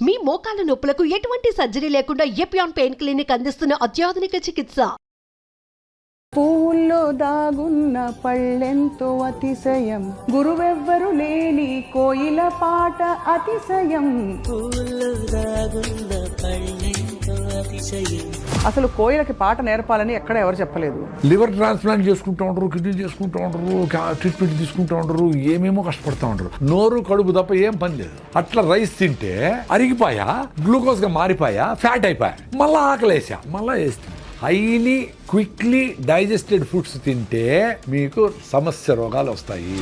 మీ మోకాల నొప్పులకు ఎటువంటి సర్జరీ లేకుండా ఎపియాన్ పెయిన్ క్లినిక్ అందిస్తున్న అత్యాధునిక చికిత్స. పూల్లో దాగున్న పళ్ళెంతో అతిశయం, గురువెవ్వరు లేని కోయిల పాట అతిశయం. పూల్లో దాగున్న పళ్ళెంతో అతిశయం. అసలు కోయిలకి పాట నేర్పాలని ఎక్కడ ఎవరు చెప్పలేదు. లివర్ ట్రాన్స్ప్లాంట్ చేసుకుంటూ ఉంటారు, కిడ్నీ చేసుకుంటూ ఉంటారు, ట్రీట్మెంట్ తీసుకుంటూ ఉంటారు, ఏమేమో కష్టపడుతూ ఉంటారు. నోరు కడుపు తప్ప ఏం పని లేదు. అట్లా రైస్ తింటే అరిగిపోయా, గ్లూకోజ్ గా మారిపోయా, ఫ్యాట్ అయిపోయా, మళ్ళా ఆకలేసా, మళ్ళా వేస్తుంది. హైలీ క్విక్లీ డైజెస్టెడ్ ఫుడ్స్ తింటే మీకు సమస్య రోగాలు వస్తాయి.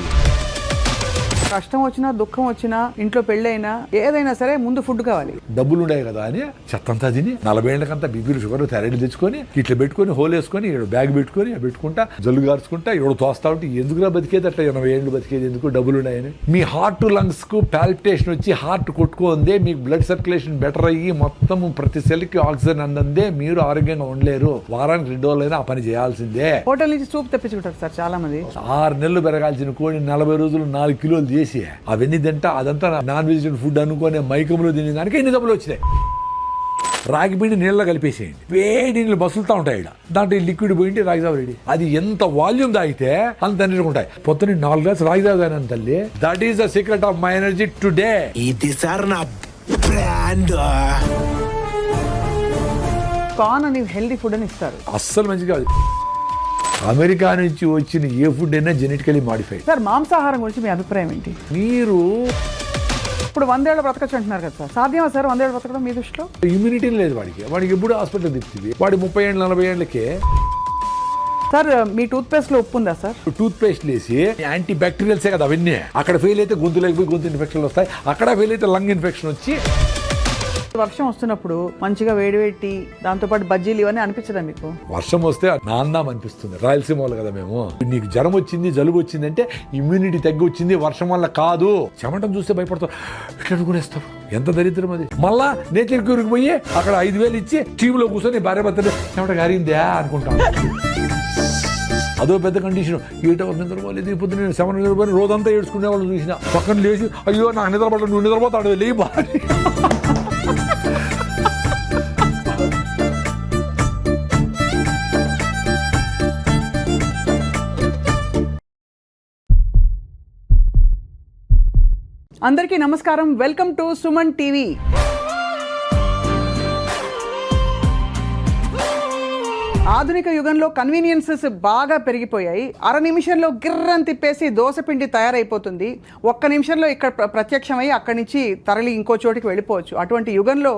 కష్టం వచ్చినా దుఃఖం వచ్చినా ఇంట్లో పెళ్ళైనా ఏదైనా సరే ముందు ఫుడ్ కావాలి. డబ్బులు ఉన్నాయి కదా అని చెత్తంతా తిని 40 ఏళ్ళకంతా బీపీలు షుగర్ థైరాయిడ్ తెచ్చుకొని ఇట్లా పెట్టుకొని హోల్ వేసుకొని ఇక్కడ బ్యాగ్ పెట్టుకొని పెట్టుకుంటా జల్లు గార్చుకుంటా ఇక్కడ తోస్తా ఉంటే ఎందుకురా బతికేది, అట్లా 80 ఏళ్ళు బతికేది ఎందుకు, డబ్బులు ఉన్నాయని. మీ హార్ట్ లంగ్స్ కు పాల్పిటేషన్ వచ్చి హార్ట్ కొట్టుకుందే, మీకు బ్లడ్ సర్క్యులేషన్ బెటర్ అయ్యి మొత్తం ప్రతి సెల్ కి ఆక్సిజన్ అందందే మీరు ఆరోగ్యంగా ఉండలేరు. వారానికి 2 రోజులైనా ఆ పని చేయాల్సిందే. హోటల్ నుంచి సూప్ తెప్పించుకుంటారు సార్ చాలా మంది. 6 నెలలు పెరగాల్సిన కోడి 40 రోజులు 4 కిలోలు చేసి అవన్నీ తింటా అదంతా నాన్ వెజిటేరియన్ ఫుడ్ అనుకునే మైకంలో తినే దానికి ఎన్ని డబ్బులు వచ్చినాయి. రాగి పిండి నీళ్ళలో కలిపేసేయండి, వేడి నీళ్ళు బసులుతా ఉంటాయి. దాంట్లో లిక్విడ్ పోయింటి రాగి జావ రెడీ. అది ఎంత వాల్యూమ్ తాగితే అంత ఎనర్జీ ఉంటాయి. పొద్దున్న 4 గ్లాసులు రాగి జావ తాగినాను తల్లి. That is the secret of my energy today. ఇది సార్ నా బ్రాండ్. కార్న్ అని హెల్దీ ఫుడ్ అని ఇస్తారు. అస్సలు మంచిది కాదు. అమెరికా నుంచి వచ్చిన ఏ ఫుడ్ అయినా జెనెటికలీ మాడిఫైడ్. సార్ మాంసాహారం గురించి మీ అభిప్రాయం ఏంటి? మీరు ఇప్పుడు 100 ఏళ్ళు బ్రతకచ్చు అంటున్నారు కదా సార్, సాధ్యమా సార్ 100 ఏళ్ళు బ్రతకడం మీ దృష్టిలో? ఇమ్యూనిటీ లేదు వాడికి ఎప్పుడు హాస్పిటల్ తిప్పుతుంది. వాడి 30 ఏళ్ళు 40 ఏళ్ళకే. సార్ మీ టూత్ పేస్ట్ లో ఉప్పు ఉందా సార్? టూత్ పేస్ట్ వేసి యాంటీ బ్యాక్టీరియల్సే కదా అవన్నీ. అక్కడ ఫెయిల్ అయితే గొంతులోకి పోయి గొంతు ఇన్ఫెక్షన్లు వస్తాయి, అక్కడ ఫెయిల్ అయితే లంగ్ ఇన్ఫెక్షన్ వచ్చి. వర్షం వస్తున్నప్పుడు మంచిగా వేడివేటి దాంతోపాటు బజ్జీలు ఇవన్నీ అనిపించదా మీకు? వర్షం వస్తే నాందాం అనిపిస్తుంది. రాయలసీమ వాళ్ళు కదా మేము. నీకు జ్వరం వచ్చింది జలుబు వచ్చింది అంటే ఇమ్యూనిటీ తగ్గి వచ్చింది, వర్షం వల్ల కాదు. చెమటం చూస్తే భయపడతారు, ఇట్లా అనుకునేస్తారు. ఎంత దరిద్రం అది. మళ్ళా నేచర్ క్యూర్కి పోయి అక్కడ 5,000 ఇచ్చి టీవీలో కూర్చొని భార్య భర్తలు చెమట గారిందా అనుకుంటాను. అదో పెద్ద కండిషన్. 8 అవర్స్ నిద్రపోలేదు, ఇప్పుడు నేను 7 నిద్రపోయి రోజంతా ఏడ్చుకునే వాళ్ళు చూసిన. పక్కన లేచి అయ్యో నాకు నిద్రపడ, నువ్వు నిద్రపోతాడు లే బాగా. అందరికీ నమస్కారం, వెల్కమ్ టు సుమన్ టీవీ. ఆధునిక యుగంలో కన్వీనియన్సెస్ బాగా పెరిగిపోయాయి. అర నిమిషంలో గిర్రని తిప్పేసి దోసపిండి తయారైపోతుంది. 1 నిమిషంలో ఇక్కడ ప్రత్యక్షమై అక్కడి నుంచి తరలి ఇంకో చోటికి వెళ్ళిపోవచ్చు. అటువంటి యుగంలో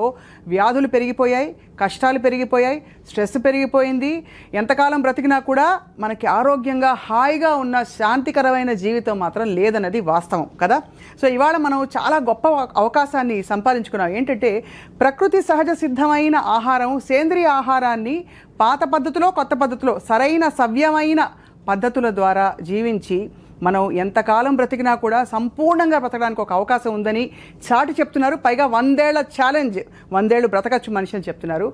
వ్యాధులు పెరిగిపోయాయి, కష్టాలు పెరిగిపోయాయి, స్ట్రెస్ పెరిగిపోయింది. ఎంతకాలం బ్రతికినా కూడా మనకి ఆరోగ్యంగా హాయిగా ఉన్న శాంతికరమైన జీవితం మాత్రం లేదన్నది వాస్తవం కదా. సో ఇవాళ మనం చాలా గొప్ప అవకాశాన్ని సంపాదించుకున్నాం. ఏంటంటే ప్రకృతి సహజ సిద్ధమైన ఆహారం, సేంద్రియ ఆహారాన్ని పాత పద్ధతిలో కొత్త పద్ధతిలో సరైన సవ్యమైన పద్ధతుల ద్వారా జీవించి మనం ఎంతకాలం బ్రతికినా కూడా సంపూర్ణంగా బ్రతకడానికి ఒక అవకాశం ఉందని చాటి చెప్తున్నారు. పైగా 100 ఏళ్ల ఛాలెంజ్, 100 ఏళ్ళు బ్రతకచ్చు మనిషి అని చెప్తున్నారు.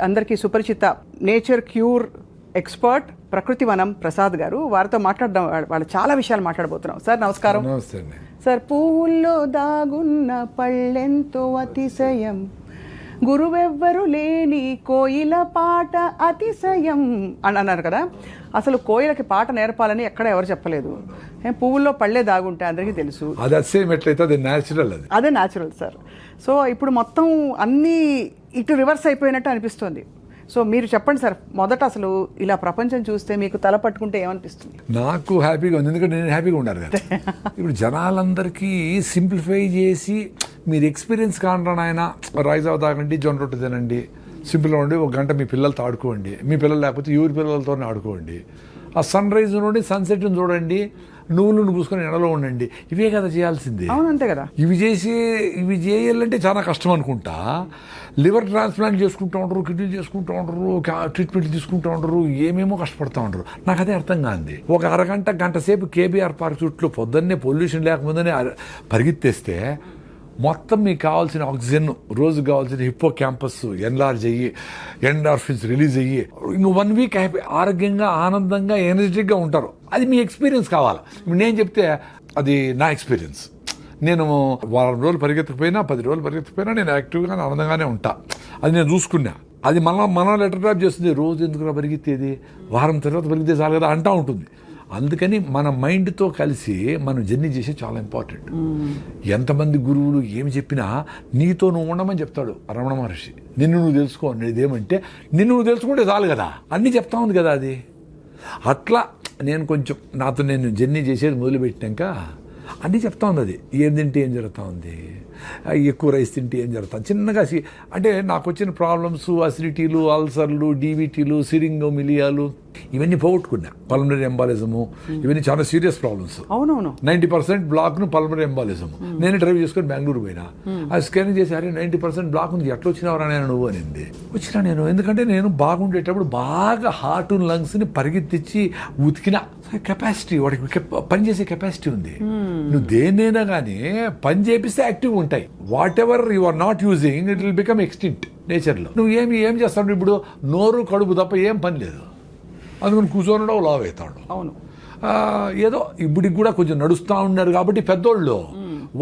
అందరికీ సుపరిచిత నేచర్ క్యూర్ ఎక్స్పర్ట్ ప్రకృతి వనం ప్రసాద్ గారు. వారితో మాట్లాడడం, వాళ్ళు చాలా విషయాలు మాట్లాడబోతున్నాం. సార్ నమస్కారం. సార్, పువ్వుల్లో దాగున్న పళ్ళెంతో అతిశయం, గురువెవ్వరు లేని కోయిల పాట అతిశయం అని అన్నారు కదా. అసలు కోయిలకి పాట నేర్పాలని ఎక్కడ ఎవరు చెప్పలేదు. పువ్వుల్లో పళ్ళే దాగుంటే అందరికీ తెలుసు. అదే న్యాచురల్ సార్. సో ఇప్పుడు మొత్తం అన్నీ ఇటు రివర్స్ అయిపోయినట్టు అనిపిస్తుంది. సో మీరు చెప్పండి సార్, మొదట అసలు ఇలా ప్రపంచం చూస్తే మీకు తల పట్టుకుంటే ఏమనిపిస్తుంది? నాకు హ్యాపీగా ఉంది, ఎందుకంటే నేను హ్యాపీగా ఉండాలి కదా. ఇప్పుడు జనాలందరికీ సింప్లిఫై చేసి మీరు ఎక్స్పీరియన్స్ కాంటాను ఆయన రైస్ తాగండి, జొన్న రొట్టె తినండి, సింపుల్గా ఉండి 1 గంట మీ పిల్లలతో ఆడుకోండి, మీ పిల్లలు లేకపోతే ఎవరి పిల్లలతోనే ఆడుకోండి, ఆ సన్ రైజ్ నుండి సన్సెట్ని చూడండి, నువ్వులను పూసుకొని ఎండలో ఉండండి. ఇవే కదా చేయాల్సింది. అవునంతే కదా. ఇవి చేయాలంటే చాలా కష్టం అనుకుంటా. లివర్ ట్రాన్స్ప్లాంట్ చేసుకుంటూ ఉంటారు, కిడ్నీ చేసుకుంటూ ఉంటారు, ట్రీట్మెంట్ తీసుకుంటూ ఉంటారు, ఏమేమో కష్టపడుతూ ఉంటారు. నాకు అదే అర్థం కాదు. ఒక గంట సేపు కేబీఆర్ పార్క్ చుట్టూ పొద్దున్నే పొల్యూషన్ లేకముందనే పరిగెత్తేస్తే మొత్తం మీకు కావాల్సిన ఆక్సిజన్, రోజు కావాల్సిన హిప్పో క్యాంపస్ ఎన్లార్జ్ అయ్యి ఎండార్ఫిన్స్ రిలీజ్ అయ్యి ఇంకో 1 వీక్ హ్యాపీ ఆరోగ్యంగా ఆనందంగా ఎనర్జెటిక్గా ఉంటారు. అది మీ ఎక్స్పీరియన్స్ కావాలి. ఇప్పుడు నేను చెప్తే అది నా ఎక్స్పీరియన్స్. నేను వారం రోజులు పరిగెత్తకపోయినా 10 రోజులు పరిగెత్తకపోయినా నేను యాక్టివ్గా ఆనందంగానే ఉంటా. అది నేను చూసుకున్నా. అది మనం లెటర్ డ్రాప్ చేస్తుంది, రోజు ఎందుకు పరిగెత్తేది, వారం తర్వాత పరిగెత్తే చాలు కదా అంటూ ఉంటుంది. అందుకని మన మైండ్తో కలిసి మనం జర్నీ చేసే చాలా ఇంపార్టెంట్. ఎంతమంది గురువులు ఏమి చెప్పినా నీతో నువ్వు ఉండమని చెప్తాడు రమణ మహర్షి. నిన్ను నువ్వు తెలుసుకో అనేది ఏమంటే నిన్ను నువ్వు తెలుసుకుంటే చాలు కదా, అన్నీ చెప్తా ఉంది కదా అది. అట్లా నేను కొంచెం నాతో నేను జర్నీ చేసేది మొదలుపెట్టినాక అన్నీ చెప్తా ఉంది. అది ఏం తింటే ఏం జరుగుతూ ఉంది, ఎక్కువ రైస్ తింటే ఏం జరుగుతుంది, చిన్నగా అంటే నాకు వచ్చిన ప్రాబ్లమ్స్ అసిడిటీలు, అల్సర్లు, డీవీటీలు, సిరింగోమిలియాలు ఇవన్నీ పోగొట్టుకున్నా. పల్మనరీ ఎంబాలిజము ఇవన్నీ చాలా సీరియస్ ప్రాబ్లమ్స్. అవునవును, 90% బ్లాక్ను పల్మనరీ ఎంబాలిజము. నేను డ్రైవ్ చేసుకొని బెంగళూరు పోయినా, అది స్కానింగ్ చేసి అరే 90% బ్లాక్ ఉంది, ఎట్లా వచ్చినావరా నేను నువ్వు అనింది. వచ్చినా నేను, ఎందుకంటే నేను బాగుండేటప్పుడు బాగా హార్ట్ లంగ్స్ని పరిగెత్తించి ఉతికిన కెపాసిటీ, వాడికి పనిచేసే కెపాసిటీ ఉంది. నువ్వు దేన్నైనా కానీ పని చేపిస్తే యాక్టివ్గా ఉంటాయి. Whatever you are not using it will become extinct నేచర్లో. నువ్వు ఏం చేస్తావు ఇప్పుడు, నోరు కడుపు తప్ప ఏం పని లేదు, అందుకని కూర్చోనడం లావ్ అవుతాడు. అవును, ఏదో ఇప్పటికి కూడా కొంచెం నడుస్తూ ఉన్నారు కాబట్టి పెద్దోళ్ళు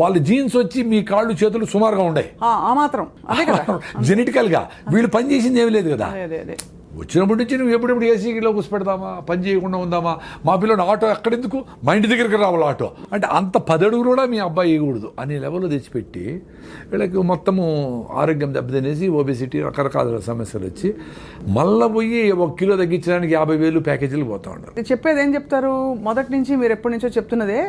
వాళ్ళ జీన్స్ వచ్చి మీ కాళ్ళు చేతులు సుమారుగా ఉన్నాయి ఆ మాత్రం అదే కదా జెనెటికల్ గా. వీళ్ళు పని చేసింది ఏమీ లేదు కదా. అదే వచ్చినప్పటి నుంచి నువ్వు ఎప్పుడెప్పుడు ఏసీలో కూర్చోపెడదామా, పని చేయకుండా ఉందామా, మా పిల్లలు ఆటో ఎక్కడెందుకు, మా ఇంటి దగ్గరికి రావాలి ఆటో అంటే, అంత 10 అడుగులు కూడా మీ అబ్బాయి ఇవ్వకూడదు అనే లెవెల్లో తెచ్చిపెట్టి వీళ్ళకి మొత్తము ఆరోగ్యం దెబ్బతినేసి ఒబెసిటీ రకరకాల సమస్యలు వచ్చి మళ్ళీ పోయి 1 కిలో తగ్గించడానికి 50,000 ప్యాకేజీలు పోతా ఉంటారు. చెప్పేది ఏం చెప్తారు, మొదటి నుంచి మీరు ఎప్పటి నుంచో చెప్తున్నదే,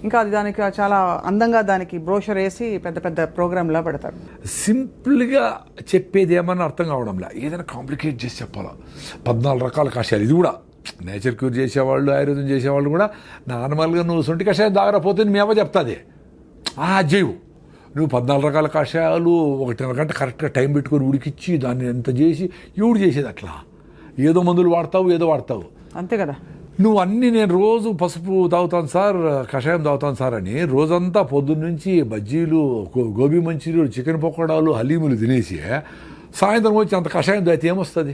ఇంకా అది దానికి చాలా అందంగా దానికి బ్రోషర్ వేసి పెద్ద పెద్ద ప్రోగ్రామ్లా పెడతారు. సింపుల్గా చెప్పేది ఏమన్నా అర్థం కావడంలా, ఏదైనా కాంప్లికేట్ చేసి చెప్పాలా. 14 రకాల కషాయాలు, ఇది కూడా నేచర్ క్యూర్ చేసేవాళ్ళు, ఆయుర్వేదం చేసేవాళ్ళు కూడా నార్మల్గా నువ్వు సొంటి కషాయం దాగరపోతే మీ అవ్వ చెప్తాది అజ్జేవు, నువ్వు 14 రకాల కషాయాలు 1.5 గంట కరెక్ట్గా టైం పెట్టుకొని ఉడికిచ్చి దాన్ని ఎంత చేసి ఎవడు చేసేది అట్లా, ఏదో మందులు వాడతావు అంతే కదా. నువ్వు అన్నీ నేను రోజు పసుపు తాగుతాను సార్, కషాయం తాగుతాను సార్ అని రోజంతా పొద్దున్న నుంచి బజ్జీలు, గోబీ మంచూరియలు, చికెన్ పకోడాలు, హలీములు తినేసి సాయంత్రం వచ్చి అంత కషాయం తాగితే ఏమొస్తుంది.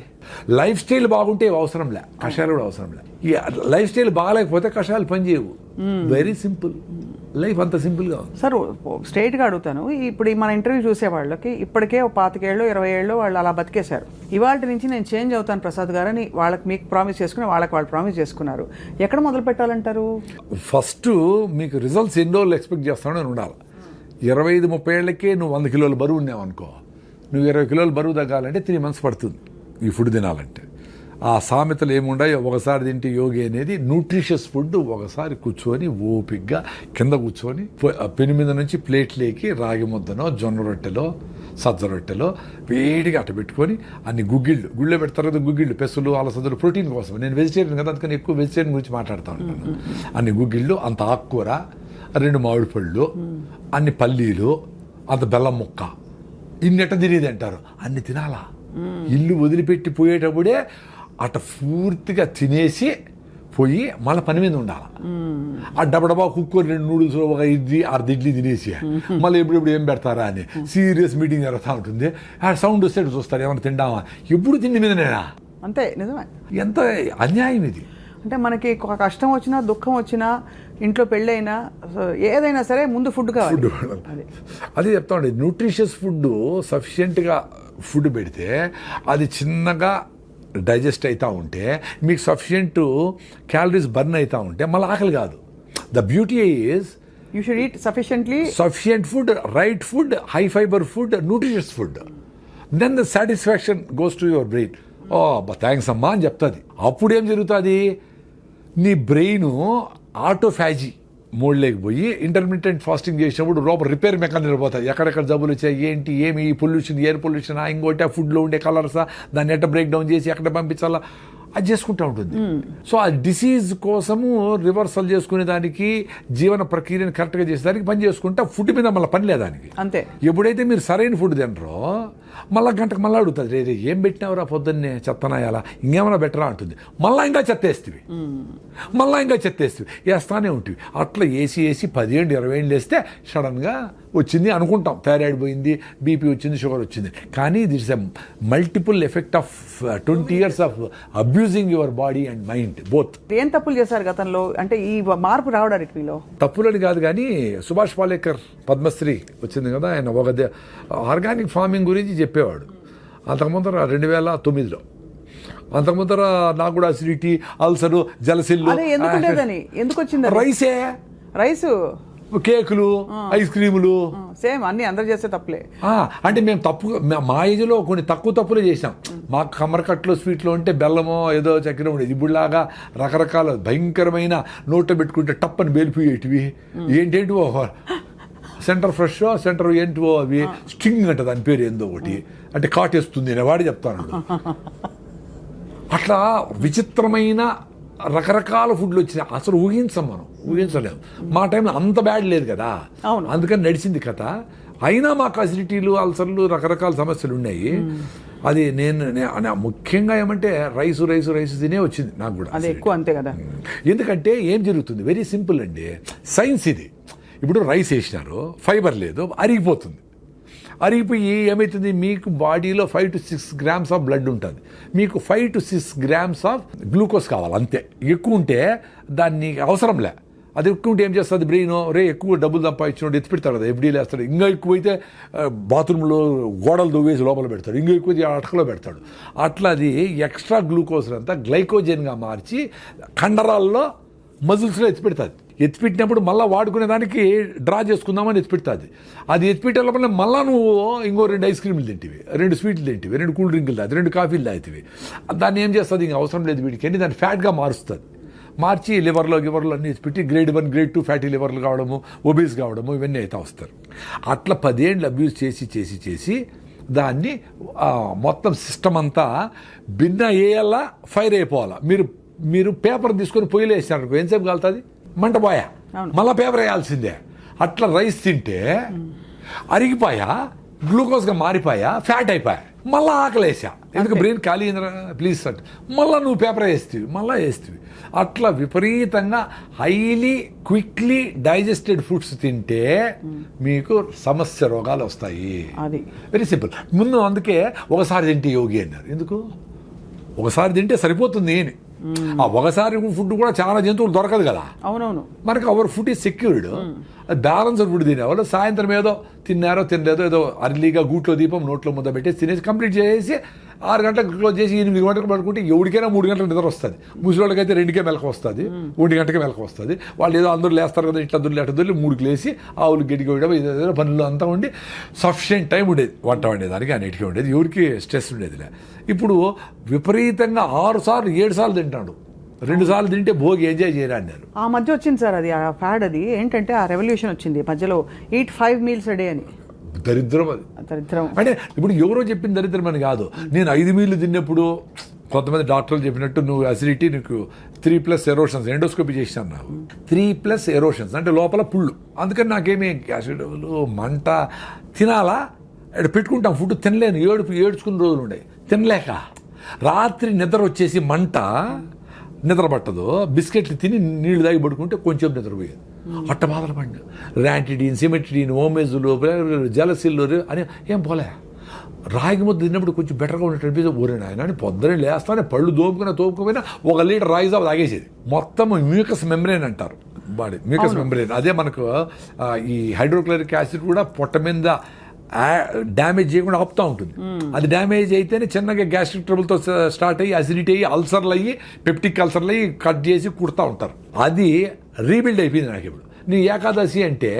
లైఫ్ స్టైల్ బాగుంటే అవసరంలే, కషాయాలు కూడా అవసరంలే. ఈ లైఫ్ స్టైల్ బాగాలేకపోతే కషాయాలు పనిచేయవు. వెరీ సింపుల్ లైఫ్, అంత సింపుల్గా ఉంది. సార్ స్ట్రైట్గా అడుగుతాను, ఇప్పుడు మన ఇంటర్వ్యూ చూసే వాళ్ళకి ఇప్పటికే 25 ఏళ్ళు 20 ఏళ్ళు వాళ్ళు అలా బతికేశారు. ఇవాళ నుంచి నేను చేంజ్ అవుతాను ప్రసాద్ గారు అని వాళ్ళకి మీకు ప్రామిస్ చేసుకుని వాళ్ళు ప్రామిస్ చేసుకున్నారు. ఎక్కడ మొదలు పెట్టాలంటారు? ఫస్ట్ మీకు రిజల్ట్స్ ఎన్ని రోజులు ఎక్స్పెక్ట్ చేస్తానని ఉండాలి. 25-30 ఏళ్ళకే నువ్వు 100 కిలోల బరువు ఉన్నావు అనుకో, నువ్వు 20 కిలోల బరువు తగ్గాలంటే 3 months పడుతుంది ఈ ఫుడ్ తినాలంటే. ఆ సామెతలు ఏముండాయో, ఒకసారి తింటే యోగి అనేది న్యూట్రిషియస్ ఫుడ్. ఒకసారి కూర్చొని ఓపిగ్గా కింద కూర్చొని పెను మీద నుంచి ప్లేట్లేకి రాగి ముద్దనో, జొన్న రొట్టెలో, సజ్జ రొట్టెలో వేడిగా అట్ట పెట్టుకొని అన్ని గుళ్ళో పెడతారు కదా గుగ్గిళ్ళు, పెసలు, అలసందలు ప్రోటీన్ కోసం. నేను వెజిటేరియన్ కదా, అందుకని ఎక్కువ వెజిటేరియన్ గురించి మాట్లాడుతూ ఉంటాను. అన్ని గుగ్గిళ్ళు, అంత ఆకుకూర, 2 మామిడి పళ్ళు, అన్ని పల్లీలు, అంత బెల్లం ముక్క, ఇన్నెట్ట తినేది అంటారు. అన్ని తినాలా, ఇల్లు వదిలిపెట్టి పోయేటప్పుడే అట్ట పూర్తిగా తినేసి పోయి మళ్ళీ పని మీద ఉండాలి. ఆ డబడబా కుక్కర్ 2 నూడిల్స్, 1 ఇడ్లీ, 6 ఇడ్లీ తినేసి మళ్ళీ ఎప్పుడు ఏం పెడతారా అని సీరియస్ మీటింగ్ జరుగుతూ ఉంటుంది. ఆ సౌండ్ వస్తే చూస్తారు, ఏమైనా తిండామా, ఎప్పుడు తిండి మీదనేనా. అంతే, నిజమే. ఎంత అన్యాయం ఇది. అంటే మనకి కష్టం వచ్చినా, దుఃఖం వచ్చినా, ఇంట్లో పెళ్ళైనా, ఏదైనా సరే ముందు ఫుడ్ కావాలి. అదే చెప్తా ఉండే, న్యూట్రిషియస్ ఫుడ్ సఫిషియెంట్గా ఫుడ్ పెడితే అది చిన్నగా డైజెస్ట్ అవుతూ ఉంటే మీకు సఫిషియెంట్ క్యాలరీస్ బర్న్ అవుతూ ఉంటే మళ్ళీ ఆకలి కాదు. The beauty is you should eat sufficient food, right food, high fibre food, nutritious food. Then the satisfaction goes to your brain. Oh thanks అమ్మా అని చెప్తుంది. అప్పుడు ఏం జరుగుతుంది, నీ బ్రెయిన్ ఆటోఫాజీ మోడ్లోకి పోయి ఇంటర్మీడియట్ ఫాస్టింగ్ చేసినప్పుడు లోపల రిపేర్ మెకానిజం పోతుంది. ఎక్కడెక్కడ జబ్బులు వచ్చాయి, ఏంటి, ఏమి పొల్యూషన్, ఎయిర్ పొల్యూషన్, ఇంకోటి ఆ ఫుడ్లో ఉండే కలర్సా, దాన్ని ఎట్ట బ్రేక్ డౌన్ చేసి ఎక్కడ పంపించాలా అది చేసుకుంటూ ఉంటుంది. సో ఆ డిసీజ్ కోసము రివర్సల్ చేసుకునే దానికి, జీవన ప్రక్రియను కరెక్ట్గా చేసేదానికి పని చేసుకుంటా, ఫుడ్ మీద మళ్ళీ పని లేదానికి. అంతే. ఎప్పుడైతే మీరు సరైన ఫుడ్ తినరో మళ్ళీ గంటకు మళ్ళీ అడుగుతుంది, రే ఏం పెట్టినావురా పొద్దున్నే, చెత్తనాయాలా, ఇంకేమైనా బెటరా అంటుంది. మళ్ళీ ఇంకా చెత్తేస్తుంది, వేస్తానే ఉంటుంది. అట్లా వేసి 10 ఏళ్ళు 20 ఏళ్ళు వేస్తే సడన్గా వచ్చింది అనుకుంటాం, థైరాయిడ్ పోయింది, బీపీ వచ్చింది, షుగర్ వచ్చింది. కానీ that's a multiple effect of 20 years of abusing your body and mind both. ఏం తప్పులు చేశారు గతంలో అంటే ఈ మార్పు రావడానికి మీలో? తప్పులని కాదు కానీ సుభాష్ పాలేకర్ పద్మశ్రీ వచ్చింది కదా, ఆయన ఒక ఆర్గానిక్ ఫార్మింగ్ గురించి చెప్పేవాడు. అంతకుముందర 2009లో, అంతకుముందర నాకు కూడా అసిడిటీ, అల్సరు, జలసిల్లు. అదే ఎందుకు ఉండేదని? ఎందుకు వచ్చింది? రైసే, రైసు, కేకులు, ఐస్ క్రీములు, సేమ్ అన్ని అందరు చేసే తప్పులే. అంటే మేము మా ఏజ్లో కొన్ని తప్పులే చేసాం. మాకు కమరకట్లో స్వీట్లో ఉంటే బెల్లమో ఏదో చక్కెర ఉండేది. ఇప్పుడులాగా రకరకాల భయంకరమైన నోట్లో పెట్టుకుంటే టప్పని బేలిపోయేటివి. ఏంటేంటివో సెంటర్ ఫ్రెష్, సెంటర్ ఏంటివో అవి స్టింగ్ అంట, దాని పేరు ఏందో ఒకటి, అంటే కాటేస్తుంది నేను వాడి చెప్తాను. అట్లా విచిత్రమైన రకరకాల ఫుడ్లు వచ్చినాయి. అసలు ఊహించలేము. మా టైంలో అంత బ్యాడ్ లేదు కదా, అందుకని నడిచింది కథ. అయినా మాకు అసిడిటీలు, అల్సర్లు, రకరకాల సమస్యలు ఉన్నాయి. అది నేను ముఖ్యంగా ఏమంటే రైసు తినే వచ్చింది నాకు కూడా. అది ఎక్కువ అంతే కదా. ఎందుకంటే ఏం జరుగుతుంది, వెరీ సింపుల్ అండి, సైన్స్ ఇది. ఇప్పుడు రైస్ వేసినారు, ఫైబర్ లేదు, అరిగిపోయి ఏమవుతుంది, మీకు బాడీలో 5 to 6 grams ఆఫ్ బ్లడ్ ఉంటుంది, మీకు 5 to 6 grams ఆఫ్ గ్లూకోజ్ కావాలి అంతే. ఎక్కువ ఉంటే దాన్ని అవసరంలే. అది ఎక్కువ ఉంటే ఏం చేస్తుంది బ్రెయిన్, ఎక్కువ డబ్బులు సంపాదించినోడు ఎత్తి పెడతాడు కదా, ఎఫ్డీలు వేస్తాడు. ఇంకా ఎక్కువైతే బాత్రూంలో గోడలు దువ్వేసి లోపల పెడతాడు, ఇంకా ఎక్కువ అటకలో పెడతాడు. అట్లా అది ఎక్స్ట్రా గ్లూకోజ్ అంతా గ్లైకోజన్గా మార్చి కండరాల్లో, మజిల్స్లో ఎత్తిపెట్టినప్పుడు మళ్ళీ వాడుకునే దానికి డ్రా చేసుకుందామని ఎత్తిపెడుతుంది. అది ఎత్తిపెట్టే లోపల మళ్ళీ నువ్వు ఇంకో 2 ఐస్ క్రీములు తింటివి, 2 స్వీట్లు తింటివి, 2 కూల్ డ్రింకులు తాగి, 2 కాఫీలు తాగుతావి. దాన్ని ఏం చేస్తుంది, ఇంక అవసరం లేదు వీడికి అని దాన్ని ఫ్యాట్గా మారుస్తుంది. మార్చి లివర్లో అన్నీ ఎత్తిపెట్టి గ్రేడ్ 1, గ్రేడ్ 2 ఫ్యాటీ లివర్లు కావడము, ఒబీస్ కావడము, ఇవన్నీ అయితే వస్తారు. అట్లా 10 ఏళ్ళు అబ్యూజ్ చేసి దాన్ని మొత్తం సిస్టమ్ అంతా భిన్న వేయాలా, ఫైర్ అయిపోవాలా. మీరు పేపర్ తీసుకొని పొయ్యిలో వేసినారు, ఎంతసేపు కాలుతుంది, మంట పోయా, మళ్ళీ పేపర్ వేయాల్సిందే. అట్లా రైస్ తింటే అరిగిపోయా, గ్లూకోజ్గా మారిపోయా, ఫ్యాట్ అయిపోయా, మళ్ళీ ఆకలేసా. ఎందుకు బ్రెయిన్ ఖాళీ అయిందిరా ప్లీజ్ అంటే మళ్ళీ నువ్వు పేపర్ వేస్తేవి. అట్లా విపరీతంగా హైలీ క్విక్లీ డైజెస్టెడ్ ఫుడ్స్ తింటే మీకు సమస్య రోగాలు వస్తాయి. అది వెరీ సింపుల్. ముందు అందుకే ఒకసారి తింటే యోగి అన్నారు. ఎందుకు ఒకసారి తింటే సరిపోతుంది అని. ఆ ఒకసారి ఫుడ్ కూడా చాలా జంతువులు దొరకదు కదా. అవునవును. మనకి our food is secured. Balanced food తినేవాళ్ళు సాయంత్రం ఏదో తిన్నారో తినలేదో ఏదో అర్లీగా గూట్లో దీపం నోట్లో ముద్ద పెట్టేసి తినేసి కంప్లీట్ చేసి 6 గంటలకు క్లోజ్ చేసి 8 గంటలకు పడుకుంటే ఎవరికైనా 3 గంటలకు నిద్ర వస్తుంది. ముసలివాళ్ళకైతే 2కే మెలకు వస్తుంది, 1 గంటకే మెలకు వస్తుంది. వాళ్ళు ఏదో అందరూ లేస్తారు కదా, ఇట్లా దొరికి 3కి లేసి ఆవులు గడ్డికి వేయడం, ఏదో పనులు అంతా ఉండి సఫిషియెంట్ టైం ఉండేది వంట వండేదానికి, అన్నిటికీ ఉండేది, ఎవరికి స్ట్రెస్ ఉండేదిలే. ఇప్పుడు విపరీతంగా 6 సార్లు 7 సార్లు తింటాడు. 2 సార్లు తింటే భోగి ఎంజాయ్ చేయరా అన్నారు. ఆ మధ్య వచ్చింది సార్ అది, ఆ ఫ్యాడ్. అది ఏంటంటే ఆ రెవల్యూషన్ వచ్చింది మధ్యలో, eat 5 meals a day అని. దరిద్రం అది. దరిద్రం అంటే ఇప్పుడు ఎవరో చెప్పిన దరిద్రం అని కాదు. నేను 5 మీల్లు తిన్నప్పుడు కొంతమంది డాక్టర్లు చెప్పినట్టు నువ్వు అసిడిటీ, నీకు 3+ ఎరోషన్స్, ఎండోస్కోపీ చేసినాను నాకు. 3+ ఎరోషన్స్ అంటే లోపల పుళ్ళు. అందుకని నాకేమీ యాసిడ్ మంట తినాలా పెట్టుకుంటాం, ఫుడ్ తినలేను, ఏడ్చుకున్న రోజులు ఉండే, తినలేక రాత్రి నిద్ర వచ్చేసి మంట, నిద్ర పట్టదు, బిస్కెట్లు తిని నీళ్లు తాగి పడుకుంటే కొంచెం నిద్రపోయేది. అట్ట బాధలు పడి ర్యాంటిడీన్, సిమెట్రిడీన్, ఓమేజులు, జలసిల్లు అని ఏం పోలే. రాగి ముద్ద తిన్నప్పుడు కొంచెం బెటర్గా ఉన్నట్టు అనిపిస్తే ఊరే ఆయన అని పొద్దునే లేస్తానే పళ్ళు తోముకుపోయినా 1 లీటర్ రాగి జావ తాగేసేది. మొత్తం మ్యూకస్ మెంబ్రేన్ అంటారు బాడీ, మ్యూకస్ మెంబ్రేన్. అదే మనకు ఈ హైడ్రోక్లోరిక్ యాసిడ్ కూడా పొట్ట మీద డ్యామేజ్ చేయకుండా ఆపుతూ ఉంటుంది. అది డ్యామేజ్ అయితేనే చిన్నగా గ్యాస్ట్రిక్ ట్రబుల్తో స్టార్ట్ అయ్యి అసిడిటీ అయ్యి అల్సర్లు అయ్యి పెప్టిక్ అల్సర్లు అయ్యి కట్ చేసి కుడతా ఉంటారు. అది రీబిల్డ్ అయిపోయింది నాకు. ఇప్పుడు నీ ఏకాదశి అంటే,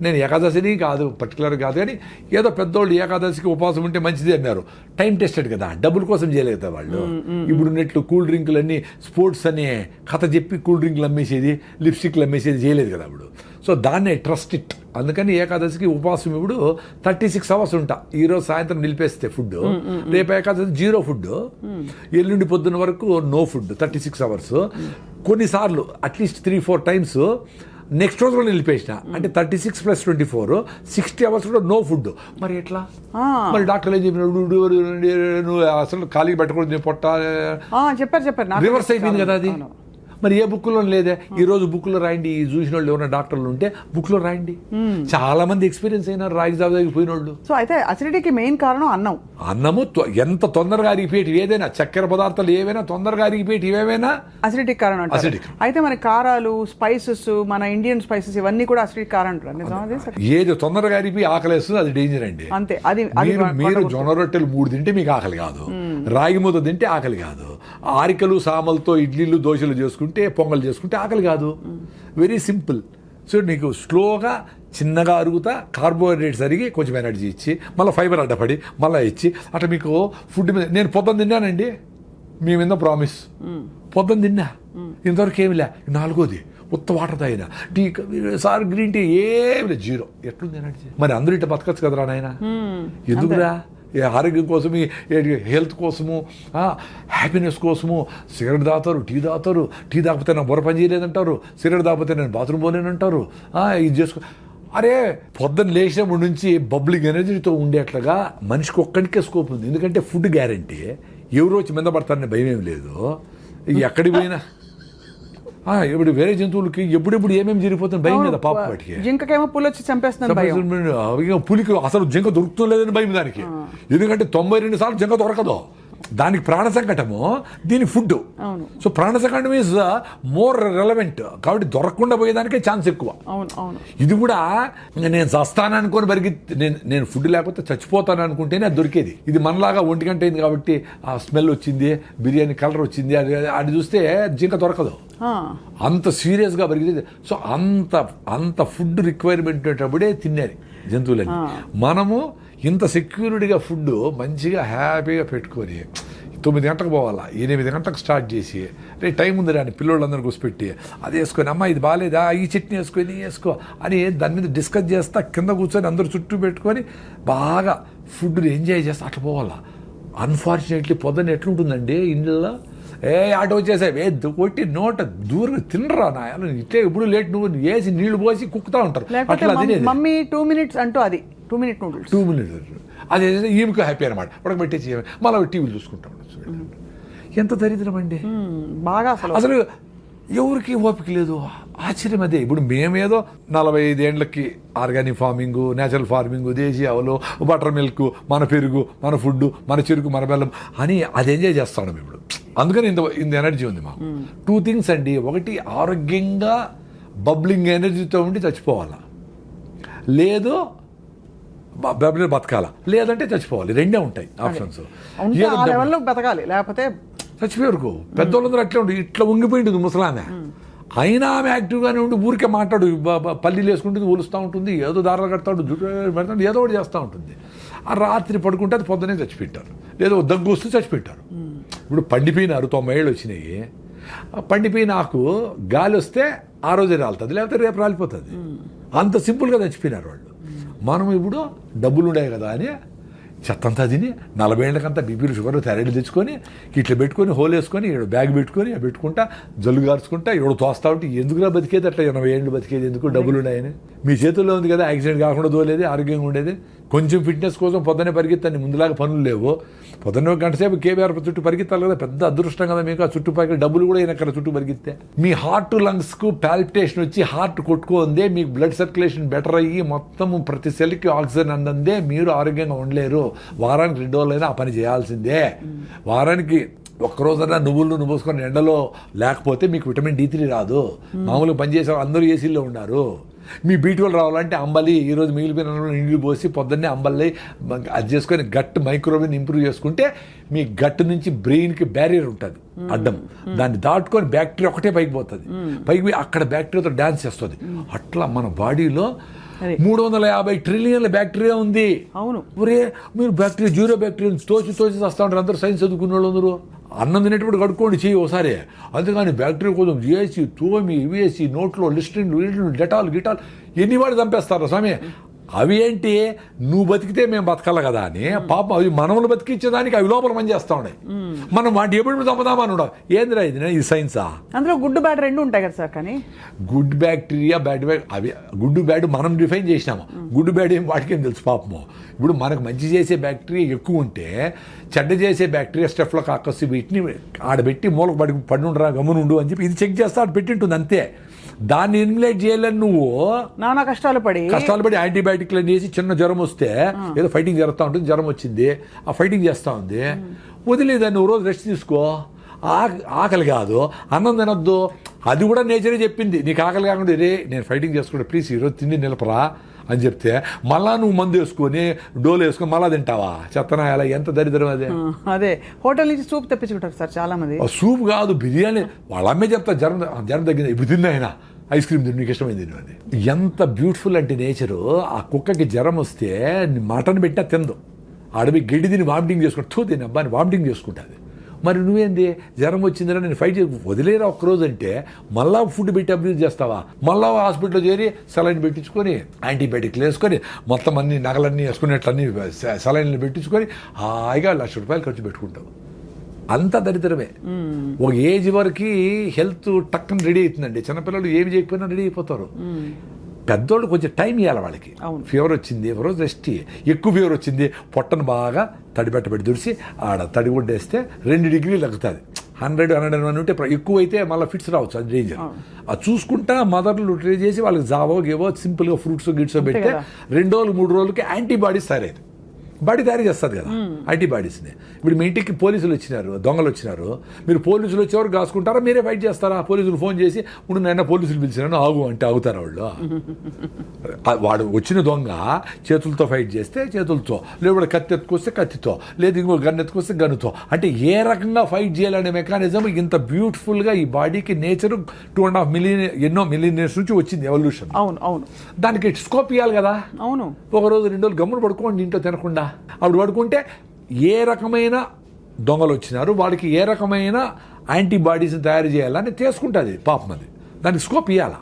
నేను ఏకాదశిని కాదు పర్టికులర్ కాదు కానీ ఏదో పెద్దోళ్ళు ఏకాదశికి ఉపవాసం ఉంటే మంచిది అన్నారు. టైం టెస్టెడ్ కదా, డబ్బుల కోసం చేయలేదు కదా వాళ్ళు. ఇప్పుడు ఉన్నట్లు కూల్ డ్రింకులన్నీ స్పోర్ట్స్ అనే కథ చెప్పి కూల్ డ్రింకులు అమ్మేసేది, లిప్స్టిక్లు అమ్మేసేది చేయలేదు కదా అప్పుడు. సో దాన్నే ట్రస్ట్ ఇట్. అందుకని ఏకాదశికి ఉపవాసం ఇప్పుడు 36 hours ఉంటా. ఈరోజు సాయంత్రం నిలిపేస్తే ఫుడ్, రేపు ఏకాదశి 0 ఫుడ్, ఎల్లుండి పొద్దున్న వరకు నో ఫుడ్ 36 hours. కొన్నిసార్లు అట్లీస్ట్ 3-4 times నెక్స్ట్ రోజు కూడా నిలిపేసిన, అంటే 36 + 24 60 hours కూడా నో ఫుడ్. మరి ఎట్లా? మరి డాక్టర్లు ఏం చెప్పినాడు, నువ్వు అసలు ఖాళీ పెట్టకూడదు, పొట్ట చెప్పారు రివర్స్ అయిపోయింది కదా అది. మరి ఏ బుక్లో లేదే. ఈ రోజు బుక్లో రాయండి, ఈ చూసిన వాళ్ళు ఎవరైనా డాక్టర్లు ఉంటే బుక్లో రాయండి. చాలా మంది ఎక్స్పీరియన్స్ అయినారు రాగి జాబ్ దగ్గర పోయిన వాళ్ళు. సో అయితే అసిడిటీకి మెయిన్ కారణం అన్నం. అన్నము ఎంత తొందరగా అరిగిపోయేటి ఏదైనా, చక్కెర పదార్థాలు ఏవైనా తొందరగా అరిగిపోయేటి ఏవైనా అసిడిటీకి కారణం అంటారు. Acidic. అయితే మన కారాలు, స్పైసెస్, మన ఇండియన్ స్పైసెస్ ఇవన్నీ కూడా అసిడిక్ కారణం అంటారు. నిజమా అది? ఏది తొందరగా అరిగిపోయి ఆకలేస్తుంది అది డేంజర్ అండి. అంతే. అది మీరు జొన్న రొట్టెలు 3 తింటే మీకు ఆకలి కాదు, రాగి ముద్ద తింటే ఆకలి కాదు, ఆరికలు సామలతో ఇడ్లీలు దోశలు చేసుకుంటే పొంగల్ చేసుకుంటే ఆకలి కాదు. Very simple. సో నీకు స్లోగా చిన్నగా అరుగుతా కార్బోహైడ్రేట్స్ అరిగి కొంచెం ఎనర్జీ ఇచ్చి మళ్ళీ ఫైబర్ అడ్డపడి మళ్ళీ ఇచ్చి అట్లా మీకు ఫుడ్ మీద. నేను పొద్దున్న తిన్నానండి, మీ మీద ప్రామిస్, పొద్దున్న తిన్నా, ఇంతవరకు ఏమి లే. 4వది ఉత్త వాటర్ తాగిన, టీ సార్ గ్రీన్ టీ ఏమి లేదు, 0. ఎట్లుంది ఎనర్జీ? మరి అందరూ ఇట్లా బతకచ్చు కదరా నాయన. ఎందుకురా? ఆరోగ్యం కోసం, హెల్త్ కోసము, హ్యాపీనెస్ కోసము సిగరెట్ తాగుతారు, టీ తాగుతారు. టీ తాగిపోతే నా బుర్ర పని చేయలేదంటారు, సిగరెట్ తాగిపోతే నేను బాత్రూమ్ పోలేనంటారు. ఇది చేసుకో. అరే పొద్దున్న లేచినప్పటి నుంచి బబ్లింగ్ ఎనర్జీతో ఉండేట్లుగా మనిషికి ఒక్కడికే స్కోప్ ఉంది. ఎందుకంటే ఫుడ్ గ్యారంటీ. ఎవరు వచ్చి మీద పడతారని భయం ఏమి లేదు. ఎక్కడికి పోయినా ఇప్పుడు వేరే జంతువులకి ఎప్పుడెప్పుడు ఏమేమి జరిగిపోతుంది భయం కదా పాప. వాటికి జింకకేమో పులి వచ్చి చంపేస్తుంది. పులికి అసలు జింక దొరుకుతుందని భయం దానికి. ఎందుకంటే 92 సార్లు జింక దొరకదు. దానికి ప్రాణ సంకటము, దీని ఫుడ్. సో ప్రాణ సంకటం ఈజ్ మోర్ రెలవెంట్. కాబట్టి దొరకకుండా పోయేదానికే ఛాన్స్ ఎక్కువ. ఇది కూడా నేను చస్తాను అనుకొని నేను ఫుడ్ లేకపోతే చచ్చిపోతాను అనుకుంటేనే అది దొరికేది. ఇది మనలాగా 1 గంట అయింది కాబట్టి ఆ స్మెల్ వచ్చింది, బిర్యానీ కలర్ వచ్చింది, అది చూస్తే జింక దొరకదు. అంత సీరియస్గా పెరిగింది. సో అంత ఫుడ్ రిక్వైర్మెంట్ ఉండేటప్పుడే తినేది జంతువులని. మనము ఇంత సెక్యూరిటీగా ఫుడ్ మంచిగా హ్యాపీగా పెట్టుకొని 9 గంటలకు పోవాలా, 8 గంటలకు స్టార్ట్ చేసి రే టైం ఉంది రాని పిల్లోళ్ళందరూ కూర్చోపెట్టి అది వేసుకొని, అమ్మ ఇది బాగాలేదా, ఈ చట్నీ వేసుకొని వేసుకో అని దాని మీద డిస్కస్ చేస్తా కింద కూర్చొని అందరూ చుట్టూ పెట్టుకొని బాగా ఫుడ్ని ఎంజాయ్ చేస్తా అట్లా పోవాలా. అన్ఫార్చునేట్లీ పొద్దున్న ఎట్లుంటుందండి ఇంట్లో, ఆటో వచ్చేసావు కొట్టి నోట దూరంగా తినరా నాయన, ఇట్లే ఇప్పుడు లేట్ నువ్వు వేసి నీళ్లు పోసి కుక్కుతా ఉంటారు. అట్లా తినేది. మమ్మీ 2 minutes అంటూ అది 2 minute నూడిల్స్ 2 minutes అదే ఈమెకు హ్యాపీ అనమాట. ఉడకబెట్టేసి మళ్ళీ టీవీలు చూసుకుంటా ఉండొచ్చు. ఎంత దరిద్రం అండి బాగా. అసలు ఎవరికి ఓపిక లేదు. ఆశ్చర్యం అదే. ఇప్పుడు మేమేదో 45 ఏళ్ళకి ఆర్గానిక్ ఫార్మింగ్, నేచురల్ ఫార్మింగ్, దేశీ ఆవులు, బటర్ మిల్క్, మన పెరుగు, మన ఫుడ్, మన చెరుకు, మన బెల్లం అని అది ఎంజాయ్ చేస్తాం ఇప్పుడు. అందుకని ఇంత ఎనర్జీ ఉంది మాకు. 2 things అండి. ఒకటి ఆరోగ్యంగా బబ్లింగ్ ఎనర్జీతో ఉండి చచ్చిపోవాలా, లేదు బతకాల, లేదంటే చచ్చిపోవాలి. 2 ఉంటాయి ఆప్షన్స్. బతకాలి లేకపోతే చచ్చిపోయారు. పెద్దోళ్ళందరూ అట్లే ఉండి ఇట్లా ఉంగిపోయింటుంది ముసలామె. అయినా ఆమె యాక్టివ్గానే ఉండి ఊరికే మాట్లాడు, పల్లీలు వేసుకుంటుంది, ఊలుస్తూ ఉంటుంది, ఏదో దారాలు కడతాడు, జుట్టు పెడతాడు, ఏదో ఒకటి చేస్తూ ఉంటుంది. ఆ రాత్రి పడుకుంటే అది పొద్దునే చచ్చిపెట్టారు, లేదో దగ్గు వస్తూ చచ్చిపెట్టారు. ఇప్పుడు పండిపోయినారు, 90 ఏళ్ళు వచ్చినాయి. పండిపోయిన ఆకు గాలి వస్తే ఆ రోజే రాలుతుంది, లేకపోతే రేపు రాలిపోతుంది. అంత సింపుల్గా చచ్చిపోయినారు వాళ్ళు. మనం ఇప్పుడు డబ్బులు ఉన్నాయి కదా అని చెత్తంతా తిని 40 ఏళ్ళకంతా బీపీలు, షుగర్లు, థైరాయిడ్ తెచ్చుకొని ఇట్లా పెట్టుకొని హోల్ వేసుకొని బ్యాగ్ పెట్టుకొని పెట్టుకుంటా జల్లు గార్చుకుంటా ఎవడో తోస్తా ఉంటే ఎందుకురా బతికేది అట్లా 80 ఏళ్ళు బతికేది ఎందుకు? డబ్బులు ఉన్నాయని. మీ చేతుల్లో ఉంది కదా, యాక్సిడెంట్ కాకుండా తోలేది, ఆరోగ్యంగా ఉండేది. కొంచెం ఫిట్నెస్ కోసం పొద్దున్నే పరిగెత్తండి, ముందులాగా పనులు లేవు. పొద్దున్న 1 గంట సేపు కేబీఆర్ చుట్టూ పరిగెత్తాలి కదా, పెద్ద అదృష్టం కదా మీకు. ఆ చుట్టుపక్కల డబ్బులు కూడా అయినక్కడ చుట్టూ పరిగెత్తే మీ హార్ట్ లంగ్స్కు పాల్పిటేషన్ వచ్చి హార్ట్ కొట్టుకుందే, మీకు బ్లడ్ సర్క్యులేషన్ బెటర్ అయ్యి మొత్తం ప్రతి సెల్కి ఆక్సిజన్ అందందే మీరు ఆరోగ్యంగా ఉండలేరు. వారానికి 2 రోజులైనా ఆ పని చేయాల్సిందే. వారానికి ఒక్కరోజైనా నువ్వులు పోసుకొని ఎండలో లేకపోతే మీకు విటమిన్ D3 రాదు. మామూలుగా పనిచేసే అందరూ ఏసీల్లో ఉన్నారు. మీ B12 రావాలంటే అంబలి, ఈరోజు మిగిలిపోయిన నీళ్ళు పోసి పొద్దున్నే అంబలి అది చేసుకొని గట్ మైక్రోవేవ్ ఇంప్రూవ్ చేసుకుంటే మీ గట్ నుంచి బ్రెయిన్కి బ్యారియర్ ఉంటుంది అడ్డం, దాన్ని దాటుకొని బ్యాక్టీరియా ఒకటే పైకి పోతుంది. పైకి పోయి అక్కడ బ్యాక్టీరియాతో డ్యాన్స్ చేస్తుంది. అట్లా మన బాడీలో 350 ట్రిలియన్ల బ్యాక్టీరియా ఉంది. అవును. ఒరే మీరు బ్యాక్టీరియా, జీరో బ్యాక్టీరియా తోచి వస్తూ ఉంటారు అందరూ, సైన్స్ చదువుకున్న వాళ్ళు అందరూ. అన్నం తినేటప్పుడు కడుక్కోండి చెయ్యి ఒకసారి. అంతేగాని బ్యాక్టీరియా కోసం చేసి తోమి వేసి నోట్లో లిస్ట్రిన్ డెటాల్ గిటాల్ ఎన్ని వాడు చంపేస్తారు స్వామి. అవి ఏంటి, నువ్వు బతికితే మేము బతకాలి కదా అని పాపం అవి మనములు బతికించేదానికి అవి లోపల పని చేస్తా ఉన్నాయి. మనం వాటి ఎప్పుడు చంపుదామని ఉండవు. ఏందిరా ఇది సైన్సా? అందులో గుడ్ బ్యాడ్ రెండు ఉంటాయి కదా సార్. కానీ గుడ్ బ్యాక్టీరియా బ్యాడ్ అవి గుడ్ బ్యాడ్ మనం డిఫైన్ చేసినాము. గుడ్ బ్యాడ్ ఏం వాటికేం తెలుసు పాపము. ఇప్పుడు మనకు మంచి చేసే బ్యాక్టీరియా ఎక్కువ ఉంటే చెడ్డ చేసే బ్యాక్టీరియా స్టెఫ్లో కాకసి వీటిని ఆడబెట్టి మూలకు పడి ఉండరా గమ్మునుండు అని చెప్పి ఇది చెక్ చేస్తే ఆడ పెట్టింటుంది అంతే. దాన్ని ఎలిమినేట్ చేయాలని నువ్వు నానా కష్టాలు పడి యాంటీబయాటిక్లు వేసి చిన్న జ్వరం వస్తే ఏదో ఫైటింగ్ జరుగుతూ ఉంటుంది, జ్వరం వచ్చింది ఆ ఫైటింగ్ చేస్తూ ఉంది, వదిలేదాన్ని నువ్వు రోజు రెస్ట్ తీసుకో. ఆకలి కాదు, అన్నం తినొద్దు, అది కూడా నేచరే చెప్పింది. నీకు ఆకలి కాకుండా రే నేను ఫైటింగ్ చేసుకుంటా ప్లీజ్ ఈరోజు తిండి నిలపరా అని చెప్తే మళ్ళా నువ్వు మందు వేసుకొని డోలు వేసుకొని మళ్ళా తింటావా? చెత్తనా ఎలా, ఎంత దరిద్రం అదే. అదే హోటల్ నుంచి సూప్ తెప్పించుకుంటారు సార్ చాలా మంది. సూప్ కాదు బిర్యానీ, వాళ్ళ అమ్మే చెప్తా జ్వరం తగ్గింది ఇప్పుడు తిన్నా అయినా ఐస్ క్రీమ్ తిని నీకు ఇష్టమైంది అని. ఎంత బ్యూటిఫుల్ అంటే నేచరు. ఆ కుక్కకి జ్వరం వస్తే మటన్ పెట్టినా తిందు, అడవి గడ్డి తిని వామిటింగ్ చేసుకుంటూ తిని అబ్బాని వామిటింగ్ చేసుకుంటుంది. మరి నువ్వేంది జ్వరం వచ్చిందని నేను ఫైట్ చేసి వదిలేరా ఒక్కరోజు అంటే మళ్ళా ఫుడ్ పెట్టి అబ్యూజ్ చేస్తావా? మళ్ళా హాస్పిటల్లో చేరి సెలైన్ పెట్టించుకొని యాంటీబయాటిక్లు వేసుకొని మొత్తం అన్ని నగలన్నీ వేసుకునేట్లన్నీ సెలైన్లు పెట్టించుకొని హాయిగా ₹1,00,000 ఖర్చు పెట్టుకుంటావు. అంత దరిద్రమే. ఒక ఏజ్ వరకు హెల్త్ టక్కన రెడీ అవుతుందండి. చిన్నపిల్లలు ఏమి చేయకపోయినా రెడీ అయిపోతారు. పెద్దోళ్ళు కొంచెం టైం ఇవ్వాలి వాళ్ళకి. ఫీవర్ వచ్చింది ఒకరోజు రెస్ట్, ఎక్కువ ఫీవర్ వచ్చింది పొట్టను బాగా తడిపెట్టబెట్టి దుడిసి ఆడ తడిగుడ్డేస్తే 2 డిగ్రీలు తగ్గుతుంది. 100-101 ఉంటే ఎక్కువ అయితే మళ్ళీ ఫిట్స్ రావచ్చు, అది డేంజర్. అది చూసుకుంటా మదర్లు ట్రై చేసి వాళ్ళకి జావో గేవో సింపుల్గా ఫ్రూట్స్ గిట్సో పెడితే 2 రోజులు 3 రోజులకి యాంటీబాడీస్ తయారైంది. బాడీ తయారు చేస్తుంది కదా యాంటీబాడీస్ని. ఇప్పుడు మీ ఇంటికి పోలీసులు వచ్చినారు, దొంగలు వచ్చినారు, మీరు పోలీసులు వచ్చేవారు కాసుకుంటారా, మీరే ఫైట్ చేస్తారా? పోలీసులు ఫోన్ చేసి ఇప్పుడు నైనా పోలీసులు పిలిచినాను ఆగు అంటే ఆగుతారా వాళ్ళు? వాడు వచ్చిన దొంగ చేతులతో ఫైట్ చేస్తే చేతులతో, లేదా కత్తి ఎత్తుకొస్తే కత్తితో, లేదా ఇంకో గన్ ఎత్తుకొస్తే గన్నుతో. అంటే ఏ రకంగా ఫైట్ చేయాలనే మెకానిజం ఇంత బ్యూటిఫుల్గా ఈ బాడీకి నేచర్ 2.5 మిలియన్ ఎన్నో మిలియన్ ఇయర్స్ నుంచి వచ్చింది ఎవల్యూషన్. అవును అవును. దానికి స్కోప్ ఇవ్వాలి కదా. అవును. ఒకరోజు 2 రోజులు గమ్మును పడుకోండి ఇంట్లో తినకుండా. అప్పుడు పడుకుంటే ఏ రకమైన దొంగలు వచ్చినారు, వాడికి ఏ రకమైన యాంటీబాడీస్ని తయారు చేయాలని తీసుకుంటుంది పాపం. అది దానికి స్కోప్ ఇవ్వాలా.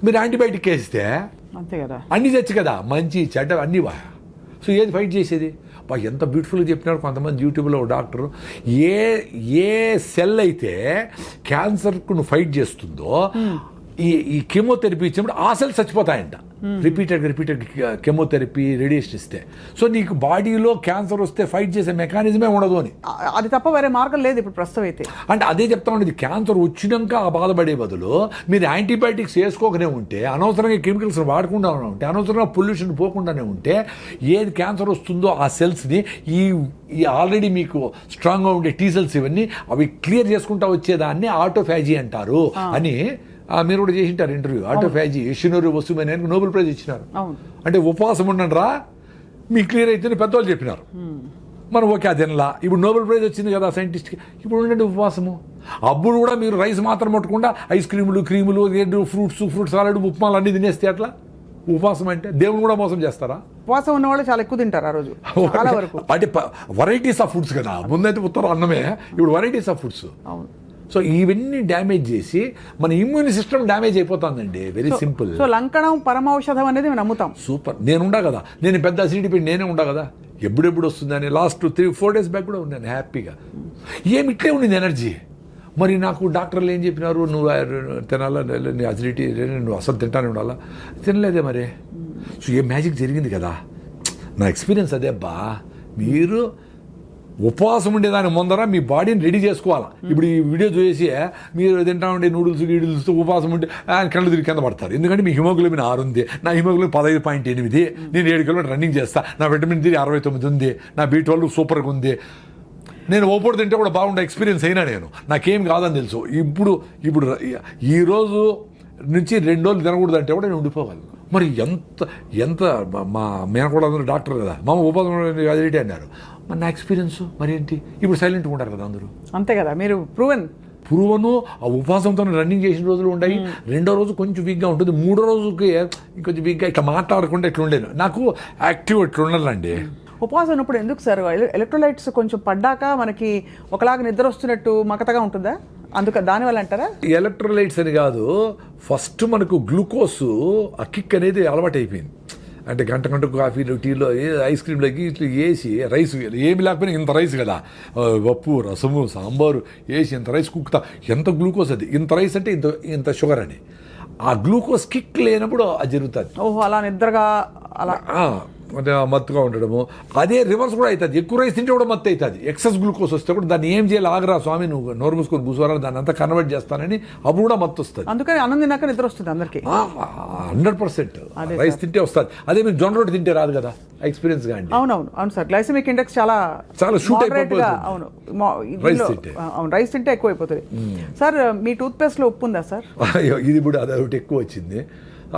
మీరు యాంటీబయాటిక్ వేస్తే అంతే కదా, అన్నీ తెచ్చు కదా, మంచి చెడ్డ అన్నీ వా. సో ఏది ఫైట్ చేసేది? ఎంత బ్యూటిఫుల్గా చెప్పినారు కొంతమంది యూట్యూబ్లో డోక్టరు. ఏ సెల్ అయితే క్యాన్సర్కు నువ్వు ఫైట్ చేస్తుందో ఈ కెమోథెరపీ ఇచ్చినప్పుడు ఆ సెల్స్ చచ్చిపోతాయంట. రిపీటెడ్ కెమోథెరపీ రేడియేషన్ ఇస్తే. సో నీకు బాడీలో క్యాన్సర్ వస్తే ఫైట్ చేసే మెకానిజమే ఉండదు అని. అది తప్ప వేరే మార్గం లేదు ఇప్పుడు ప్రస్తుతం అయితే. అంటే అదే చెప్తా ఉండేది, క్యాన్సర్ వచ్చినాక ఆ బాధపడే బదులు మీరు యాంటీబయాటిక్స్ వేసుకోకనే ఉంటే, అనవసరంగా కెమికల్స్ వాడకుండా ఉంటే, అనవసరంగా పొల్యూషన్ పోకుండానే ఉంటే, ఏది క్యాన్సర్ వస్తుందో ఆ సెల్స్ని ఈ ఆల్రెడీ మీకు స్ట్రాంగ్గా ఉండే టీ సెల్స్ ఇవన్నీ అవి క్లియర్ చేసుకుంటా వచ్చేదాన్ని ఆటోఫాజీ అంటారు అని మీరు కూడా చేసింటారు ఇంటర్వ్యూ. ఆటోఫాజీ యషినోరి వసుమని నోబెల్ ప్రైజ్ ఇచ్చినారు. అంటే ఉపవాసం ఉండండి రా మీకు క్లియర్ అయితే పెద్దవాళ్ళు చెప్పినారు. మనం ఓకే అది తినలా. ఇప్పుడు నోబెల్ ప్రైజ్ వచ్చింది కదా సైంటిస్ట్కి, ఇప్పుడు ఉండండి ఉపవాసము. అప్పుడు కూడా మీరు రైస్ మాత్రం పట్టకుండా ఐస్ క్రీములు ఫ్రూట్స్ సాలడ్ ఉప్మాలు అన్నీ తినేస్తే అట్లా ఉపవాసం అంటే దేవుని కూడా మోసం చేస్తారా? ఉపవాసం ఉన్న వాళ్ళు చాలా ఎక్కువ తింటారు ఆ రోజు చాలా వరకు. అంటే వెరైటీస్ ఆఫ్ ఫుడ్స్ కదా, ముందైతే ఉత్తరం అన్నమే, ఇప్పుడు వెరైటీస్ ఆఫ్ ఫుడ్స్. అవును. సో ఇవన్నీ డ్యామేజ్ చేసి మన ఇమ్యూన్ సిస్టమ్ డ్యామేజ్ అయిపోతుందండి. Very simple. సో లంకణం పరమౌషధం అనేది మేము నమ్ముతాం. సూపర్. నేను ఉండా కదా, నేను పెద్ద అసిడిటీ పెట్టి నేనే ఉండా కదా, ఎప్పుడెప్పుడు వస్తుందని లాస్ట్ 3-4 days బ్యాక్ కూడా ఉన్నాను హ్యాపీగా. ఏమి ఇట్లే ఉండింది ఎనర్జీ. మరి నాకు డాక్టర్లు ఏం చెప్పినారు, నువ్వు తినాలా, నీ అసిడిటీ నువ్వు అసలు తింటానే ఉండాలా, తినలేదే మరి. సో ఏ మ్యాజిక్ జరిగింది కదా. నా ఎక్స్పీరియన్స్ అదే అబ్బా. మీరు ఉపవాసం ఉండేదాని ముందర మీ బాడీని రెడీ చేసుకోవాలా. ఇప్పుడు ఈ వీడియో చూసి మీరు తింటా ఉండే గీడిల్స్తో ఉపవాసం ఉంటే కళ్ళు తిరిగి కింద పడతారు. ఎందుకంటే మీ హిమోగ్లోబిన్ 6 ఉంది, నా హిమోగ్లోబిన్ 15.8, నేను 7 కిలోమీటర్ రన్నింగ్ చేస్తా, నా విటమిన్ D 69 ఉంది, నా B12 సూపర్గా ఉంది, నేను ఓపోడు తింటే కూడా బాగుండే ఎక్స్పీరియన్స్ అయినా నేను, నాకేం కాదని తెలుసు. ఇప్పుడు ఈరోజు నుంచి 2 రోజులు తినకూడదు అంటే కూడా నేను ఉండిపోగలను. మరి ఎంత మా మేనకోడ అందరూ డాక్టర్ కదా, మా ఉపవాసం అదిటి అన్నారు. మరి నా ఎక్స్పీరియన్స్ మరి ఏంటి, ఇప్పుడు సైలెంట్గా ఉంటారు కదా అందరూ. అంతే కదా, మీరు ప్రూవను ఆ ఉపవాసంతో రన్నింగ్ చేసిన రోజులు ఉన్నాయి. 2వ రోజు కొంచెం వీక్గా ఉంటుంది, 3వ రోజుకి ఇంకొంచెం వీక్గా ఇట్లా మాట్లాడకుండా ఇట్లా ఉండేది. నాకు యాక్టివ్ ఇట్లా ఉండాలండి. ఉపవాసం ఉన్నప్పుడు ఎందుకు సార్ ఎలక్ట్రోలైట్స్ కొంచెం పడ్డాక మనకి ఒకలాగా నిద్ర వస్తున్నట్టు మకతగా ఉంటుందా? దానివల్ల అంటారా? ఎలక్ట్రోలైట్స్ అని కాదు, ఫస్ట్ మనకు గ్లూకోజ్ ఆ కిక్ అనేది అలవాటు అయిపోయింది. అంటే గంట కాఫీలో టీలో ఐస్ క్రీమ్లోకి ఇట్లా వేసి రైస్ ఏమి లేకపోయినా ఇంత రైస్ కదా, పప్పు రసము సాంబారు వేసి ఇంత రైస్ కుక్తా, ఎంత గ్లూకోజ్ అది, ఇంత రైస్ అంటే ఇంత షుగర్ అని. ఆ గ్లూకోజ్ కిక్ లేనప్పుడు అది జరుగుతుంది. ఓహో, అలా నిద్రగా అలా అంటే మత్తుగా ఉండడము. అదే రివర్స్ కూడా అవుతుంది, ఎక్కువ రైస్ తింటే కూడా మత్తు అవుతుంది. ఎక్సెస్ గ్లూకోజ్ వస్తే కూడా దాన్ని ఏం చేయాలి, ఆగరా స్వామి నువ్వు నోరు మూసుకొని కూర్చోవాలి, దాన్ని అంతా కన్వర్ట్ చేస్తానని అప్పుడు కూడా మత్తు వస్తుంది. అందుకని అన్నం తిన్నాక నిద్ర వస్తుంది అందరికి. 100% రైస్ తింటే వస్తుంది. అదే మీరు జొన్న రొట్టె తింటే రాదు కదా, ఎక్స్పీరియన్స్ గా అండి. అవును సార్, గ్లైసెమిక్ ఇండెక్స్ చాలా షూట్ moderate గా, అవును రైస్ తింటే ఎక్కువ అయిపోతుంది. సార్ మీ టూత్ పేస్ట్ లో ఉప్పు ఉందా సార్? ఇది ఇప్పుడు అదొకటి ఎక్కువ వచ్చింది.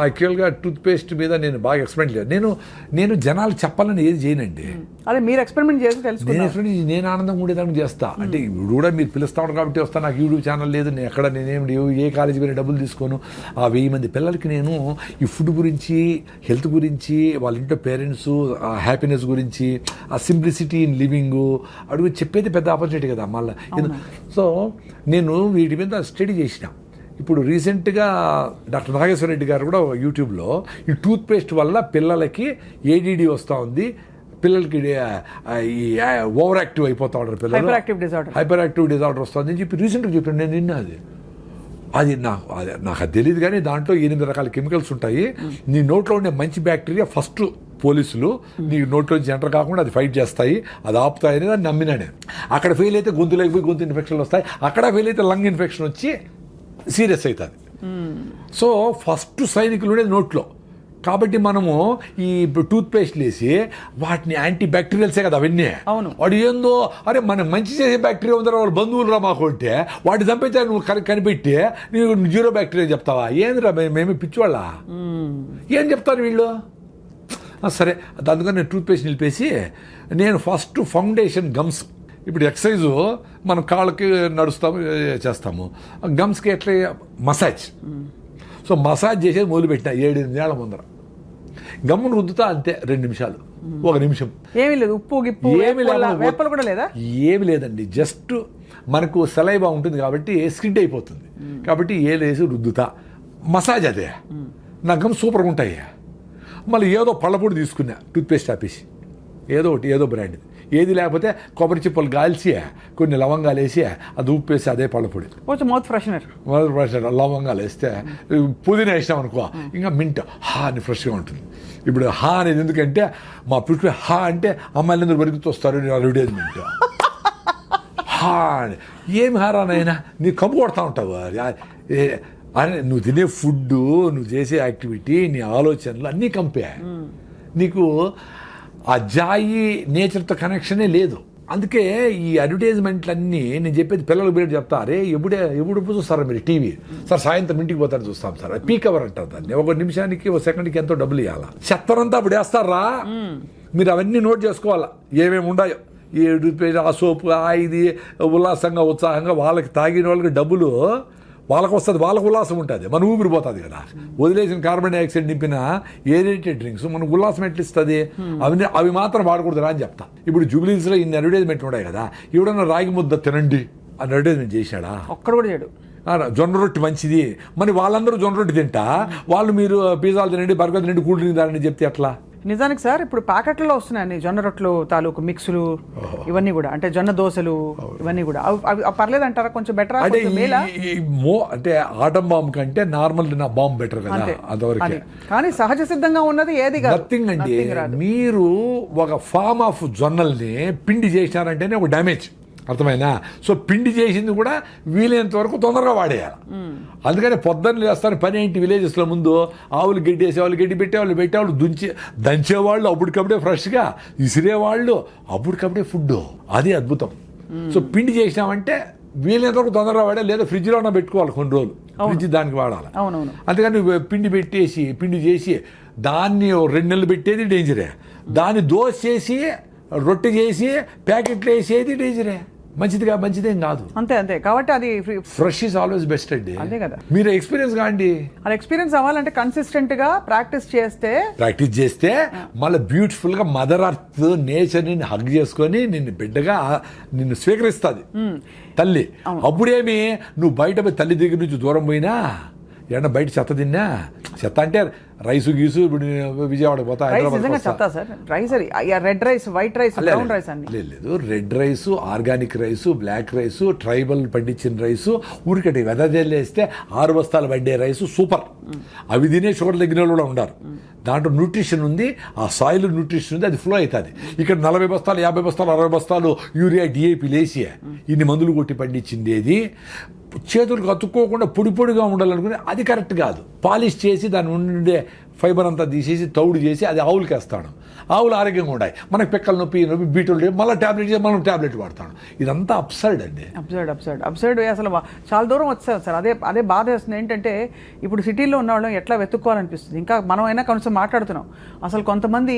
యాక్చువల్గా టూత్ పేస్ట్ మీద నేను బాగా ఎక్స్పెరిమెంట్ లేదు. నేను జనాలు చెప్పాలని ఏది చేయనండి. అదే మీరు ఎక్స్పెరిమెంట్ చేసి తెలుసుకున్నారు. నేను ఆనందం ఉండేదానికి చేస్తా. అంటే ఇప్పుడు కూడా మీరు పిలుస్తాను కాబట్టి వస్తా. నాకు యూట్యూబ్ ఛానల్ లేదు, నేనేమి ఏ కాలేజీ పోయినా డబ్బులు తీసుకోను. ఆ 1000 మంది పిల్లలకి నేను ఈ ఫుడ్ గురించి, హెల్త్ గురించి, వాళ్ళ ఇంట్లో పేరెంట్స్ ఆ హ్యాపీనెస్ గురించి, ఆ సింప్లిసిటీ ఇన్ లివింగ్ అడుగు చెప్పేది పెద్ద ఆపర్చునిటీ కదా మళ్ళీ. సో నేను వీటి మీద స్టడీ చేసిన. ఇప్పుడు రీసెంట్గా డాక్టర్ నాగేశ్వర రెడ్డి గారు కూడా యూట్యూబ్లో ఈ టూత్ పేస్ట్ వల్ల పిల్లలకి ADD వస్తూ ఉంది, పిల్లలకి ఈ ఓవర్ యాక్టివ్ అయిపోతా ఉంటారు పిల్లలు, హైపర్ యాక్టివ్ డిజార్డర్ వస్తుంది అని చెప్పి రీసెంట్గా చెప్పాను. నేను నిన్న అది నాకు అది తెలియదు, కానీ దాంట్లో 8 రకాల కెమికల్స్ ఉంటాయి. నీ నోట్లో ఉండే మంచి బ్యాక్టీరియా ఫస్ట్ పోలీసులు నీ నోట్లో ఎంటర్ కాకుండా అది ఫైట్ చేస్తాయి, అది ఆపుతాయని దాన్ని నమ్మినా నేను. అక్కడ ఫెయిల్ అయితే గొంతులోకి పోయి గొంతు ఇన్ఫెక్షన్లు వస్తాయి, అక్కడ ఫెయిల్ అయితే లంగ్ ఇన్ఫెక్షన్ వచ్చి సీరియస్ అవుతుంది. సో ఫస్ట్ సైనికులు నోట్లో. కాబట్టి మనము ఈ టూత్ పేస్ట్లు వేసి వాటిని యాంటీ బ్యాక్టీరియల్సే కదా అవన్నీ. వాడు ఏందో అరే మనకు మంచి చేసే బ్యాక్టీరియా ఉందా, వాళ్ళు బంధువులు రా మాకు అంటే వాటి చంపైతే నువ్వు కనిపెట్టి నీకు 0 బ్యాక్టీరియా చెప్తావా? ఏందిరా మేమే పిచ్చివాళ్ళ, ఏం చెప్తారు వీళ్ళు? సరే, అందుకని నేను టూత్ పేస్ట్ నిలిపేసి నేను ఫస్ట్ ఫౌండేషన్ గమ్స్. ఇప్పుడు ఎక్సర్సైజు మనం కాళ్ళకి నడుస్తాము చేస్తాము, గమ్స్కి ఎట్లా మసాజ్. సో మసాజ్ చేసేది మొదలుపెట్టిన 7-8 ఏళ్ల ముందర. గమ్మును రుద్దుతా అంతే 2 నిమిషాలు, 1 నిమిషం. ఏమీ లేదు, ఉప్పు గిప్పు వేపలు కూడా లేదా? ఏమి లేదండి, జస్ట్ మనకు సలైవా ఉంటుంది కాబట్టి స్కిడ్ అయిపోతుంది, కాబట్టి ఏలేసి రుద్దుతా. మసాజ్ అదే. నా గమ్ సూపర్గా ఉంటాయి. మళ్ళీ ఏదో పళ్ళపొడి తీసుకున్నా, టూత్పేస్ట్ ఆపేసి ఏదో బ్రాండ్, ఏది లేకపోతే కొబ్బరి చిప్పలు కాల్చి కొన్ని లవంగాలు వేసి అది ఉప్పేసి అదే పళ్ళపొడి, కొంచెం మౌత్ ఫ్రెషనర్, లవంగాలు వేస్తే పుదీనా వేసినాం అనుకో ఇంకా మింట్ అని ఫ్రెష్గా ఉంటుంది. ఇప్పుడు అనేది ఎందుకంటే మా పుట్టి అంటే అమ్మాయిలు అందరూ బరిగితూ వస్తారు అడ్వర్టైజ్మెంట్. అని ఏమి హారానైనా నీ కంపు కొడతా ఉంటావు. అరే నువ్వు తినే ఫుడ్, నువ్వు చేసే యాక్టివిటీ, నీ ఆలోచనలు అన్నీ కంపే. నీకు ఆ జాయి నేచర్తో కనెక్షనే లేదు. అందుకే ఈ అడ్వర్టైజ్మెంట్లన్నీ నేను చెప్పేది పిల్లలకు బిడ్డ చెప్తా, అరే ఎప్పుడు చూస్తారా మీరు టీవీ? సార్ సాయంత్రం ఇంటికి పోతారు చూస్తాం సార్, పీక్ అవర్ అంటారు దాన్ని. 1 నిమిషానికి 1 సెకండ్కి ఎంతో డబ్బులు ఇవ్వాలా. చెత్తరంతా అప్పుడు వేస్తారా, మీరు అవన్నీ నోట్ చేసుకోవాలా ఏమేమి ఉన్నాయో. ఆ సోపు, ఇది ఉల్లాసంగా ఉత్సాహంగా వాళ్ళకి తాగిన వాళ్ళకి డబ్బులు వాళ్ళకు వస్తుంది, వాళ్ళకు ఉల్లాసం ఉంటుంది, మన ఊపిరిపోతుంది కదా. వదిలేసిన కార్బన్ డైఆక్సైడ్ నింపిన ఏరేటెడ్ డ్రింక్స్ మనకు ఉల్లాసం ఎట్లా ఇస్తుంది? అవి మాత్రం వాడకూడదురా అని చెప్తా. ఇప్పుడు జూబ్లీస్లో ఇన్ని అడ్వర్టైజ్మెంట్ ఉన్నాయి కదా, ఎవడన్నా రాగి ముద్ద తినండి అని అడ్వర్టైజ్మెంట్ చేశాడా? ఒక్కడు కూడా చేయడు. జొన్న రొట్టె మంచిది, మరి వాళ్ళందరూ జొన్న రొట్టె తింటా, వాళ్ళు మీరు పిజ్జాలు తినండి, బర్గర్ తినండి, కూల్ డ్రింక్ తాగండి చెప్తే ఎట్లా? నిజానికి సార్ ఇప్పుడు ప్యాకెట్లలో వస్తున్నాయి జొన్న రొట్టెలు తాలూకు మిక్సులు, ఇవన్నీ కూడా, అంటే జొన్న దోశలు, ఇవన్నీ కూడా అవి పర్లేదు అంటారా? కొంచెం బెటర్ అంటే ఆటం బాంబ్ కంటే నార్మల్ నా బాంబ్ బెటర్ కదా అంతవరకు. కానీ సహజ సిద్ధంగా ఉన్నది ఏది నథింగ్ అండి. మీరు ఒక ఫామ్ ఆఫ్ జొన్నల్ని పిండి చేసినారంటేనే ఒక డ్యామేజ్, అర్థమైనా? సో పిండి చేసింది కూడా వీలైనంత వరకు తొందరగా వాడేయాలి. అందుకని పొద్దున్న లేస్తాను పని ఏంటి, విలేజెస్లో ముందు ఆవులు గడ్డి వేసేవాళ్ళు, గడ్డి పెట్టేవాళ్ళు దంచేవాళ్ళు అప్పటికప్పుడే ఫ్రెష్గా, ఇసిరేవాళ్ళు అప్పటికప్పుడే ఫుడ్. అది అద్భుతం. సో పిండి చేసినామంటే వీలైనంత వరకు తొందరగా వాడాలి, లేదా ఫ్రిడ్జ్లో ఉన్న పెట్టుకోవాలి కొన్ని రోజులు, ఫ్రిడ్జ్ దానికి వాడాలి. అందుకని పిండి చేసి దాన్ని 2 నెలలు పెట్టేది డేంజరే. దాన్ని దోశ చేసి రొట్టె చేసి ప్యాకెట్లు వేసేది డేంజరే. మంచిదేం కాదు. అంతే కాబట్టి అది ఫ్రెష్ ఈజ్ ఆల్వేస్ బెస్ట్ అండి. అంతే కదా. మీరు ఎక్స్పీరియన్స్ కాండి. అది ఎక్స్పీరియన్స్ అవ్వాలంటే కన్సిస్టెంట్ గా ప్రాక్టీస్ చేస్తే మళ్ళీ బ్యూటిఫుల్ గా మదర్ అర్త్ నేచర్ ని హగ్ చేసుకొని నిన్ను బిడ్డగా నిన్ను స్వీకరిస్తుంది తల్లి. అప్పుడేమి నువ్వు బయట తల్లి దగ్గర నుంచి దూరం పోయినా, ఏమన్నా బయట చెత్త తిన్నా, చెత్త అంటే రైసు గీసు ఇప్పుడు నేను విజయవాడకి పోతా, రైస్ హైదరాబాద్ నిజంగా చెప్తా సార్, రైస్ అది red rice, white rice, brown rice అన్ని. లేదు, red rice, organic rice, black rice, tribal పండించిన రైసు, ఊరికటి వెదజల్లేస్తే 6 బస్తాలు పడ్డే రైసు సూపర్. అవి తినే షుగర్ తగ్గిన వాళ్ళు కూడా ఉన్నారు. దాంట్లో న్యూట్రిషన్ ఉంది, ఆ సాయిల్ న్యూట్రిషన్ ఉంది, అది ఫ్లో అవుతుంది. ఇక్కడ 40 బస్తాలు, 50 బస్తాలు, 60 బస్తాలు యూరియా, డిఏపి లేసి ఇన్ని మందులు కొట్టి పండించిండేది చేతులకు అతుక్కోకుండా పొడి పొడిగా ఉండాలనుకుని అది కరెక్ట్ కాదు. పాలిష్ చేసి దాని ఉండే ఫైబర్ అంతా తీసేసి తౌడు చేసి అది ఆవులకి వేస్తాడు. ఆవులు ఆరోగ్యంగా ఉన్నాయి, మనకి పిక్కల నొప్పి బీటలు మళ్ళీ ట్యాబ్లెట్ చేసి మనం ట్యాబ్లెట్ వాడతాడు. ఇదంతా అప్సైడ్ అండి, అప్సైడ్ అసలు చాలా దూరం వచ్చాం సార్. అదే బాధ వేస్తుంది. ఏంటంటే ఇప్పుడు సిటీలో ఉన్న వాళ్ళం ఎట్లా వెతుక్కోవాలనిపిస్తుంది. ఇంకా మనమైనా కొంచెం మాట్లాడుతున్నాం, అసలు కొంతమంది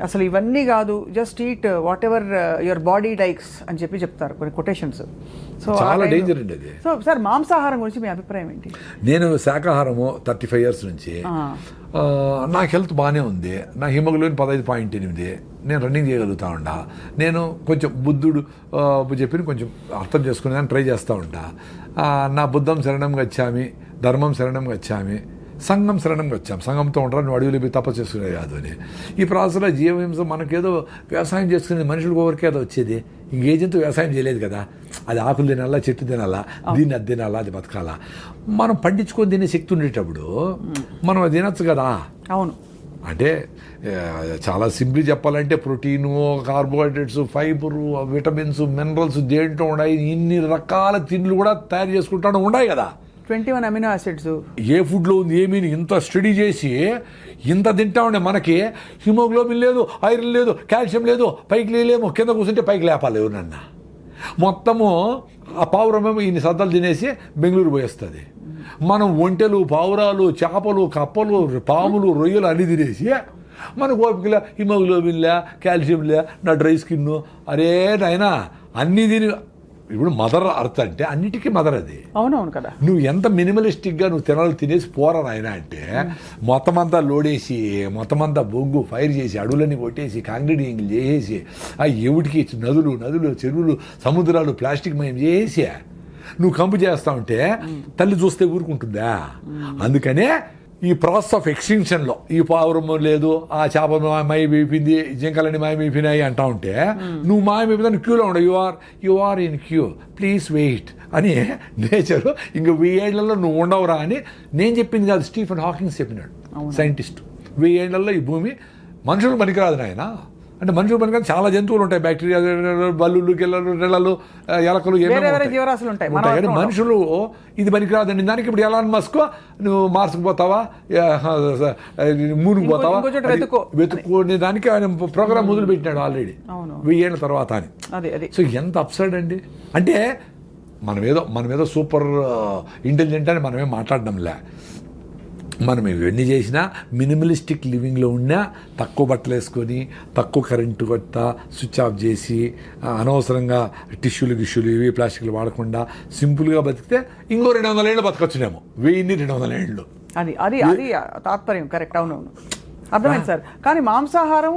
అసలు ఇవన్నీ కాదు, just eat what ever your body likes అని చెప్తారు కొన్ని కొటేషన్స్. సో చాలా డేంజర్ అండి అది. సో సార్ మాంసాహారం గురించి మీ అభిప్రాయం ఏంటి? నేను శాకాహారము 35 years నుంచి, నాకు హెల్త్ బాగానే ఉంది. నా హిమోగ్లోబిన్ 15.8, నేను రన్నింగ్ చేయగలుగుతా ఉంటా. నేను కొంచెం బుద్ధుడు చెప్పిన కొంచెం అర్థం చేసుకునే ట్రై చేస్తూ ఉంటా. నా బుద్ధం శరణం గచ్చామి, ధర్మం శరణం గచ్చామి, సంఘం శరణం వచ్చాం. సంఘంతో ఉంటారు, నువ్వు అడుగులు పోయి తపస్సు చేసుకునేది కాదు అని. ఈ ప్రాసెస్లో జీవహింస మనకేదో వ్యవసాయం చేసుకునే మనుషులకు ఎవరికే అది వచ్చేది. ఇంకేజంతో వ్యవసాయం చేయలేదు కదా, అది ఆకులు తినాలా, చెట్టు తినాలా, దీన్ని అది తినాలా, అది బతకాలా. మనం పండించుకొని తినే శక్తి ఉండేటప్పుడు మనం అది తినచ్చు కదా. అవును, అంటే చాలా సింపుల్ చెప్పాలంటే protein, carbohydrates, fibre, vitamins, minerals దేంట్లో ఉన్నాయి, ఇన్ని రకాల తిండ్లు కూడా తయారు చేసుకుంటాడు ఉన్నాయి కదా. 21 అమినో యాసిడ్స్ ఏ ఫుడ్లో ఉంది ఏమీ ఇంత స్టడీ చేసి ఇంత తింటా ఉండే మనకి హిమోగ్లోబిన్ లేదు, ఐరన్ లేదు, కాల్షియం లేదు, పైకి లేలేమో, కింద కూర్చుంటే పైకి లేపాలి ఎవరన్నా. మొత్తము ఆ పావురమేమో ఇన్ని సద్దలు తినేసి బెంగళూరు పోయేస్తుంది. మనం ఒంటెలు, పావురాలు, చేపలు, కప్పలు, పాములు, రొయ్యలు అన్ని తినేసి మనకు ఓపికలే, హిమోగ్లోబిన్లే, కాల్షియంలే, నా డ్రై స్కిన్, అరే నాయనా అన్నీ తిని. ఇప్పుడు మదర్ అర్త్ అంటే అన్నిటికీ మదర్ అది. అవునవును కదా. నువ్వు ఎంత మినిమలిస్టిక్గా నువ్వు తినాలి తినేసి పోరా నాయన అంటే మొత్తం అంతా లోడేసి, మొత్తం అంతా బొగ్గు ఫైర్ చేసి, అడవులన్నీ కొట్టేసి, కాంక్రీటింగ్ చేసేసి, ఆ ఎవటికి నదులు, చెరువులు, సముద్రాలు ప్లాస్టిక్ మయం చేసి నువ్వు కంపు చేస్తా ఉంటే తల్లి చూస్తే ఊరుకుంటుందా? అందుకనే ఈ ప్రాసెస్ ఆఫ్ ఎక్స్టింక్షన్లో ఈ పావురం లేదు, ఆ చేప మాయమైపోయింది, జింకలన్నీ మాయమైపోయినాయి అంటా ఉంటే నువ్వు మాయమైపోయినా క్యూలో ఉండవు. You are in queue, please wait అని నేచరు ఇంక 1000 ఏళ్లలో నువ్వు ఉండవురా అని నేను చెప్పింది కాదు, స్టీఫెన్ హాకింగ్స్ చెప్పినాడు, సైంటిస్ట్. 1000 ఏళ్లలో ఈ భూమి మనుషులు పనికిరాదు నాయన. అంటే మనుషులు పనికిరాదు, చాలా జంతువులు ఉంటాయి, బ్యాక్టీరియా, బల్లులు, గిల్లలు, రెళ్ళలు, ఎలకలు, జీవరాశులు ఉంటాయి. కానీ మనుషులు ఇది పనికిరాదండి. దానికి ఇప్పుడు ఎలాన్ మస్క్ నువ్వు మార్స్కి పోతావా, మూన్కి పోతావా, వెతుక్కునే దానికి ఆయన ప్రోగ్రామ్ మొదలు పెట్టినాడు ఆల్రెడీ 1000 ఏళ్ళ తర్వాత అని. సో ఎంత అప్సైడ్ అండి. అంటే మనమేదో సూపర్ ఇంటెలిజెంట్ అని మనమేం మాట్లాడడంలే. మనం ఇవన్నీ చేసినా మినిమలిస్టిక్ లివింగ్లో ఉన్నా తక్కువ బట్టలు వేసుకొని, తక్కువ కరెంటు కొట్ట స్విచ్ ఆఫ్ చేసి, అనవసరంగా గిష్యూలు ఇవి ప్లాస్టిక్లు వాడకుండా సింపుల్గా బతికితే ఇంకో 200 ఏళ్ళు బతకొచ్చునేమో. 200 ఏళ్ళు. అది తాత్పర్యం. కరెక్ట్. అవునవును, అర్థమైంది సార్. కానీ మాంసాహారం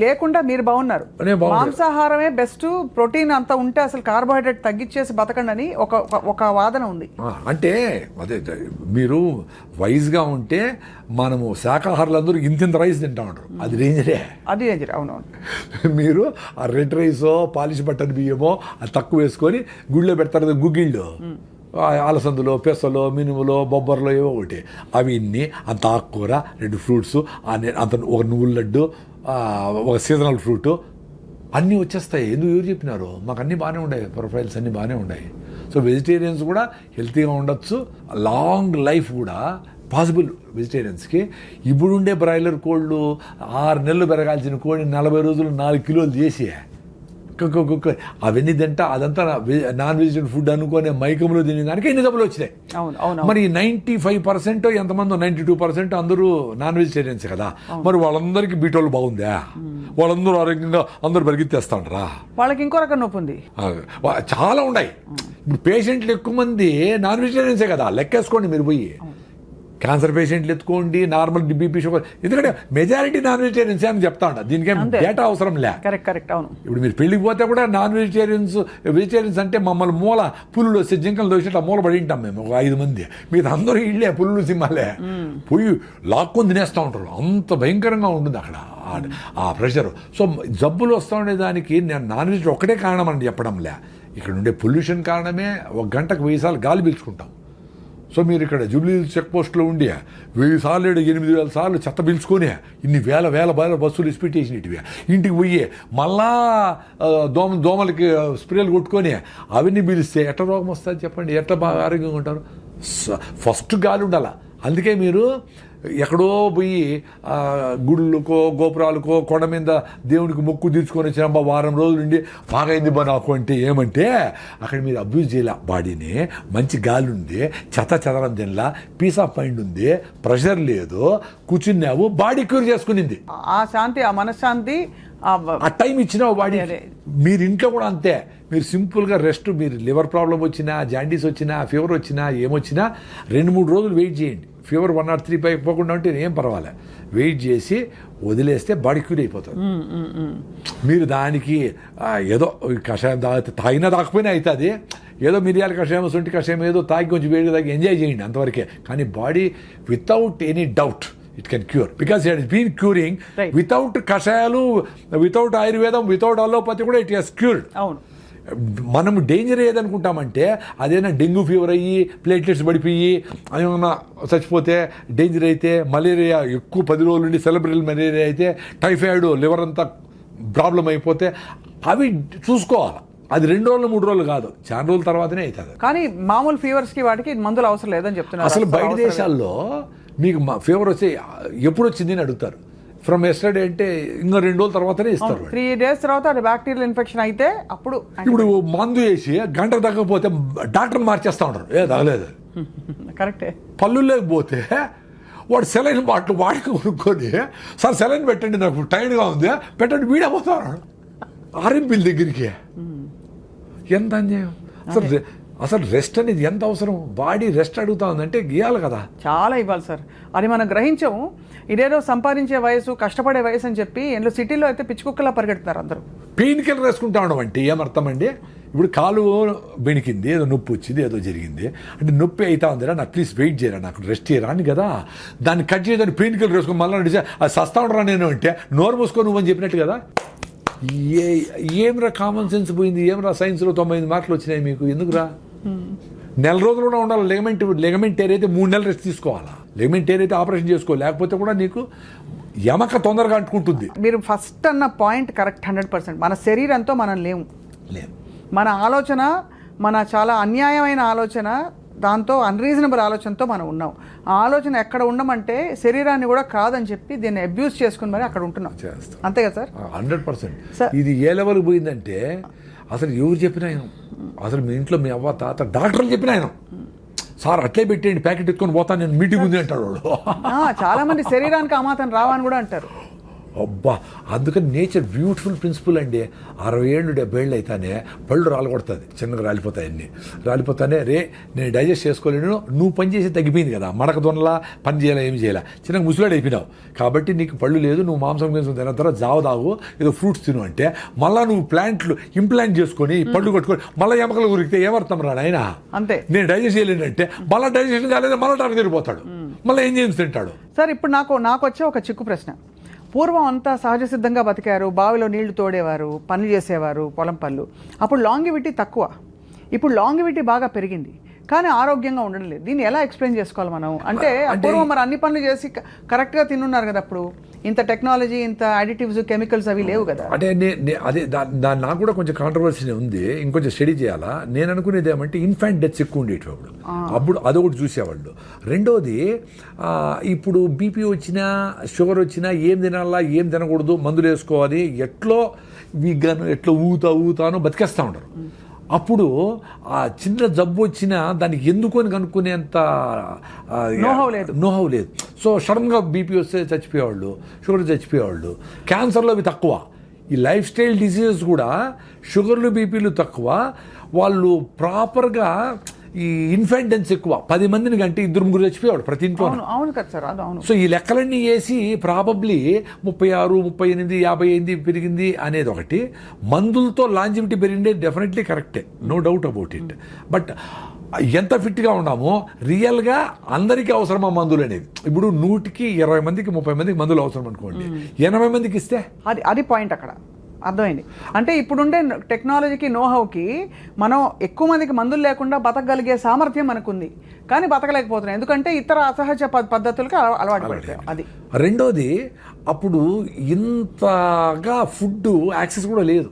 లేకుండా మీరు బాగున్నారు. మాంసాహారమే బెస్ట్, ప్రోటీన్ అంతా ఉంటే అసలు కార్బోహైడ్రేట్ తగ్గించేసి బతకండి అని ఒక వాదన ఉంది. అంటే అదే మీరు వైజ్గా ఉంటే మనము శాకాహారులందరూ ఇంత రైస్ తింటా ఉంటారు, అది డేంజరే. అవునవును. మీరు ఆ రెడ్ రైసో, పాలిష్ బట్టన్ బియ్యమో అది తక్కువ వేసుకొని గుళ్ళో పెడతారు గుగ్గిళ్ళు, అలసందులో, పెసలో, మినుములో, బొబ్బర్లో ఏవో ఒకటి, అవి ఇన్ని అంత ఆకుకూర, 2 ఫ్రూట్స్, అంత ఒక నువ్వుల లడ్డు, ఒక సీజనల్ ఫ్రూట్ అన్నీ వచ్చేస్తాయి. ఎందుకు ఎవరు చెప్పినారు? మాకు అన్నీ బాగానే ఉన్నాయి, ప్రొఫైల్స్ అన్నీ బాగానే ఉన్నాయి. సో వెజిటేరియన్స్ కూడా హెల్తీగా ఉండొచ్చు, లాంగ్ లైఫ్ కూడా పాసిబుల్ వెజిటేరియన్స్కి. ఇప్పుడుండే బ్రాయిలర్ కోళ్ళు 6 నెలలు పెరగాల్సిన కోడి 40 రోజులు 4 కిలోలు చేసి అవన్నీ తింటా, అదంతా నాన్ వెజిటేరియన్ ఫుడ్ అనుకునే మైకంలో తినేదానికి ఎన్ని జబ్బులు వచ్చినాయి. మరి 95% ఎంతమంది 92% అందరూ నాన్ వెజిటేరియన్స్ కదా. మరి వాళ్ళందరికీ బీటోలు బాగుందా? వాళ్ళందరూ ఆరోగ్యంగా అందరూ పరిగెత్తేస్తా ఉంటారా? వాళ్ళకి ఇంకో రకం నొప్పి ఉంది, చాలా ఉన్నాయి. ఇప్పుడు పేషెంట్లు ఎక్కువ మంది నాన్ వెజిటేరియన్సే కదా, లెక్కేసుకోండి మీరు పోయి. క్యాన్సర్ పేషెంట్లు ఎత్తుకోండి, నార్మల్ బీపీ షుగర్, ఎందుకంటే మెజారిటీ నాన్ వెజిటేరియన్స్ అని చెప్తా ఉంటా, దీనికేం అంతే. డేటా అవసరం లే. కరెక్ట్ అవును. ఇప్పుడు మీరు పెళ్ళికి పోతే కూడా నాన్ వెజిటేరియన్స్ అంటే మమ్మల్ని మూల పులులు వస్తే జింకలు దోసినట్టు మూల పడి ఉంటాం మేము ఒక 5 మంది, మీరు అందరూ ఇళ్ళే పులులు సింహాలే పోయి లాక్కొని తినేస్తూ ఉంటారు, అంత భయంకరంగా ఉంటుంది అక్కడ ఆ ప్రెషర్. సో జబ్బులు వస్తూ ఉండే దానికి నేను నాన్ వెజ్ ఒక్కటే కారణం అని చెప్పడంలే, ఇక్కడ ఉండే పొల్యూషన్ కారణమే. 1 గంటకు 1000 సార్లు గాలి పీల్చుకుంటాం. సో మీరు ఇక్కడ జూబ్లీ చెక్ పోస్ట్లో ఉండి 1000 సార్లు 8000 సార్లు చెత్త పీల్చుకొని ఇన్ని వేల బస్సులు ఇసిపెట్టేసినవి, ఇంటికి పోయి మళ్ళా దోమలకి స్ప్రేలు కొట్టుకొని అవన్నీ పీలిస్తే ఎట్ట రోగం వస్తుంది చెప్పండి, ఎట్ట బాగా ఆరోగ్యంగా ఉంటారు? ఫస్ట్ గాలి ఉండాల. అందుకే మీరు ఎక్కడో పోయి గుళ్ళకో గోపురాలకో కొండ మీద దేవునికి మొక్కు తీర్చుకొని వచ్చిన వారం రోజులు ఉండి బాగైంది బా నాకు అంటే ఏమంటే అక్కడ మీరు అబ్యూజ్ చేయాల బాడీని. మంచి గాలి ఉంది, చెదరం తినలా, పీస్ ఆఫ్ మైండ్ ఉంది, ప్రెషర్ లేదు, కూర్చున్నావు, బాడీ క్యూర్ చేసుకునింది. ఆ శాంతి, ఆ మనశ్శాంతి, ఆ టైం ఇచ్చినావు బాడీ. మీరు ఇంట్లో కూడా అంతే, మీరు సింపుల్గా రెస్ట్, మీరు లివర్ ప్రాబ్లం వచ్చినా, జాండీస్ వచ్చినా, ఫీవర్ వచ్చినా, ఏమొచ్చినా 2-3 రోజులు వెయిట్ చేయండి. ఫీవర్ 103 పోకుండా ఉంటే ఏం పర్వాలే, వెయిట్ చేసి వదిలేస్తే బాడీ క్యూర్ అయిపోతుంది. మీరు దానికి ఏదో కషాయం తాగినా తాకపోయినా అవుతుంది, ఏదో మిరియాల కషాయం, సొంటి కషాయం ఏదో తాగి కొంచెం వేడి తాగి ఎంజాయ్ చేయండి అంతవరకే. కానీ body without any doubt it can cure, because it has been curing. Without కషాయాలు, వితౌట్ ఆయుర్వేదం, వితౌట్ అలోపతి కూడా ఇట్ హెస్ క్యూర్డ్. అవును. మనం డేంజర్ ఏదనుకుంటామంటే అదేనా డెంగ్యూ ఫీవర్ అయ్యి ప్లేట్లెట్స్ పడిపోయి ఏమన్నా చచ్చిపోతే డేంజర్ అయితే, మలేరియా ఎక్కువ 10 రోజుల నుండి సెలబ్రల్ మలేరియా అయితే, టైఫాయిడ్, లివర్ అంతా ప్రాబ్లం అయిపోతే అవి చూసుకోవాలి. అది 2 రోజులు 3 రోజులు కాదు, చాలా రోజుల తర్వాతనే అవుతుంది. కానీ మామూలు ఫీవర్స్కి వాటికి మందులు అవసరం లేదని చెప్తున్నారు. అసలు బయట దేశాల్లో మీకు ఫీవర్ వస్తే ఎప్పుడు వచ్చింది అని అడుగుతారు. ఫ్రమ్ ఎస్టర్డే అంటే ఇంకా 2 రోజుల తర్వాతనే ఇస్తారు. 3 days తర్వాత అది బ్యాక్టీరియల్ ఇన్ఫెక్షన్ అయితే అప్పుడు. ఇప్పుడు మందు వేసి గంటకు తగ్గకపోతే డాక్టర్ మార్చేస్తూ ఉంటారు, ఏ తగలేదు. కరెక్టే. పళ్ళు లేకపోతే వాడు సెలైన్ బాటిల్ వాడికి కొనుక్కొని, సార్ సెలైన్ పెట్టండి నాకు టైర్డ్గా ఉంది, పెట్టండి, వీడైపోతాడు ఆర్ఎంపీల దగ్గరికి. ఎంత అన్యాయం అసలు రెస్ట్ అనేది ఎంత అవసరం? బాడీ రెస్ట్ అడుగుతా ఉందంటే గీయాలి కదా, చాలా ఇవ్వాలి సార్. అది మనం గ్రహించము. ఇదేదో సంపాదించే వయసు, కష్టపడే వయసు అని చెప్పి ఇంట్లో సిటీలో అయితే పిచ్చుకుక్కలా పరిగెడుతున్నారు అందరూ. పెయిన్ కిల్లర్ వేసుకుంటా ఉండడం అంటే ఏమర్థం అండి? ఇప్పుడు కాలు బెణికింది, ఏదో నొప్పి వచ్చింది, ఏదో జరిగింది అంటే నొప్పి అవుతా ఉందిరా, నాకు ప్లీజ్ వెయిట్ చేయరా, నాకు రెస్ట్ చేయరా అని కదా. దాన్ని కట్ చేయదని పెయిన్ కిల్లర్ వేసుకొని మళ్ళీ నడిచే అది సస్తా ఉండరా నేను అంటే నోరు మూసుకో నువ్వు అని చెప్పినట్టు కదా. ఏమ్రా కామన్ సెన్స్ పోయింది, ఏమ్రా సైన్స్లో 95 మార్కులు వచ్చినాయి మీకు, ఎందుకురా? 1 రోజులు కూడా ఉండాలి. లెగమెంట్ టేర్ అయితే 3 నెలలు రెస్ట్ తీసుకోవాలా. లెగమెంట్ టేర్ అయితే ఆపరేషన్ చేసుకో, లేకపోతే కూడా నీకు యమక తొందరగా అంటుకుంటుంది. మీరు ఫస్ట్ అన్న పాయింట్ కరెక్ట్ 100%. మన శరీరంతో మనం లేము. మన ఆలోచన, మన చాలా అన్యాయమైన ఆలోచన, దాంతో అన్రీజనబుల్ ఆలోచనతో మనం ఉన్నాం. ఆ ఆలోచన ఎక్కడ ఉండమంటే శరీరాన్ని కూడా కాదని చెప్పి దీన్ని అబ్యూస్ చేసుకుని మరి అక్కడ ఉంటున్నాం. అంతే కదా సార్? 100%. ఇది ఏ లెవెల్కి పోయిందంటే అసలు ఎవరు చెప్పినా ఆయన, అసలు మీ ఇంట్లో మీ అవ్వ తాత డాక్టర్లు చెప్పిన ఆయన, సార్ అట్లే పెట్టేయండి ప్యాకెట్ ఎత్తుకొని పోతాను నేను, మీటింగ్ ఉంది అంటాడు వాడు. చాలా మంది శరీరానికి అమాతం రావని కూడా అంటారు. అబ్బా, అందుకని నేచర్ బ్యూటిఫుల్ ప్రిన్సిపల్ అండి. 60 ఏళ్ళు 70 ఏళ్ళు అయితేనే పళ్ళు రాలగొడుతుంది, చిన్నగా రాలిపోతాయి, అన్నీ రాలిపోతానే. రే నేను డైజెస్ట్ చేసుకోలేను, నువ్వు పని చేసి తగ్గిపోయింది కదా, మడక దొనలా పని చేయాలా, ఏమి చేయాలా, చిన్నగా ముసలాడు అయిపోయినావు కాబట్టి నీకు పళ్ళు లేదు, నువ్వు మాంసం కోసం తిన తర్వాత జావ తాగు, ఏదో ఫ్రూట్స్ తిను అంటే మళ్ళీ నువ్వు ప్లాంట్లు ఇంప్లాంట్ చేసుకొని పళ్ళు కొట్టుకొని మళ్ళీ ఎమకలు ఉరికితే ఏమర్థం రా నాయన? అంతే. నేను డైజెస్ట్ చేయలేనంటే మళ్ళీ డైజెషన్ కాలేదు, మళ్ళీ టార్గెట్ తిరిగిపోతాడు, మళ్ళీ ఏం చేసి తింటాడు. సార్ ఇప్పుడు నాకు వచ్చే ఒక చిక్కు ప్రశ్న. పూర్వం అంతా సహజ సిద్ధంగా బతికారు, బావిలో నీళ్లు తోడేవారు, పనులు చేసేవారు, పొలం పనులు. అప్పుడు లాంగివిటీ తక్కువ, ఇప్పుడు లాంగివిటీ బాగా పెరిగింది, కానీ ఆరోగ్యంగా ఉండడం లేదు. దీన్ని ఎలా ఎక్స్ప్లెయిన్ చేసుకోవాలి మనం? అంటే పూర్వం మరి అన్ని పనులు చేసి కరెక్ట్గా తిన్నున్నారు కదా, అప్పుడు ఇంత టెక్నాలజీ, ఇంత అడిటివ్స్, కెమికల్స్ అవి లేవు కదా. అంటే అదే దాని నాకు కూడా కొంచెం కాంట్రవర్సీ ఉంది, ఇంకొంచెం స్టడీ చేయాలా. నేను అనుకునేది ఏమంటే ఇన్ఫాంట్ డెత్స్ ఎక్కువ ఉండేవి అప్పుడు అదొకటి చూసేవాళ్ళు. రెండోది ఇప్పుడు బీపీ వచ్చినా షుగర్ వచ్చినా ఏం తినాలా, ఏం తినకూడదు, మందులు వేసుకోవాలి, ఎట్లో వీగాను ఎట్లా ఊతాను బతికేస్తూ ఉంటారు. అప్పుడు ఆ చిన్న జబ్బు వచ్చినా దానికి ఎందుకొని కనుక్కునేంత నోహవ్ లేదు. సో సడన్గా బీపీ వస్తే చచ్చిపోయేవాళ్ళు, షుగర్ చచ్చిపోయేవాళ్ళు. క్యాన్సర్లు అవి తక్కువ. ఈ లైఫ్ స్టైల్ డిసీజెస్ కూడా షుగర్లు బీపీలు తక్కువ. వాళ్ళు ప్రాపర్గా ఈ ఇన్ఫెంటెన్స్ ఎక్కువ, 10 మందిని కంటే 2-3 చచ్చిపోయాడు ప్రతి ఇంట్లో. అవును కదా సార్, అది అవును. సో ఈ లెక్కలన్నీ వేసి ప్రాబబ్లీ 36, 38, 58 పెరిగింది అనేది ఒకటి. మందులతో లాంజివిటీ పెరిగిందే డెఫినెట్లీ కరెక్టే, no doubt about it. But ఎంత ఫిట్గా ఉన్నామో రియల్గా అందరికీ అవసరమా మందులు అనేది? ఇప్పుడు 100కి 20 మందికి 30 మందికి మందులు అవసరం అనుకోండి, 80 మందికి ఇస్తే అది పాయింట్ అక్కడ అర్థమైంది. అంటే ఇప్పుడుండే టెక్నాలజీకి, నోహౌకి మనం ఎక్కువ మందికి మందులు లేకుండా బతకగలిగే సామర్థ్యం మనకుంది, కానీ బతకలేకపోతున్నాం ఎందుకంటే ఇతర అసహజ పద్ధతులకి అలవాటు పడతాం. అది రెండోది, అప్పుడు ఇంతగా ఫుడ్ యాక్సెస్ కూడా లేదు.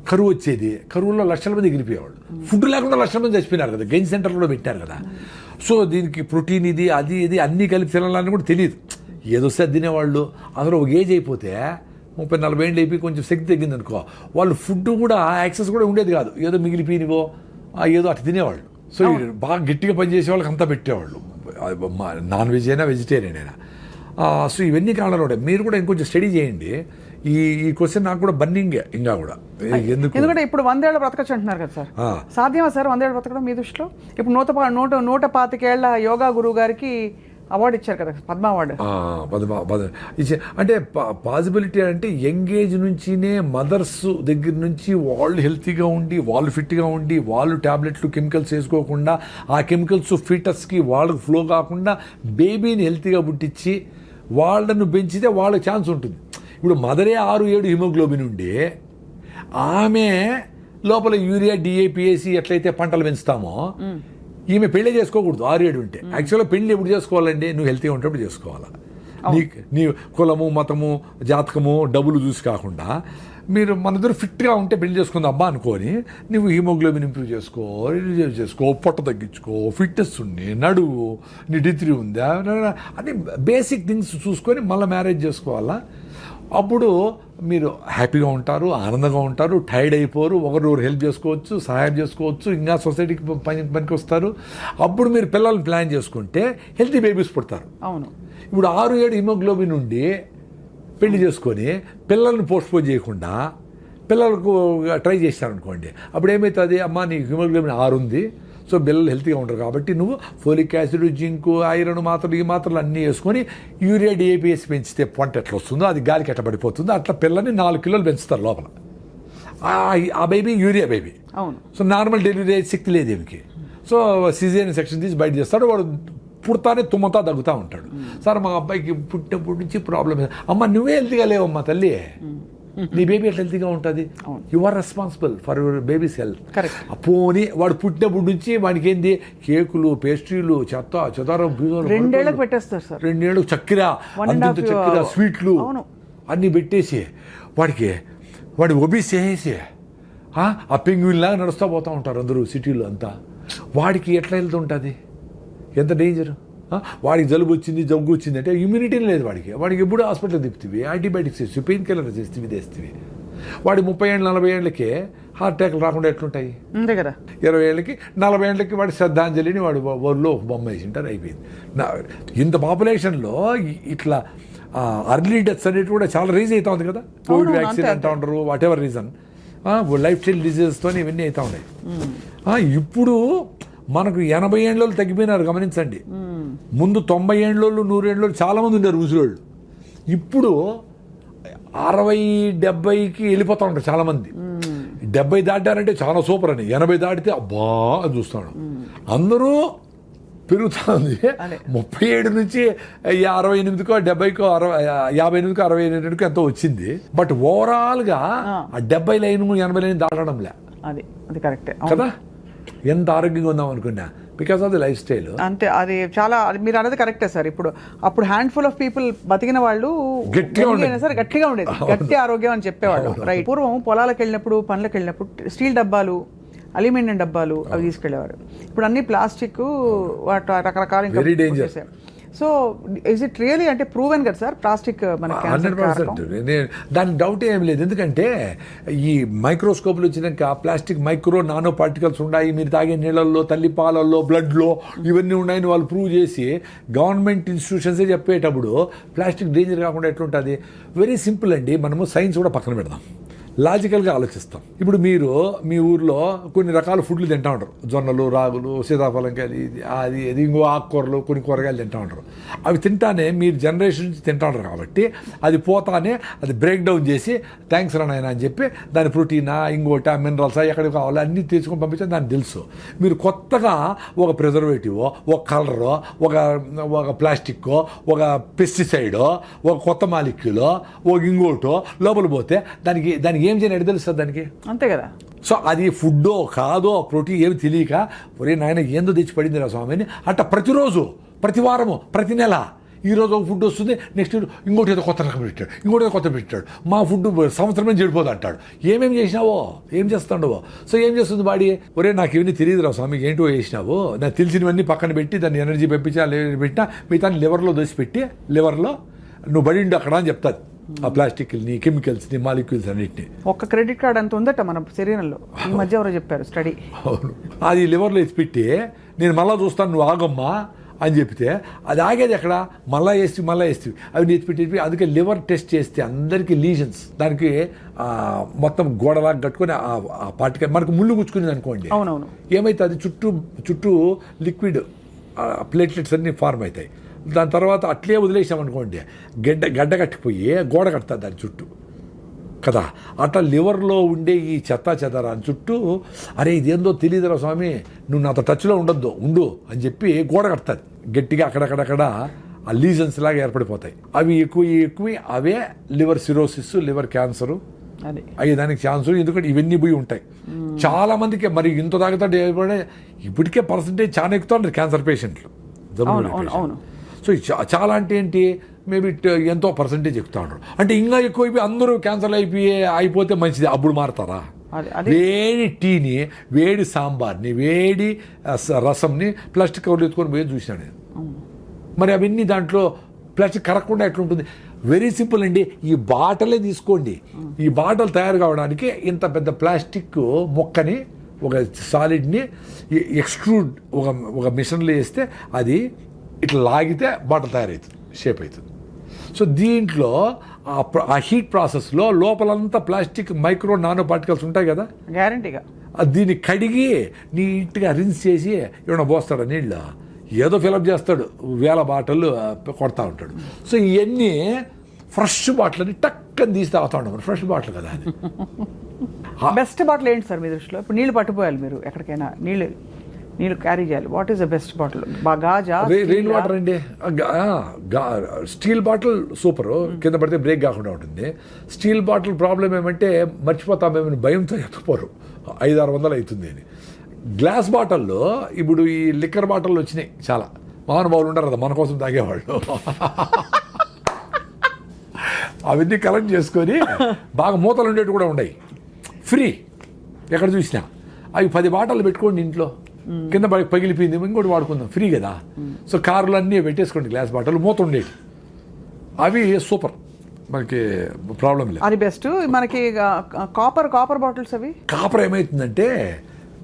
కరువు వచ్చేది, కరువులో లక్షల మంది ఎగిరిపోయేవాళ్ళు, ఫుడ్ లేకుండా లక్షల మంది చచ్చిపోయినారు కదా, గెయిన్ సెంటర్లో కూడా పెట్టారు కదా. సో దీనికి ప్రోటీన్ ఇది అది ఇది అన్నీ కలిపి తినాలని కూడా తెలియదు, ఏదొస్తే అది తినేవాళ్ళు. అందులో ఒక ఏజ్ అయిపోతే 30-40 ఏళ్ళు అయిపోయి కొంచెం శక్తి తగ్గింది అనుకో, వాళ్ళు ఫుడ్ కూడా యాక్సెస్ కూడా ఉండేది కాదు, ఏదో మిగిలిపోయినవో ఏదో అటు తినేవాళ్ళు. సో బాగా గట్టిగా పనిచేసే వాళ్ళకి అంతా పెట్టేవాళ్ళు, నాన్ వెజ్ అయినా వెజిటేరియన్ అయినా. సో ఇవన్నీ కారణాలు ఉంటాయి. మీరు కూడా ఇంకొంచెం స్టడీ చేయండి. ఈ క్వశ్చన్ నాకు కూడా బర్నింగే ఇంకా కూడా. ఎందుకంటే ఇప్పుడు 100 ఏళ్ళు బ్రతకచ్చు అంటున్నారు కదా సార్, సాధ్యమా సార్ 100 ఏళ్ళు బ్రతకడం మీ దృష్టిలో? ఇప్పుడు 125 ఏళ్ల యోగా గురువు గారికి అవార్డు ఇచ్చారు కదా, పద్మ అవార్డు. అంటే పాసిబిలిటీ అంటే యంగ్ ఏజ్ నుంచినే మదర్స్ దగ్గర నుంచి వాళ్ళు హెల్తీగా ఉండి, వాళ్ళు ఫిట్గా ఉండి, వాళ్ళు ట్యాబ్లెట్లు కెమికల్స్ వేసుకోకుండా, ఆ కెమికల్స్ ఫీటస్కి వాళ్ళకి ఫ్లో కాకుండా బేబీని హెల్తీగా పుట్టించి వాళ్ళను పెంచితే వాళ్ళకి ఛాన్స్ ఉంటుంది. ఇప్పుడు మదరే 6-7 హిమోగ్లోబిన్ ఉండి ఆమె లోపల యూరియా, డిఏపిఏసి ఎట్లయితే పంటలు పెంచుతామో, ఈమె పెళ్లి చేసుకోకూడదు 6-7 ఉంటే. యాక్చువల్గా పెళ్లి ఎప్పుడు చేసుకోవాలండి? నువ్వు హెల్తీగా ఉంటప్పుడు చేసుకోవాలా. నీ కులము, మతము, జాతకము, డబ్బులు చూసి కాకుండా మీరు మన దగ్గర ఫిట్గా ఉంటే పెళ్లి చేసుకుంది అబ్బా అనుకొని, నువ్వు హీమోగ్లోబిన్ ఇంప్రూవ్ చేసుకో, పొట్ట తగ్గించుకో, ఫిట్నెస్ ఉండి, నడువు, నీ డిగ్రీ ఉందా అని బేసిక్ థింగ్స్ చూసుకొని మళ్ళీ మ్యారేజ్ చేసుకోవాలా. అప్పుడు మీరు హ్యాపీగా ఉంటారు, ఆనందంగా ఉంటారు, టైర్డ్ అయిపోరు, ఒకరు హెల్ప్ చేసుకోవచ్చు, సహాయం చేసుకోవచ్చు, ఇంకా సొసైటీకి పనికి వస్తారు. అప్పుడు మీరు పిల్లల్ని ప్లాన్ చేసుకుంటే హెల్తీ బేబీస్ పుడతారు. అవును. ఇప్పుడు 6-7 హిమోగ్లోబిన్ ఉండి పెళ్లి చేసుకొని పిల్లల్ని పోస్ట్పోన్ చేయకుండా పిల్లలకు ట్రై చేశారనుకోండి, అప్పుడు ఏమవుతుంది? అమ్మ నీ హిమోగ్లోబిన్ 6 ఉంది, సో పిల్లలు హెల్తీగా ఉంటారు కాబట్టి నువ్వు ఫోలిక్ యాసిడ్, జింకు, ఐరన్ మాత్రలు, ఈ మాత్రలు అన్నీ వేసుకొని యూరియా, డిఏపిఎస్ పెంచితే పంట ఎట్లా వస్తుందో అది గాలికి ఎట్లా పడిపోతుందో అట్లా పిల్లల్ని 4 కిలోలు పెంచుతారు లోపల. ఆ బేబీ యూరియా బేబీ. అవును. సో నార్మల్ డెలివరీ అయ్యే శక్తి లేదు ఏమికి. సో సిజేరియన్ సెక్షన్ తీసి బయట చేస్తాడు, వాడు పుడతానే తుమ్మతా తగ్గుతూ ఉంటాడు. సార్ మా అబ్బాయికి పుట్టినప్పటి నుంచి ప్రాబ్లం. అమ్మ నువ్వే హెల్తీగా లేవమ్మా తల్లి, నీ బేబీ ఎట్లా హెల్తీగా ఉంటుంది? You are responsible for your baby's health. Correct. పోనీ వాడు పుట్టినప్పటి నుంచి వాడికి ఏంది కేకులు, పేస్ట్రీలు, చెదారం, 2 ఏళ్ళకి పెట్టేస్తారు సార్. 2 ఏళ్ళు చక్కెర, అంతంత చక్కెర, స్వీట్లు అన్నీ పెట్టేసి వాడి ఒబీస్ చేసేసి ఆ పెంగ్విన్ లాగా నడుస్తూ పోతూ ఉంటారు అందరూ సిటీలో అంతా. వాడికి ఎట్లా వెళ్తుంటుంది? ఎంత డేంజర్. వాడికి జలుబు వచ్చింది, జగ్గు వచ్చింది అంటే ఇమ్యూనిటీ లేదు వాడికి ఎప్పుడు హాస్పిటల్ తిప్పుతీవి, యాంటీబయాటిక్స్ వేసి, పెయిన్ కిల్లర్ చేస్తేవి తెస్తేవి. వాడి 30 ఏళ్ళు 40 ఏళ్ళకి హార్ట్ అటాక్లు రాకుండా ఎట్లుంటాయి? అంతే కదా. 20 ఏళ్ళకి 40 ఏళ్ళకి వాడి శ్రద్ధాంజలిని వాడు ఊళ్ళో బొమ్మ వేసింటారు, అయిపోయింది. ఇంత పాపులేషన్లో ఇట్లా అర్లీ డెత్స్ అనేవి కూడా చాలా రీజ్ అవుతా ఉంది కదా. కోవిడ్ వ్యాక్సిన్ అంటూ ఉంటారు, whatever reason, lifestyle డిజీజెస్తో ఇవన్నీ అవుతా ఉన్నాయి. ఇప్పుడు మనకు 80 ఏళ్ళు తగ్గిపోయినారు గమనించండి. ముందు 90 ఏళ్ళు 100 ఏళ్ళు చాలా మంది ఉన్నారు ముసలోళ్ళు. ఇప్పుడు 60-70కి వెళ్ళిపోతా ఉంటారు చాలా మంది. 70 దాటారంటే చాలా సూపర్ అని, 80 దాటితే అబ్బా అని చూస్తాడు. అందరూ పెరుగుతూ ఉంది. 37 నుంచి 68కో 70కో 58కో 68కో ఎంతో వచ్చింది. బట్ ఓవరాల్గా ఆ 70 లైన్ 80 లైన్ దాటడంలే. అది కరెక్టే కదా. ఎంత ఆరోగ్యంగా ఉందాం అనుకున్నా because of the life style. అంతే, అది చాలా మీరు అనేది కరెక్టే సార్. అప్పుడు హ్యాండ్ఫుల్ ఆఫ్ పీపుల్ బతికిన వాళ్ళు గట్టిగా ఉండేది, గట్టి ఆరోగ్యం అని చెప్పేవాళ్ళు. రైట్. పూర్వం పొలాలకు వెళ్ళినప్పుడు, పనులకు వెళ్ళినప్పుడు స్టీల్ డబ్బాలు, అల్యూమినియం డబ్బాలు అవి తీసుకెళ్లేవారు. ఇప్పుడు అన్ని ప్లాస్టిక్, రకరకాల. Very danger. So is it really అంటే ప్రూవెన్ కదా సార్ ప్లాస్టిక్ మనకి? 100%. దాని డౌట్ ఏం లేదు. ఎందుకంటే ఈ మైక్రోస్కోప్లు వచ్చినాక ప్లాస్టిక్ మైక్రో నానో పార్టికల్స్ ఉన్నాయి, మీరు తాగే నీళ్ళల్లో, తల్లి పాలల్లో, బ్లడ్లో ఇవన్నీ ఉన్నాయని వాళ్ళు ప్రూవ్ చేసి గవర్నమెంట్ ఇన్స్టిట్యూషన్సే చెప్పేటప్పుడు ప్లాస్టిక్ డేంజర్ కాకుండా ఎట్లుంటుంది? వెరీ సింపుల్ అండి. మనము సైన్స్ కూడా పక్కన పెడదాం. లాజికల్గా ఆలోచిస్తాం. ఇప్పుడు మీరు మీ ఊర్లో కొన్ని రకాల ఫుడ్లు తింటూ ఉంటారు, జొన్నలు, రాగులు, సీతాఫలంకాయలు, ఇది అది ఇది ఇంకో ఆకుకూరలు, కొన్ని కూరగాయలు తింటూ ఉంటారు. అవి తింటానే మీరు జనరేషన్ నుంచి తింటూ ఉంటారు కాబట్టి అది పోతానే అది బ్రేక్ డౌన్ చేసి థ్యాంక్స్ రానాయన అని చెప్పి దాని ప్రోటీనా, ఇంకోట, మినరల్స్ ఎక్కడికి కావాలో అన్నీ తీసుకొని పంపించాలి, దానికి తెలుసు. మీరు కొత్తగా ఒక ప్రిజర్వేటివ్, ఒక కలరో, ఒక ప్లాస్టిక్, ఒక పెస్టిసైడో, ఒక కొత్త మాలిక్యూలో, ఒక ఇంకోటో లోపల పోతే దానికి ఏం చేయని తెలుస్తుంది దానికి, అంతే కదా. సో అది ఫుడ్డో కాదో ప్రోటీన్ ఏమి తెలియక ఒరే నాయన ఏందో తెచ్చి పడింది రా స్వామిని అట్ట ప్రతిరోజు, ప్రతి వారము, ప్రతి నెల ఈరోజు ఒక ఫుడ్ వస్తుంది, నెక్స్ట్ ఇంకోటి ఏదో కొత్త రకం పెట్టాడు, ఇంకోటి ఏదో కొత్త పెట్టాడు, మా ఫుడ్ సంవత్సరమే చెడిపోదు అంటాడు. ఏమేమి చేసినావో, ఏం చేస్తాడవో. సో ఏం చేస్తుంది బాడీ, ఒరే నాకు ఇవన్నీ తెలియదు రా స్వామి ఏంటో చేసినావు, నాకు తెలిసినవన్నీ పక్కన పెట్టి దాన్ని ఎనర్జీ పంపించి పెట్టినా మిగతా లివర్లో దోసిపెట్టి లివర్లో నువ్వు బడిండు అక్కడ అని చెప్తాది ఆ ప్లాస్టిక్ని, కెమికల్స్ని, మాలిక్యూల్స్ అన్నిటిని. ఒక్క క్రెడిట్ కార్డ్ అంత ఉందట మన శరీరంలో, ఈ మధ్య ఎవరో చెప్పారు స్టడీ. అవును, అది లివర్లో ఎత్తి పెట్టి నేను మళ్ళీ చూస్తాను నువ్వు ఆగమ్మా అని చెప్తే అది ఆగేది ఎక్కడ, మళ్ళీ వేస్తే అవి ఎత్తిపెట్టి. అందుకే లివర్ టెస్ట్ చేస్తే అందరికీ లీజన్స్, దానికి మొత్తం గోడలాగా కట్టుకొని ఆ పార్టికల్ మనకు ముళ్ళు గుచ్చుకునేది అనుకోండి, అవునవును, ఏమైతే అది చుట్టూ లిక్విడ్ ప్లేట్లెట్స్ అన్నీ ఫార్మ్ అవుతాయి. దాని తర్వాత అట్లే వదిలేసామనుకోండి గడ్డ కట్టిపోయి గోడ కడతాది దాని చుట్టూ కదా. అట్లా లివర్లో ఉండే ఈ చెదారాన్ని చుట్టూ అరే ఇదేందో తెలియదురా స్వామి నువ్వు నాతో టచ్లో ఉండు అని చెప్పి గోడ కడతాది గట్టిగా. అక్కడక్కడక్కడ ఆ లీజన్స్ లాగా ఏర్పడిపోతాయి. అవి ఎక్కువ అవే లివర్ సిరోసిస్, లివర్ క్యాన్సరు అయ్యేదానికి ఛాన్స్. ఎందుకంటే ఇవన్నీ పోయి ఉంటాయి చాలా మందికి. మరి ఇంత తాగుతాడు ఇప్పటికే పర్సంటేజ్ చాలా ఎక్కుతాడు క్యాన్సర్ పేషెంట్లు. సో చాలా అంటే ఏంటి, మేబీ ఎంతో పర్సంటేజ్ ఎక్కుతా ఉంటారు. అంటే ఇంకా ఎక్కువైపోయి అందరూ క్యాన్సర్లు అయిపోతే మంచిది, అప్పుడు మారుతారా? వేడి టీని, వేడి సాంబార్ని, వేడి రసంని ప్లాస్టిక్ కవర్లు ఎత్తుకొని పోయి చూసినాను నేను. మరి అవన్నీ దాంట్లో ప్లాస్టిక్ కరగకుండా ఎట్లుంటుంది? వెరీ సింపుల్ అండి, ఈ బాటలే తీసుకోండి. ఈ బాటలు తయారు కావడానికి ఇంత పెద్ద ప్లాస్టిక్ మొక్కని, ఒక సాలిడ్ని ఎక్స్ట్రూడ్ ఒక మిషన్లో వేస్తే అది ఇట్లా లాగితే బాటిల్ తయారవుతుంది, షేప్ అవుతుంది. సో దీంట్లో ఆ హీట్ ప్రాసెస్లో లోపలంతా ప్లాస్టిక్ మైక్రో నానో పార్టికల్స్ ఉంటాయి కదా, గ్యారంటీగా దీన్ని కడిగి నీట్గా రిన్స్ చేసి ఏమైనా పోస్తాడు నీళ్ళు, ఏదో ఫిలప్ చేస్తాడు, 1000 బాటిల్ కొడతా ఉంటాడు. సో ఇవన్నీ ఫ్రెష్ బాటిల్ అని టక్కని తీసి తాగుతా ఉంటాం. ఫ్రెష్ బాటిల్ కదా అని. బెస్ట్ బాటిల్ ఏంటి సార్ మీ దృష్టిలో? ఇప్పుడు నీళ్ళు పట్టుకోవాలి, మీరు ఎక్కడికైనా నీళ్ళు క్యారీ చేయాలి, what is the best bottle? Gaza, rain water అండి. స్టీల్ బాటిల్ సూపర్, కింద పడితే బ్రేక్ కాకుండా ఉంటుంది. స్టీల్ బాటిల్ ప్రాబ్లం ఏమంటే మర్చిపోతామేమని భయంతో ఎత్తపోరు, 500-600 అవుతుంది అని. గ్లాస్ బాటిల్లో ఇప్పుడు ఈ లిక్కర్ బాటిల్లో వచ్చినాయి చాలా, మహానుభావులు ఉంటారు కదా మన కోసం తాగేవాళ్ళు. అవన్నీ కలెక్ట్ చేసుకొని బాగా మూతలు ఉండేవి కూడా ఉన్నాయి, ఫ్రీ ఎక్కడ చూసినా. అవి 10 బాటిల్ పెట్టుకోండి ఇంట్లో, కింద పగిలిపోయింది ఇంకోటి వాడుకుందాం, ఫ్రీ కదా. సో కార్లు అన్నీ పెట్టేసుకోండి గ్లాస్ బాటిల్, మూత ఉండేవి. అవి సూపర్, మనకి ప్రాబ్లం లేదు. అది బెస్ట్. మనకి కాపర్ బాటిల్స్, అవి కాపర్ ఏమవుతుందంటే,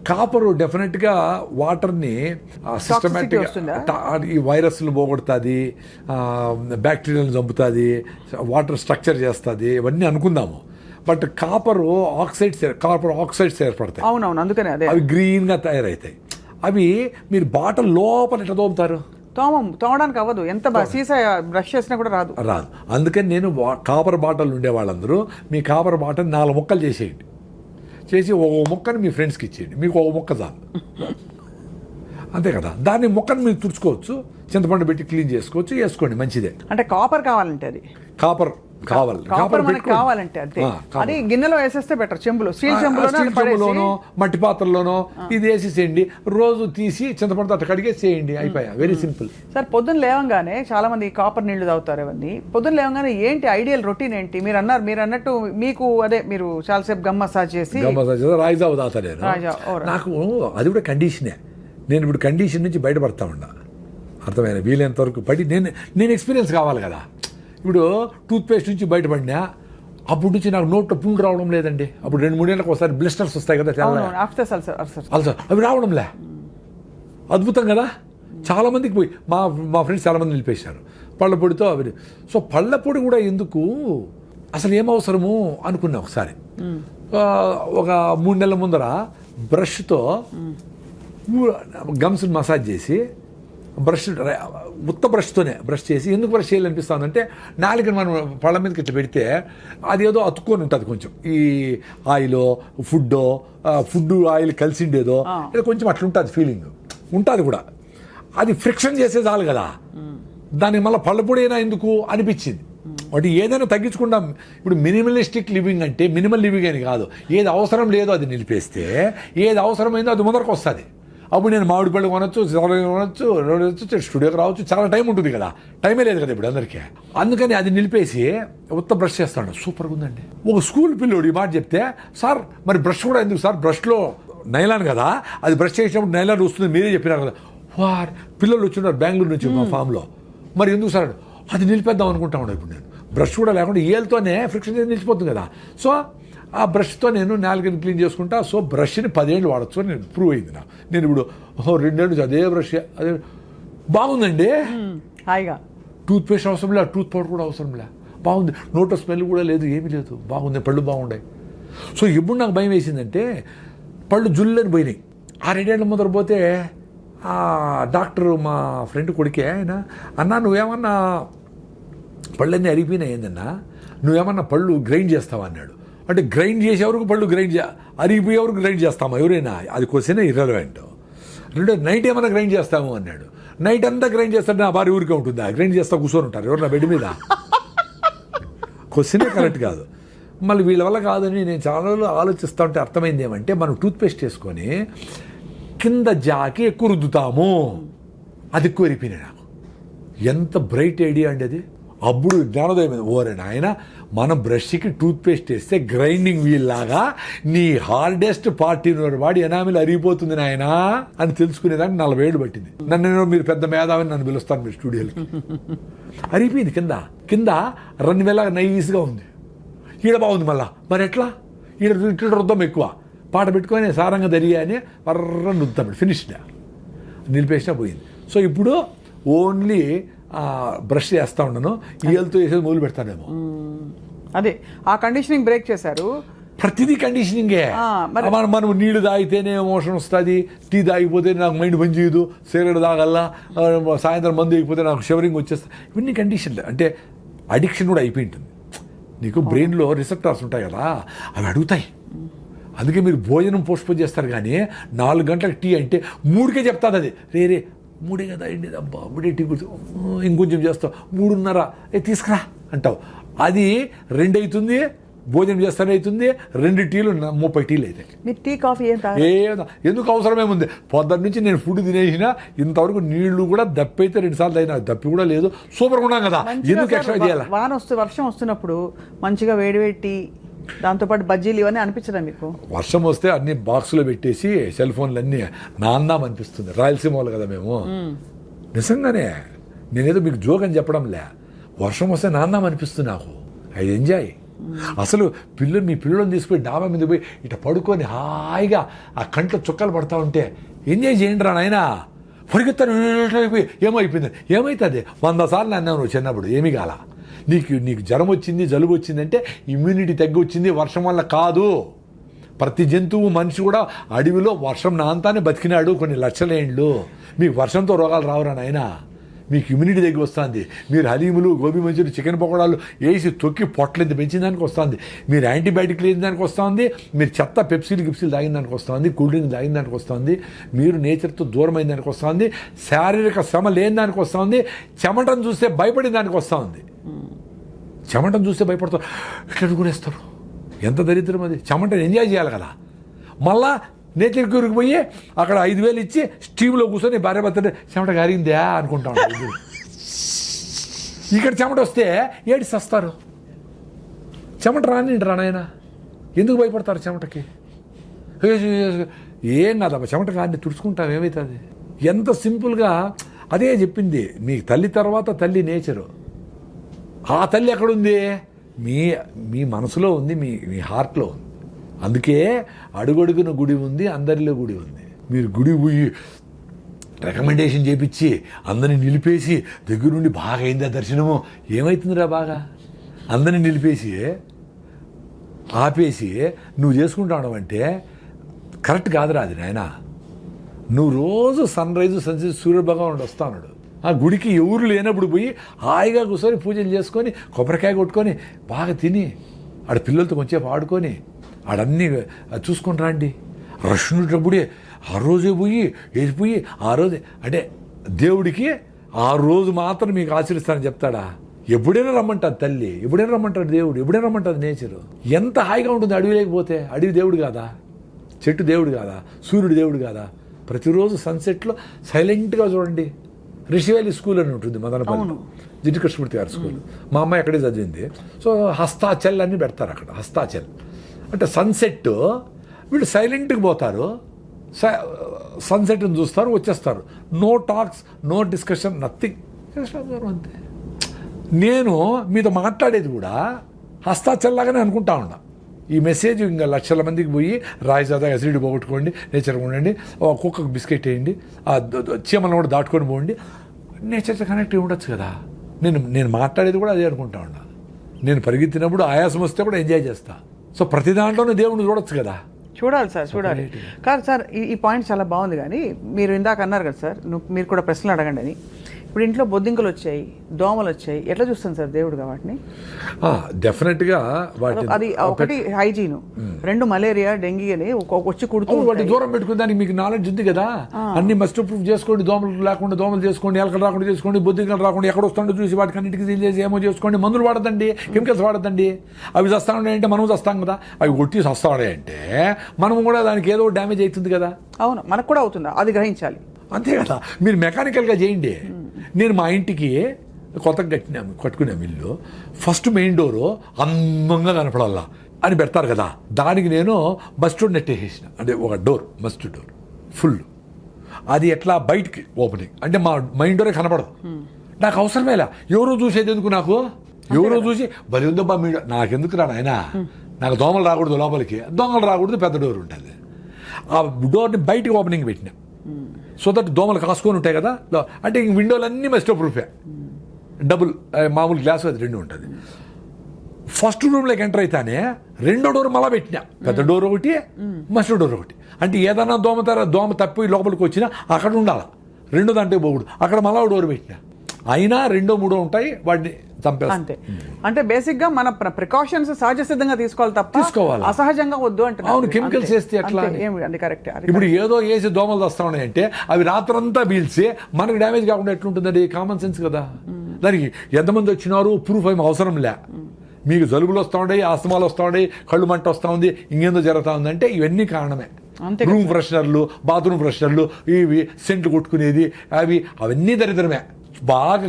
కాపరు డెఫినెట్గా వాటర్ని సిస్టమేటిక్గా ఈ వైరస్లు పోగొడుతుంది, బ్యాక్టీరియాలను చంపుతుంది, వాటర్ స్ట్రక్చర్ చేస్తుంది, ఇవన్నీ అనుకుందాము. బట్ కాపర్ ఆక్సైడ్స్ ఏర్పడతాయి. అవునవును, అందుకనే అవి గ్రీన్గా తయారవుతాయి. అవి మీరు బాటిల్ లోపల ఎట్లా తోముతారు? తోమడానికి అవ్వదు, ఎంత సీసా బ్రష్ చేసినా కూడా రాదు. అందుకని నేను కాపర్ బాటిల్ ఉండే వాళ్ళందరూ మీ కాపర్ బాటిల్ 4 ముక్కలు చేసేయండి, చేసి ఒక ముక్కని మీ ఫ్రెండ్స్కి ఇచ్చేయండి, మీకు ఒక ముక్క చాలు. అంతే కదా, దాన్ని ముక్కను మీరు తుడుచుకోవచ్చు, చింతపండు పెట్టి క్లీన్ చేసుకోవచ్చు, వేసుకోండి, మంచిదే. అంటే కాపర్ కావాలంటే అది కాపర్ కావాలంటే అంతే. అది గిన్నెలో వేసేస్తే బెటర్, స్టీల్ చెంబులోనో మట్టి పాత్రలోనో ఇది వేసేసేయండి, రోజు తీసి చింతపండు అట్ట కడిగేసేయండి, అయిపోయా. Very simple. సార్, పొద్దున్న లేవంగానే చాలా మంది కాపర్ నీళ్లు తాగుతారు. అవన్నీ పొద్దున్న లేవంగానే ఏంటి ఐడియల్ రొటీన్ ఏంటి? మీరు అన్నట్టు మీకు మీరు చాలాసేపు గమ్ మసాజ్ చేసి రాగి జావ తాగుతా నేను. నాకు అది కూడా కండిషనే. నేను ఇప్పుడు కండిషన్ నుంచి బయటపడతా ఉన్నా, అర్థమైన వీలైనంత వరకు పడి నేను ఎక్స్పీరియన్స్ కావాలి కదా. ఇప్పుడు టూత్పేస్ట్ నుంచి బయటపడినా అప్పటి నుంచి నాకు నోట్లో పుండు రావడం లేదండి. అప్పుడు 2-3 ఏళ్ళకి ఒకసారి బ్లిస్టర్స్ వస్తాయి కదా, అల్సర్, అవి రావడంలే. అద్భుతం కదా. చాలామందికి పోయి మా ఫ్రెండ్స్ చాలామంది నిలిపేశారు పళ్ళ పొడితో అవి. సో పళ్ళ పొడి కూడా ఎందుకు, అసలు ఏం అవసరము అనుకున్నా ఒకసారి. ఒక 3 నెలల ముందర బ్రష్తో గమ్స్ని మసాజ్ చేసి ఉత్త బ్రష్తోనే బ్రష్ చేసి, ఎందుకు బ్రష్ చేయాలనిపిస్తుందంటే నాలుకని మనం పళ్ళ మీదకి ఇట్లా పెడితే అది ఏదో అతుక్కొని ఉంటుంది కొంచెం, ఈ ఆయిలో ఫుడ్ ఆయిల్ కలిసిండేదో లేదా కొంచెం అట్లా ఉంటుంది ఫీలింగ్ ఉంటుంది కూడా. అది ఫ్రిక్షన్ చేసే చాలు కదా, దానికి మళ్ళీ పళ్ళపొడైనా ఎందుకు అనిపించింది. వాటి ఏదైనా తగ్గించుకుంటాం. ఇప్పుడు మినిమలిస్టిక్ లివింగ్ అంటే మినిమల్ లివింగ్ అని కాదు, ఏది అవసరం లేదో అది నిలిపేస్తే ఏది అవసరమైందో అది ముందరకు వస్తుంది. అప్పుడు నేను మామిడి పళ్ళు కొనొచ్చు, కొనొచ్చు, స్టూడియోకి రావచ్చు, చాలా టైం ఉంటుంది కదా, టైమే లేదు కదా ఇప్పుడు అందరికీ. అందుకని అది నిలిపేసి ఉత్త బ్రష్ చేస్తాడు. సూపర్గా ఉందండి. ఒక స్కూల్ పిల్లోడు ఈ మాట చెప్తే, సార్ మరి బ్రష్ కూడా ఎందుకు సార్, బ్రష్లో నైలాన్ కదా, అది బ్రష్ చేసినప్పుడు నైలాన్ వస్తుంది మీరే చెప్పినారు కదా. వార్ పిల్లలు వచ్చిన్నారు బెంగళూరు నుంచి మా ఫామ్లో, మరి ఎందుకు సార్ అది నిలిపేద్దాం అనుకుంటా ఉన్నాను. ఇప్పుడు నేను బ్రష్ కూడా లేకుండా ఏళ్ళతోనే ఫ్రిక్షన్ నిలిచిపోతుంది కదా. సో ఆ బ్రష్తో నేను నాలుగని క్లీన్ చేసుకుంటా. సో బ్రష్ని 10 ఏళ్ళు వాడచ్చు అని నేను ప్రూవ్ అయింది నాకు. నేను ఇప్పుడు 2 ఏళ్ళు నుంచి అదే బ్రష్, అదే బాగుందండి. హాయిగా టూత్ పేస్ట్ అవసరం లే, టూత్ పౌడర్ కూడా అవసరం లే, బాగుంది. నోట్లో స్మెల్ కూడా లేదు, ఏమీ లేదు, బాగుంది, పళ్ళు బాగుండాయి. సో ఇప్పుడు నాకు భయం వేసిందంటే పళ్ళు జుల్లని పోయినాయి. 6 ఏళ్ళ ముందర పోతే ఆ డాక్టర్ మా ఫ్రెండ్ కొడుకే ఆయన, అన్నా నువ్వేమన్నా పళ్ళన్నీ అరిగిపోయినాయి ఏందన్నా, నువ్వేమన్నా పళ్ళు గ్రైండ్ చేస్తావా అన్నాడు. అంటే గ్రైండ్ చేసేవరకు పళ్ళు అరిగిపోయేవరకు గ్రైండ్ చేస్తామా ఎవరైనా, అది క్వశ్చన్ ఇర్రెలవెంట్. రెండో నైట్ ఏమైనా గ్రైండ్ చేస్తాము అన్నాడు. నైట్ అంతా గ్రైండ్ చేస్తాడు, నా భార్య ఊరికే ఉంటుందా, గ్రైండ్ చేస్తా కూర్చొని ఉంటారు ఎవరు నా బెడ్ మీద. క్వశ్చనే కరెక్ట్ కాదు. మళ్ళీ వీళ్ళ వల్ల కాదని నేను చాలా రోజులు ఆలోచిస్తూ ఉంటే అర్థమైంది ఏమంటే, మనం టూత్పేస్ట్ వేసుకొని కింద జాకి ఎక్కువ రుద్దుతాము, అది ఎక్కువ ఎరిపోయినాయి నాకు. ఎంత బ్రైట్ ఐడియా అండి అది. అప్పుడు జ్ఞానోదయం మీద ఓరే నాయన, మనం బ్రష్కి టూత్పేస్ట్ వేస్తే గ్రైండింగ్ వీల్ లాగా నీ హార్డెస్ట్ పార్టీ వాడి ఎనామిల్ అరిగిపోతుంది నాయనా అని తెలుసుకునేదానికి 40 ఏళ్ళు పట్టింది. నన్ను మీరు పెద్ద మేధావిని నన్ను పిలుస్తాను మీరు స్టూడియోలకి. అరిగిపోయింది కింద రన్ వేళ నైస్గా ఉంది, ఈడ బాగుంది. మళ్ళా మరి ఎట్లా ఈడ రుద్దం ఎక్కువ, పాట పెట్టుకొని సారంగా దరిగా అని వర్రని రుద్దాం, ఫినిష్డ్, నిలిపేసినా పోయింది. సో ఇప్పుడు ఓన్లీ బ్రష్ చేస్తూ ఉన్నాను, ఈయలతో వేసేది మొదలు పెడతానేమో. అదే ఆ కండిషనింగ్ బ్రేక్ చేశారు. ప్రతిదీ కండిషనింగే. మనం నీళ్లు తాగితేనే ఎమోషన్ వస్తుంది, టీ తాగిపోతే నాకు మైండ్ పని చేయదు, సిగరెట్ తాగల్లా, సాయంత్రం మందు అయిపోతే నాకు షవరింగ్ వచ్చేస్తుంది. ఇవన్నీ కండిషన్లు. అంటే అడిక్షన్ కూడా అయిపోయి ఉంటుంది. నీకు బ్రెయిన్లో రిసెప్టార్స్ ఉంటాయి కదా, అవి అడుగుతాయి. అందుకే మీరు భోజనం పోస్ట్పోన్ చేస్తారు, కానీ 4 గంటలకు టీ అంటే 3కే చెప్తాది అది, రే 3 కదా అండి, అబ్బా 3 టీ కూర్చో, ఇంకొంచెం చేస్తావు, 3:30 తీసుకురా అంటావు. అది 2 అవుతుంది, భోజనం చేస్తానే అవుతుంది, 2 టీలు 30 టీలు అవుతాయి. మీరు టీ కాఫీ ఎందుకు అవసరమేముంది. పొద్దున్న నుంచి నేను ఫుడ్ తినేసిన, ఇంతవరకు నీళ్లు కూడా దప్పైతే 2 సార్లు అయినా, దప్పి కూడా లేదు, సూపర్గా ఉన్నాం కదా, ఎందుకు ఎక్స్ట్రా చేయాలి. వర్షం వస్తున్నప్పుడు మంచిగా వేడివేడి టీ, దాంతోపాటు బజ్జీలు ఇవన్నీ అనిపించదా మీకు? వర్షం వస్తే అన్ని బాక్సులో పెట్టేసి సెల్ ఫోన్లు అన్నీ నాందాం అనిపిస్తుంది. రాయలసీమ వాళ్ళు కదా మేము, నిజంగానే నేనేదో మీకు జోక్ అని చెప్పడంలే. వర్షం వస్తే నాందాం అనిపిస్తుంది నాకు, ఐ ఎంజాయ్. అసలు మీ పిల్లలను తీసుకుపోయి డాబా మీద పోయి ఇట్లా పడుకొని హాయిగా ఆ కంట్లో చుక్కలు పడతా ఉంటే ఎంజాయ్ చేయండి రా నాయనా. పరిగెత్తాను ఏమైపోయింది, ఏమవుతుంది 100 సార్లు అన్నావు నువ్వు చిన్నప్పుడు, ఏమీ కాల. నీకు జ్వరం వచ్చింది, జలుబు వచ్చిందంటే ఇమ్యూనిటీ తగ్గి వచ్చింది, వర్షం వల్ల కాదు. ప్రతి జంతువు, మనిషి కూడా అడవిలో వర్షం నాంతానే బతికినాడు కొన్ని లక్షల ఏళ్ళు. మీకు వర్షంతో రోగాలు రావురా నాయనా, మీకు ఇమ్యూనిటీ దగ్గర వస్తుంది. మీరు హలీములు, గోబీ మంచూరి, చికెన్ పకోడాలు వేసి తొక్కి పొట్లెంత పెంచిన దానికి వస్తుంది. మీరు యాంటీబయాటిక్లు వేసిన దానికి వస్తుంది. మీరు చెత్త పెప్సీలు గిప్సీలు తాగిన దానికి వస్తుంది. కూల్ డ్రింక్ తాగిన దానికి వస్తుంది. మీరు నేచర్తో దూరమైన దానికి వస్తుంది. శారీరక శ్రమ లేని దానికి వస్తుంది. చెమటను చూస్తే భయపడిన దానికి వస్తుంది. చెమటను చూస్తే భయపడతారు, ఇట్లా అనుకునేస్తారు. ఎంత దరిద్రం అది. చెమటను ఎంజాయ్ చేయాలి కదా. మళ్ళా నేచర్కి పోయి అక్కడ 5,000 ఇచ్చి స్టీమ్లో కూర్చొని భార్య భర్త చెమట గారిందా అనుకుంటా ఉంటారు. ఇక్కడ చెమట వస్తే ఏడి సస్తారు. చెమట రానాయన, ఎందుకు భయపడతారు చెమటకి? ఏం కాదమ్మా, చెమట కానీ తుడుచుకుంటాం, ఏమవుతుంది. ఎంత సింపుల్గా అదే చెప్పింది. మీ తల్లి తర్వాత తల్లి నేచరు. ఆ తల్లి ఎక్కడుంది? మీ మనసులో ఉంది, మీ హార్ట్లో ఉంది. అందుకే అడుగడుగున గుడి ఉంది, అందరిలో గుడి ఉంది. మీరు గుడి పోయి రికమెండేషన్ చేపించి అందరిని నిలిపేసి దగ్గరుండి బాగా అయిందా దర్శనము, ఏమవుతుందిరా బాగా? అందరిని నిలిపేసి ఆపేసి నువ్వు చేసుకుంటావు అంటే కరెక్ట్ కాదురా అది నాయన. నువ్వు రోజు సన్ రైజు సన్సెట్ సూర్యభగవానుడు వస్తాడు. ఆ గుడికి ఎవరు లేనప్పుడు పోయి హాయిగా కూర్చొని పూజలు చేసుకొని కొబ్బరికాయ కొట్టుకొని బాగా తిని ఆడ పిల్లలతో కొంచెంసేపు ఆడుకొని ఆడన్నీ చూసుకొని రండి. రష్ ఉండేటప్పుడే ఆ రోజే పోయి వేసిపోయి ఆ రోజే అంటే దేవుడికి ఆ రోజు మాత్రం మీకు ఆచరిస్తానని చెప్తాడా? ఎప్పుడైనా రమ్మంటారు తల్లి, ఎప్పుడైనా రమ్మంటారు దేవుడు, ఎప్పుడైనా రమ్మంటారు నేచరు. ఎంత హాయిగా ఉంటుంది అడవి లేకపోతే. అడవి దేవుడు కాదా? చెట్టు దేవుడు కాదా? సూర్యుడు దేవుడు కాదా? ప్రతిరోజు సన్సెట్లో సైలెంట్గా చూడండి. రిషివేలి స్కూల్ అని ఉంటుంది మదనపల్లి, జిడ్డు కృష్ణమూర్తి గారి స్కూల్. మా అమ్మాయి అక్కడే చదివింది. సో హస్తాచల్ అని పెడతారు అక్కడ. హస్తాచల్ అంటే సన్సెట్. వీళ్ళు సైలెంట్గా పోతారు, సన్సెట్ని చూస్తారు, వచ్చేస్తారు. No talks, no discussion, nothing. అంతే. నేను మీతో మాట్లాడేది కూడా హస్తాచల్లాగానే అనుకుంటా ఉన్నా. ఈ మెసేజ్ ఇంకా లక్షల మందికి పోయి రాయిజాదా ఎసిడిటీ పోగొట్టుకోండి, నేచర్గా ఉండండి, కుక్కకు బిస్కెట్ వేయండి, ఆ చీమలను కూడా దాటుకొని పోండి, నేచర్తో కనెక్ట్ ఉండొచ్చు కదా. నేను మాట్లాడేది కూడా అదే అనుకుంటా ఉన్నా. నేను పరిగెత్తినప్పుడు ఆయాసం వస్తే కూడా ఎంజాయ్ చేస్తా. సో ప్రతి దాంట్లోనే దేవుడిని చూడొచ్చు కదా. చూడాలి సార్, చూడాలి. కాదు సార్, ఈ పాయింట్ చాలా బాగుంది. కానీ మీరు ఇందాక అన్నారు కదా సార్, మీరు కూడా ప్రశ్నలు అడగండి అని. ఇప్పుడు ఇంట్లో బొద్దింకలు వచ్చాయి, దోమలు వచ్చాయి, ఎట్లా చూస్తాను సార్ దేవుడుగా వాటిని? డెఫినెట్గా అది ఒకటి హైజీను, రెండు మలేరియా డెంగీ అని వచ్చి కుడుతూ వాటి దూరం పెట్టుకుని దానికి మీకు నాలెడ్జ్ ఉంది కదా. అన్ని మస్ట్ ప్రూఫ్ చేసుకోండి. దోమలు లేకుండా దోమలు చేసుకోండి, ఎలకలు రాకుండా చేసుకోండి, బొద్దింకలు రాకుండా ఎక్కడ వస్తుండో చూసి వాటికి అన్నిటికీ సీల్ చేసి ఏమో చేసుకోండి. మందులు వాడదండి, కెమికల్స్ వాడదండి. అవి చస్తా ఉన్నాయంటే మనం చస్తాం కదా. అవి కొట్టి చస్తాడే అంటే మనం కూడా దానికి ఏదో డ్యామేజ్ అవుతుంది కదా. అవును, మనకు కూడా అవుతుందా అది గ్రహించాలి. అంతే కదా. మీరు మెకానికల్గా చేయండి. నేను మా ఇంటికి కొత్తగా కట్టుకునే ఇల్లు ఫస్ట్ మెయిన్ డోరు అందంగా కనపడాలా అని పెడతారు కదా. దానికి నేను మస్టర్డ్ నెట్ వేసేసిన. అంటే ఒక డోర్, మస్టర్డ్ డోర్ ఫుల్. అది ఎట్లా బయటికి ఓపెనింగ్ అంటే మా మెయిన్ డోరే కనపడదు. నాకు అవసరమేలా. ఎవరో చూసేది ఎందుకు నాకు? ఎవరో చూసి బలి ఉందబ్బా మీ నాకెందుకు రా నాయనా, నాకు దోమలు రాకూడదు లోపలికి, దొంగలు రాకూడదు, పెద్ద డోర్ ఉంటుంది. ఆ డోర్ని బయటికి ఓపెనింగ్ పెట్టినా. సో దట్ దోమలు కాసుకొని ఉంటాయి కదా. అంటే ఇంక విండోలన్నీ మస్టో ప్రూఫే, డబుల్ మామూలు గ్లాస్ అది రెండు ఉంటుంది. ఫస్ట్ రూమ్లోకి ఎంటర్ అయితేనే రెండో డోర్ మళ్ళా పెట్టినా. పెద్ద డోర్ ఒకటి, మస్టో డోర్ ఒకటి. అంటే ఏదన్నా దోమ తప్పి లోపలికి వచ్చినా అక్కడ ఉండాలి. రెండో దాంట్లో పోకూడదు. అక్కడ మళ్ళా డోర్ పెట్టినా. అయినా రెండో మూడో ఉంటాయి, వాటిని చంపేస్తాం. అంతే. అంటే బేసిక్ గా మన ప్రికాషన్స్ సహజ సిద్ధంగా తీసుకోవాలి తప్ప అసహజంగా వద్దు అంటే. అవును, కెమికల్స్ వేస్తే ఎట్లా? కరెక్ట్. ఇప్పుడు ఏదో వేసి దోమలు వస్తా ఉన్నాయంటే అవి రాత్రంతా పీల్చి మనకు డ్యామేజ్ కాకుండా ఎట్లుంటుందండి? కామన్ సెన్స్ కదా. దానికి ఎంతమంది వచ్చినారు ప్రూఫ్ ఏమి అవసరం లే. మీకు జలుబులు వస్తూ ఉండే, ఆస్తమాలు వస్తూ ఉండే, కళ్ళు మంట వస్తూ ఉంది, ఇంకేందో జరుగుతూ ఉందంటే ఇవన్నీ కారణమే. రూమ్ ఫ్రెషనర్లు, బాత్రూమ్ ఫ్రెషనర్లు, ఇవి సెంట్లు కొట్టుకునేది, అవన్నీ దరిద్రమే. బాగా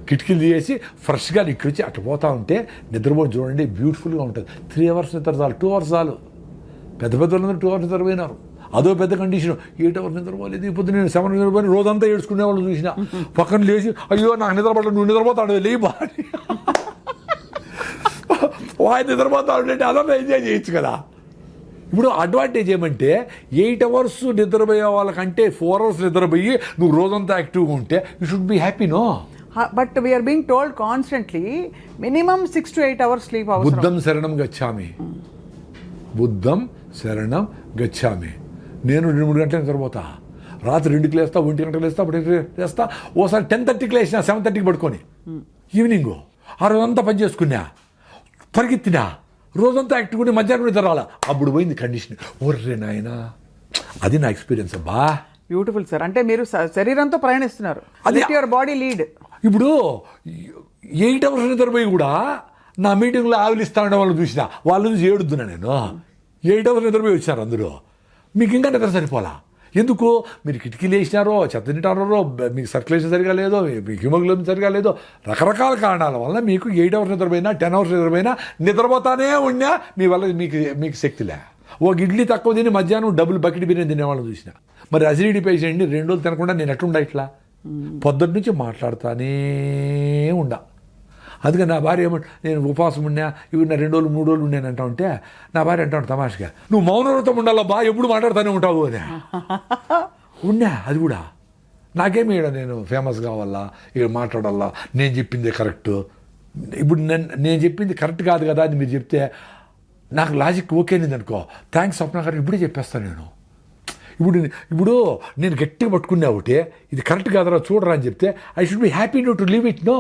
కిటికీలు తీసి ఫ్రెష్గా ఇక్కడికి అటు పోతూ ఉంటే నిద్రపోయి చూడండి, బ్యూటిఫుల్గా ఉంటుంది. 3 hours నిద్ర చాలు, 2 hours చాలు. పెద్ద వాళ్ళందరూ 2 hours నిద్రపోయినారు. అదో పెద్ద కండిషన్. 8 hours నిద్రపోలేదు. ఇప్పుడు నేను 7 నిద్రపోయి రోజంతా ఏడ్చుకునే వాళ్ళు చూసిన. పక్కన లేచి అయ్యో నాకు నిద్రపడలేదు, నువ్వు నిద్రపోతాడు లేయి బా వాయి నిద్రపోతాడు అంటే అదంతా ఎంజాయ్ చేయొచ్చు కదా. ఇప్పుడు అడ్వాంటేజ్ ఏమంటే 8 hours నిద్రపోయే వాళ్ళకంటే 4 hours నిద్రపోయి నువ్వు రోజంతా యాక్టివ్గా ఉంటే you should be happy. No, but we're being told constantly minimum 6 to 8 hours sleep అవసరం. బుద్ధం శరణం గచ్చామి, బుద్ధం శరణం గచ్చామి. నేను 2-3 గంటలు నిద్రపోతా. రాత్రి 2కి లేస్తా, 1 గంటలకు లేస్తా, 1 లేస్తా. ఓసారి 10:30కి లేచినా 7:30కి పడుకొని ఈవినింగ్ ఆ రోజంతా పని చేసుకున్నా, పరిగెత్తినా, రోజంతా యాక్టివ్ ఉండి మధ్యాహ్నం నిద్ర రాలా. అప్పుడు పోయింది కండిషన్. ఒర్రే నాయనా, అది నా ఎక్స్పీరియన్స్ అబ్బా. Beautiful sir. అంటే మీరు శరీరంతో ప్రయాణిస్తున్నారు, అది యువర్ బాడీ లీడ్. ఇప్పుడు 8 hours నిద్రపోయి కూడా నా మీటింగ్లో ఆవిలిస్తా ఉండే వాళ్ళు చూసిన వాళ్ళు చూసి ఏడుద్దున్నా నేను. 8 hours నిద్రపోయి వచ్చారు అందరూ. మీకు ఇంకా నిద్ర సరిపోలా. ఎందుకు? మీరు కిటికీలు వేసినారో, చెత్త తింటారో, మీకు సర్క్యులేషన్ సరిగా లేదో, మీకు హిమోగ్లోబిన్ సరిగా లేదో, రకరకాల కారణాల వల్ల మీకు 8 hours నిద్రపోయినా, 10 hours నిద్రపోయినా నిద్రపోతానే ఉన్నా మీ వల్ల మీకు శక్తిలే. ఒక ఇడ్లీ తక్కువ తిని మధ్యాహ్నం డబుల్ బకెట్ బిర్యానీ తినేవాళ్ళని చూసిన. మరి అసిడిటీ పేషెంట్ని 2 రోజులు తినకుండా నేను ఎట్లుండా ఇట్లా? పొద్దున్న నుంచి మాట్లాడుతానే ఉండా. అందుకని నా భార్య ఏమంటే నేను ఉపవాసం ఉన్నా, ఇవి నా 2 రోజులు 3 రోజులు ఉన్నాను అంటా ఉంటే నా భార్య అంటాను తమాషగా, నువ్వు మౌనవ్రతం ఉండాలా బా, ఎప్పుడు మాట్లాడుతూనే ఉంటావు అని. ఉన్నా అది కూడా నాకేమి ఇక్కడ నేను ఫేమస్ కావాలా, ఇక్కడ మాట్లాడాలా, నేను చెప్పిందే కరెక్ట్. ఇప్పుడు నేను చెప్పింది కరెక్ట్ కాదు కదా అని మీరు చెప్తే నాకు లాజిక్ ఓకే అయింది అనుకో, థ్యాంక్స్ స్వప్న గారు, ఇప్పుడే చెప్పేస్తాను నేను. ఇప్పుడు నేను గట్టిగా పట్టుకున్నా ఒకటి, ఇది కరెక్ట్ కాదరా చూడరా అని చెప్తే I should be happy to leave it. No,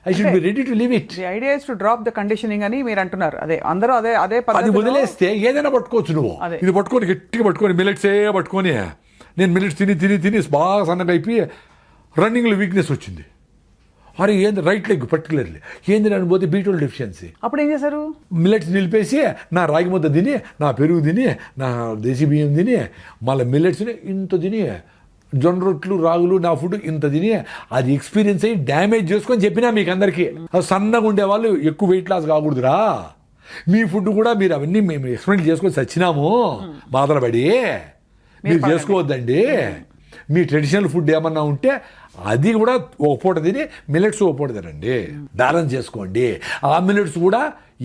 I should be ready to leave it. The idea is to drop the conditioning అని మీరు అంటున్నారు. అదే అందరూ అదే అది పద్ధతిలో వదిలేస్తే ఏదైనా పట్టుకోవచ్చు నువ్వు. ఇది పట్టుకొని గట్టిగా పట్టుకొని మిల్లెట్సే పట్టుకొని, నేను మిల్లెట్స్ తిని బాగా సన్నగా అయిపోయి రన్నింగ్లో వీక్నెస్ వచ్చింది. అరే ఏంది రైట్ లెగ్ పర్టికులర్లీ ఏంది అని పోతే B12 డెఫిషియన్సీ. అప్పుడు ఏం చేశారు? మిల్లెట్స్ నిలిపేసి నా రాగి ముద్ద తిని, నా పెరుగు తిని, నా దేశీ బియ్యం తిని, మళ్ళీ మిల్లెట్స్ని ఇంత తిని, జొన్న రొట్లు రాగులు నా ఫుడ్ ఇంత తిని, అది ఎక్స్పీరియన్స్ అయ్యి డ్యామేజ్ చేసుకొని చెప్పినా మీకు అందరికీ. సన్నగా ఉండేవాళ్ళు ఎక్కువ వెయిట్ లాస్ కాకూడదురా, మీ ఫుడ్ కూడా మీరు అవన్నీ మేము ఎక్స్పెరిమెంట్ చేసుకొని చచ్చినాము బాధలు పడి, మీరు చేసుకోవద్దండి. మీ ట్రెడిషనల్ ఫుడ్ ఏమన్నా ఉంటే అది కూడా ఒక పూట తిని మిల్లెట్స్ ఒక పూట తినండి, బ్యాలెన్స్ చేసుకోండి. ఆ మిల్లెట్స్ కూడా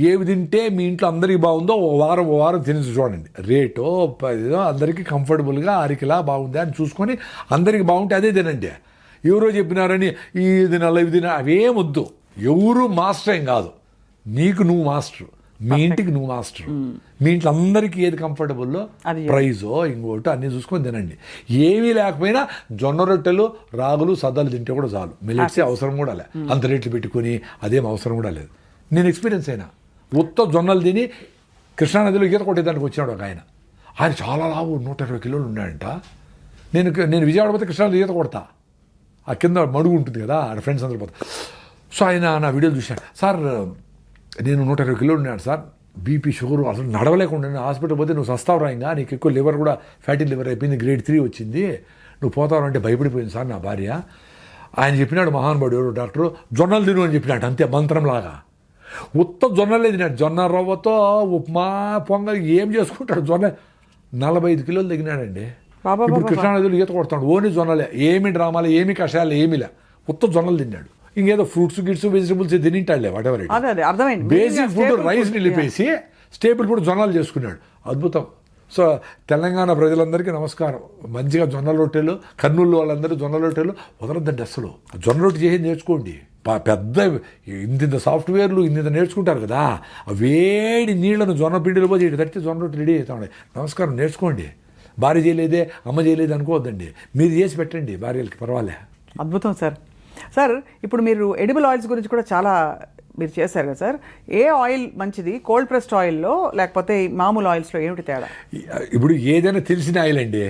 ఏవి తింటే మీ ఇంట్లో అందరికీ బాగుందో ఓ వారం తినేసి చూడండి. రేటో అందరికీ కంఫర్టబుల్గా అరికిలా బాగుంది అని చూసుకొని అందరికీ బాగుంటే అదే తినండి. ఎవరో చెప్పినారని ఇది నల్ల ఇవి తిన అవేం వద్దు. ఎవరు మాస్టర్ ఏం కాదు, నీకు నువ్వు మాస్టర్, మీ ఇంటికి నువ్వు మాస్టర్. మీ ఇంట్లో అందరికీ ఏది కంఫర్టబుల్లో ప్రైజో ఇంకోటి అన్నీ చూసుకొని తినండి. ఏమీ లేకపోయినా జొన్న రొట్టెలు రాగులు సద్దలు తింటే కూడా చాలు. మిల్లెట్సే అవసరం కూడా లే, అంత రేట్లు పెట్టుకొని అదేం అవసరం కూడా లేదు. నేను ఎక్స్పీరియన్స్ అయినా. ఉత్త జొన్నలు తిని కృష్ణానదిలో ఈత కొట్టేదానికి వచ్చినాడు ఒక ఆయన చాలా లావు 120 కిలోలు ఉన్నాడంట. నేను విజయవాడ పోతే కృష్ణానది ఈత కొడతా, ఆ కింద మడుగు ఉంటుంది కదా, ఆడ ఫ్రెండ్స్ అందరూ పోతా. సో ఆయన నా వీడియోలు చూశాను. సార్ నేను 120 కిలోలు ఉన్నాడు సార్, బీపీ షుగర్ అసలు నడవలేకుండా హాస్పిటల్ పోతే నువ్వు సస్తావురా, ఇంకా నీకు ఎక్కువ లివర్ కూడా ఫ్యాటీ లివర్ అయిపోయింది, గ్రేడ్ 3 వచ్చింది, నువ్వు పోతావు అంటే భయపడిపోయింది సార్ నా భార్య. ఆయన చెప్పినాడు మహానుభావుడు ఎవరు డాక్టరు, జొన్నలు తిను అని చెప్పినాడు, అంతే మంత్రంలాగా. ఉత్త జొన్నలే తిన్నాడు, జొన్న రవ్వతో ఉప్మా పొంగల్ ఏం చేసుకుంటాడు. జొన్న 45 కిలోలు తగ్గినాడండి. ఇప్పుడు కృష్ణానదిలో ఈత కొడతాడు, ఓన్లీ జొన్నలే, ఏమి డ్రామాలు ఏమి కషాయాలు ఏమిలే, ఉత్త జొన్నలు తిన్నాడు. ఇంకేదో ఫ్రూట్స్ గిట్స్ వెజిటబుల్స్ తినింటాడులే, whatever. Basic food rice నిలిపేసి స్టేబుల్ ఫుడ్ జొన్నలు చేసుకున్నాడు. అద్భుతం. సో తెలంగాణ ప్రజలందరికీ నమస్కారం. మంచిగా జొన్న రొట్టెలు, కర్నూలు వాళ్ళందరూ జొన్న రొట్టెలు వదలొద్దండి అసలు. జొన్న రొట్టె చేసి నేర్చుకోండి. పెద్ద ఇంత సాఫ్ట్వేర్లు ఇంత నేర్చుకుంటారు కదా, ఆ వేడి నీళ్లను జొన్న పిండిలో పోయి ఇటు తడితే జొన్న రొట్టె రెడీ అవుతామండి. నమస్కారం, నేర్చుకోండి. భార్య చేయలేదే అమ్మ చేయలేదు అనుకోవద్దండి, మీరు చేసి పెట్టండి భార్యలకి, పర్వాలే. అద్భుతం సార్. సార్ ఇప్పుడు మీరు ఎడిబుల్ ఆయిల్స్ గురించి కూడా చాలా మీరు చేశారు కదా సార్, ఏ ఆయిల్ మంచిది, కోల్డ్ ప్రెస్డ్ ఆయిల్లో లేకపోతే మామూలు ఆయిల్స్లో ఏమిటి తేడా? ఇప్పుడు ఏదైనా తెలిసిన ఆయిల్ అండి,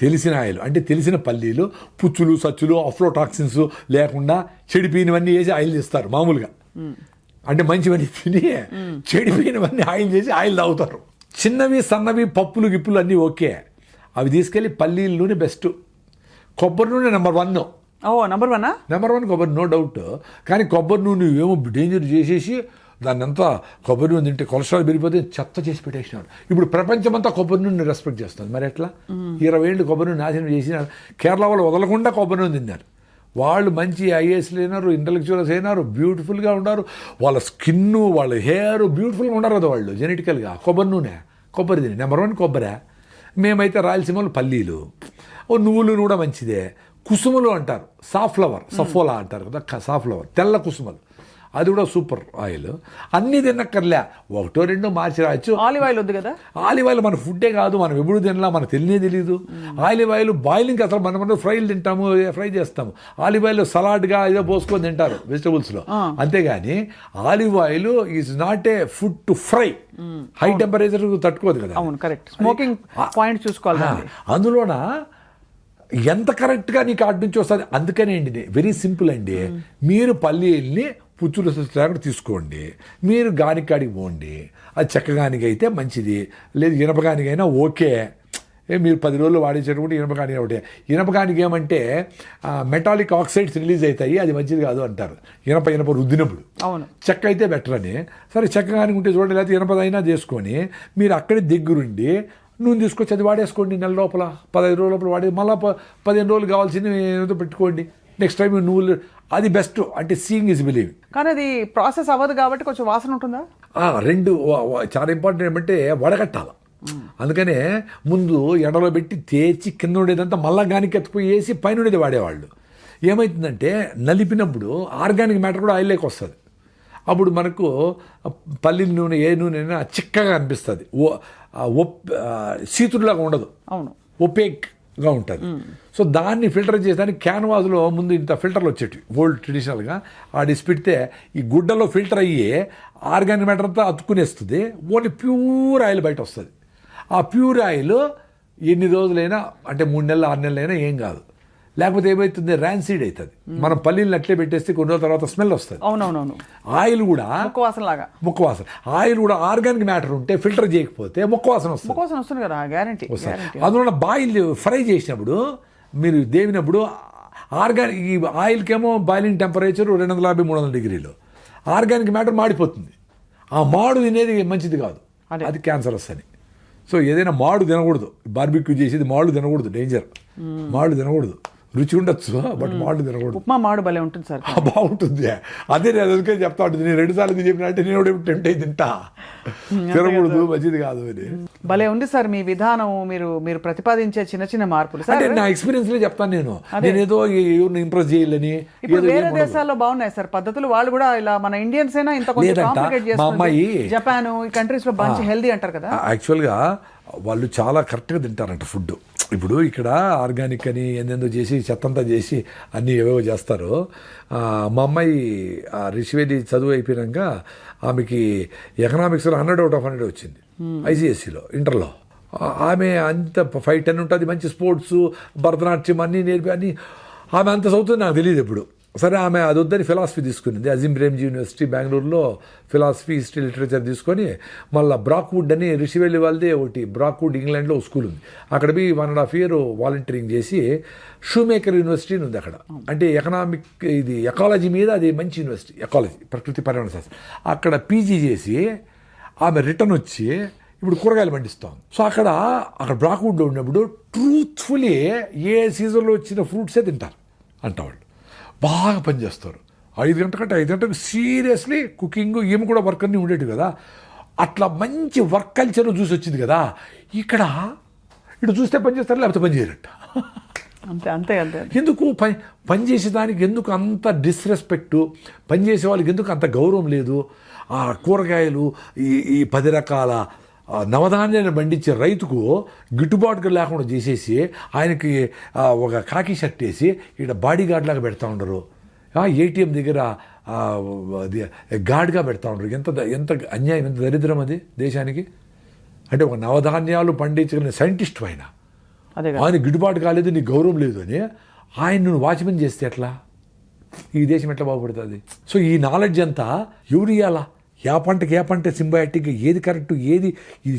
తెలిసిన ఆయిల్ అంటే తెలిసిన పల్లీలు, పుచ్చులు సచ్చులు అఫ్లోటాక్సిన్స్ లేకుండా చెడిపోయినవన్నీ వేసి ఆయిల్ చేస్తారు మామూలుగా. అంటే మంచివన్నీ తిని చెడిపోయినవన్నీ ఆయిల్ చేసి ఆయిల్ తాగుతారు. చిన్నవి సన్నవి పప్పులు గిప్పులు అన్నీ ఓకే, అవి తీసుకెళ్ళి పల్లీల నూనె బెస్ట్, కొబ్బరి నూనె నెంబర్ 1. నెంబర్ 1 కొబ్బరి, నో డౌట్. కానీ కొబ్బరి నూనె ఏమో డేంజర్ చేసేసి దాన్ని అంతా కొబ్బరి నూనె తింటే కొలెస్ట్రాల్ పెరిగిపోతే చెత్త చేసి పెట్టేసినాడు. ఇప్పుడు ప్రపంచమంతా కొబ్బరి నూనె రెస్పెక్ట్ చేస్తుంది, మరి ఎట్లా? 20 ఏళ్ళు కొబ్బరి నూనె నాశనం చేసినారు. కేరళ వాళ్ళు వదలకుండా కొబ్బరి నూనె తిన్నారు. వాళ్ళు మంచి ఐఏఎస్లు అయినారు, ఇంటలెక్చువల్స్ అయినారు, బ్యూటిఫుల్గా ఉన్నారు, వాళ్ళ స్కిన్ వాళ్ళ హెయిర్ బ్యూటిఫుల్గా ఉన్నారు కదా వాళ్ళు జెనెటికల్గా. కొబ్బరి తిని నెంబర్ 1 కొబ్బరి. మేమైతే రాయలసీమలో పల్లీలు, నువ్వులు కూడా మంచిదే. కుసుమలు అంటారు, సాఫ్లవర్, సఫోలా అంటారు కదా, సాఫ్లవర్ తెల్ల కుసుమలు, అది కూడా సూపర్ ఆయిల్. అన్నీ తినక్కర్లే, 1-2 మార్చి రాయొచ్చు. ఆలివ్ ఆయిల్ వద్దు కదా. ఆలివ్ ఆయిల్ మన ఫుడ్డే కాదు, మనం ఎప్పుడు తినలా, మనకు తెలియదు. ఆలివ్ ఆయిల్ బాయిలింగ్ అసలు మనం ఫ్రైలు తింటాము, ఫ్రై చేస్తాము. ఆలివ్ ఆయిల్ సలాడ్గా ఏదో పోసుకొని తింటారు వెజిటబుల్స్లో, అంతేగాని olive oil is not a food to fry. High temperature తట్టుకోదు కదా. అవును, కరెక్ట్. స్మోకింగ్ పాయింట్ చూసుకోవాలి. అందులోన ఎంత కరెక్ట్గా నీకు అటు నుంచి వస్తుంది. అందుకనే అండి వెరీ సింపుల్ అండి, మీరు పల్లీల్ని పుచ్చులు లేకుండా తీసుకోండి, మీరు గానికాడికి పోండి. అది చెక్కగానికి అయితే మంచిది, లేదు ఇనపగానికైనా ఓకే. మీరు 10 రోజులు వాడించేటప్పుడు ఇనపగాని ఒకటే. ఇనపగానికి ఏమంటే మెటాలిక్ ఆక్సైడ్స్ రిలీజ్ అవుతాయి, అది మంచిది కాదు అంటారు ఇనప రుద్దినప్పుడు. అవును, చెక్క అయితే బెటర్ అని. సరే చెక్కగానికి ఉంటే చూడండి, లేకపోతే ఇనపదైనా చేసుకొని మీరు అక్కడే దగ్గరుండి నూనె తీసుకొచ్చి అది వాడేసుకోండి. నెల లోపల 15 రోజుల లోపల వాడి మళ్ళీ 15 రోజులు కావాల్సింది ఏదో పెట్టుకోండి. నెక్స్ట్ టైం నువ్వులు, అది బెస్ట్. అంటే సీయింగ్ ఇస్ బిలీవింగ్. కానీ అది ప్రాసెస్ అవ్వదు కాబట్టి కొంచెం వాసన ఉంటుందా? రెండు చాలా ఇంపార్టెంట్ ఏమంటే వడగట్టాలి. అందుకనే ముందు ఎండలో పెట్టి తేచి కింద ఉండేదంతా మళ్ళా గానికి ఎత్తుకుపోయి వేసి పైన ఉండేది వాడేవాళ్ళు. ఏమవుతుందంటే నలిపినప్పుడు ఆర్గానిక్ మ్యాటర్ కూడా ఆయిల్లోకి వస్తుంది. అప్పుడు మనకు పల్లి నూనె ఏ నూనె అయినా చిక్కగా అనిపిస్తుంది, సీతుడులాగా ఉండదు, అవును, ఒపేక్గా ఉంటుంది. సో దాన్ని ఫిల్టర్ చేసేదానికి క్యాన్వాస్లో ముందు ఇంత ఫిల్టర్లు వచ్చేటివి ఓల్డ్ ట్రెడిషనల్గా. ఆడిసి పెడితే ఈ గుడ్డలో ఫిల్టర్ అయ్యి ఆర్గానిక్ మ్యాటర్ అంతా అతుక్కునేస్తుంది, ఓన్లీ ప్యూర్ ఆయిల్ బయట వస్తుంది. ఆ ప్యూర్ ఆయిల్ ఎన్ని రోజులైనా అంటే 3 నెలలు 6 నెలలైనా ఏం కాదు. లేకపోతే ఏమవుతుంది, ర్యాన్సీడ్ అవుతుంది. మనం పల్లీలు అట్లే పెట్టేస్తే కొన్ని రోజుల తర్వాత స్మెల్ వస్తుంది. అవునవునవును. ఆయిల్ కూడా ముక్కవాసన ఆయిల్ కూడా ఆర్గానిక్ మ్యాటర్ ఉంటే ఫిల్టర్ చేయకపోతే ముక్కవాసన వస్తుంది కదా, గ్యారంటీ. అందువల్ల బాయిల్ ఫ్రై చేసినప్పుడు మీరు దేవినప్పుడు ఆర్గానిక్ ఈ ఆయిల్కేమో బాయిలింగ్ టెంపరేచర్ 250-300 డిగ్రీలు, ఆర్గానిక్ మ్యాటర్ మాడిపోతుంది. ఆ మాడు తినేది మంచిది కాదు, అది క్యాన్సర్ వస్తుంది. సో ఏదైనా మాడు తినకూడదు, బార్బిక్యూ చేసేది మాడు తినకూడదు, డేంజర్. మాడు తినకూడదు, రుచి ఉండొచ్చు బట్ మాడు తినకూడదు. ఉప్మా మాడు భలే ఉంటుంది సార్, బాగుంటుంది. అదే నేను అందుకే చెప్తా ఉంటుంది, నేను 2 సార్లు చెప్పినట్టే నేను కూడా టెంప్ట్ అయి తింటా, తినకూడదు, మంచిది కాదు అని. భలే ఉంది సార్ మీ విధానం, మీరు ప్రతిపాదించే చిన్న చిన్న మార్పులు. అంటే నా ఎక్స్పీరియన్స్ లో చెప్తాను, నేను ఏదో ఎవరిని ఇంప్రెస్ చేయాలని. ఇప్పుడు వేరే దేశాల్లో బాగున్నాయి సార్ పద్ధతులు, వాళ్ళు కూడా ఇలా మన ఇండియన్స్ అయినా ఇంత కాంప్లికేట్ చేస్తారు. జపాన్ ఈ కంట్రీస్ లో మంచి హెల్దీ అంటారు కదా. యాక్చువల్గా వాళ్ళు చాలా కరెక్ట్గా తింటారంట ఫుడ్. ఇప్పుడు ఇక్కడ ఆర్గానిక్ అని ఎందెందో చేసి చెత్తంతా చేసి అన్నీ ఏవేవో చేస్తారు. మా అమ్మాయి రిషివేలి చదువు అయిపోయాక ఆమెకి ఎకనామిక్స్లో 100/100 వచ్చింది ఐసిఎస్సిలో, ఇంటర్లో. ఆమె అంత 5-10 ఉంటుంది, మంచి స్పోర్ట్స్, భరతనాట్యం అన్నీ నేర్పి అన్నీ. ఆమె అంత చదువుతుంది నాకు తెలియదు ఎప్పుడు. సరే ఆమె అది వద్దని ఫిలాసఫీ తీసుకునింది, అజీం ప్రేమ్జీ యూనివర్సిటీ బెంగళూరులో ఫిలాసఫీ, హిస్టరీ, లిటరేచర్ తీసుకొని మళ్ళీ బ్రాక్వుడ్ అని రిషివేలి వాళ్ళదే ఒకటి బ్రాక్వుడ్ ఇంగ్లాండ్లో ఒక స్కూల్ ఉంది, అక్కడ పోయి 1.5 year వాలంటీరింగ్ చేసి షూమేకర్ యూనివర్సిటీ ఉంది అక్కడ. అంటే ఎకనామిక్ ఇది ఎకాలజీ మీద అది మంచి యూనివర్సిటీ, ఎకాలజీ ప్రకృతి పర్యావరణ శాస్త్రం. అక్కడ పీజీ చేసి ఆమె రిటర్న్ వచ్చి ఇప్పుడు కూరగాయలు పండిస్తాం. సో అక్కడ బ్రాక్వుడ్లో ఉన్నప్పుడు ట్రూత్ఫుల్లీ ఏ సీజన్లో వచ్చిన ఫ్రూట్సే తింటారు అంటవాళ్ళు. బాగా పనిచేస్తారు, 5 గంటలకు సీరియస్లీ కుకింగ్, ఏమి కూడా వర్క్ అన్నీ ఉండేవి కదా. అట్లా మంచి వర్క్ కల్చర్ చూసి వచ్చింది కదా. ఇక్కడ ఇటు చూస్తే పని చేస్తారు, లేకపోతే పని చేయరట. అంతే. ఎందుకు పని చేసేదానికి ఎందుకు అంత డిస్రెస్పెక్ట్, పని చేసే వాళ్ళకి ఎందుకు అంత గౌరవం లేదు? ఆ కూరగాయలు ఈ 10 రకాల నవధాన్యాన్ని పండించే రైతుకు గిట్టుబాటుగా లేకుండా చేసేసి ఆయనకి ఒక కాకి షర్ట్ వేసి ఇక్కడ బాడీ గార్డ్ లాగా పెడతా ఉండరు, ఏటీఎం దగ్గర గార్డ్గా పెడతా ఉండరు. ఎంత అన్యాయం, ఎంత దరిద్రం అది దేశానికి. అంటే ఒక నవధాన్యాలు పండించగలిగిన సైంటిస్ట్ ఆయన గిట్టుబాటు కాలేదు, నీకు గౌరవం లేదు అని ఆయన నువ్వు వాచ్మెన్ చేస్తే ఎట్లా? ఈ దేశం ఎట్లా బాగుపడుతుంది? సో ఈ నాలెడ్జ్ అంతా ఎవరు ఇవ్వాలా? ఏ పంటకి సింబయాటిక్, ఏది కరెక్ట్, ఏది ఇది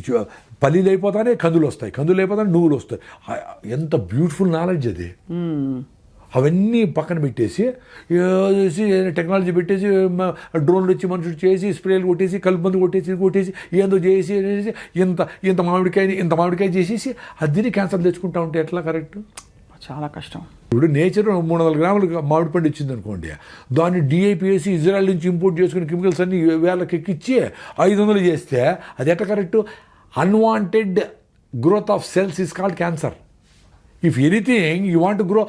పల్లీలు అయిపోతానే కందులు వస్తాయి, కందులు అయిపోతానే నువ్వులు వస్తాయి. ఎంత బ్యూటిఫుల్ నాలెడ్జ్ అది. అవన్నీ పక్కన పెట్టేసి టెక్నాలజీ పెట్టేసి డ్రోన్లు వచ్చి మనుషులు చేసి స్ప్రేలు కొట్టేసి కలుపు మందు కొట్టేసి ఏందో చేసి ఇంత మామిడికాయ చేసేసి అది క్యాన్సర్ తెచ్చుకుంటా ఉంటే ఎట్లా కరెక్ట్? చాలా కష్టం. ఇప్పుడు నేచర్ 300 గ్రాములు మామిడి పండు ఇచ్చింది అనుకోండి, దాన్ని డిఐపి వేసి ఇజ్రాయెల్ నుంచి ఇంపోర్ట్ చేసుకుని కెమికల్స్ అన్ని 1000 ఎక్కిచ్చి 500 చేస్తే అది ఎట్లా correct? Unwanted growth of cells is called cancer. If anything you want grow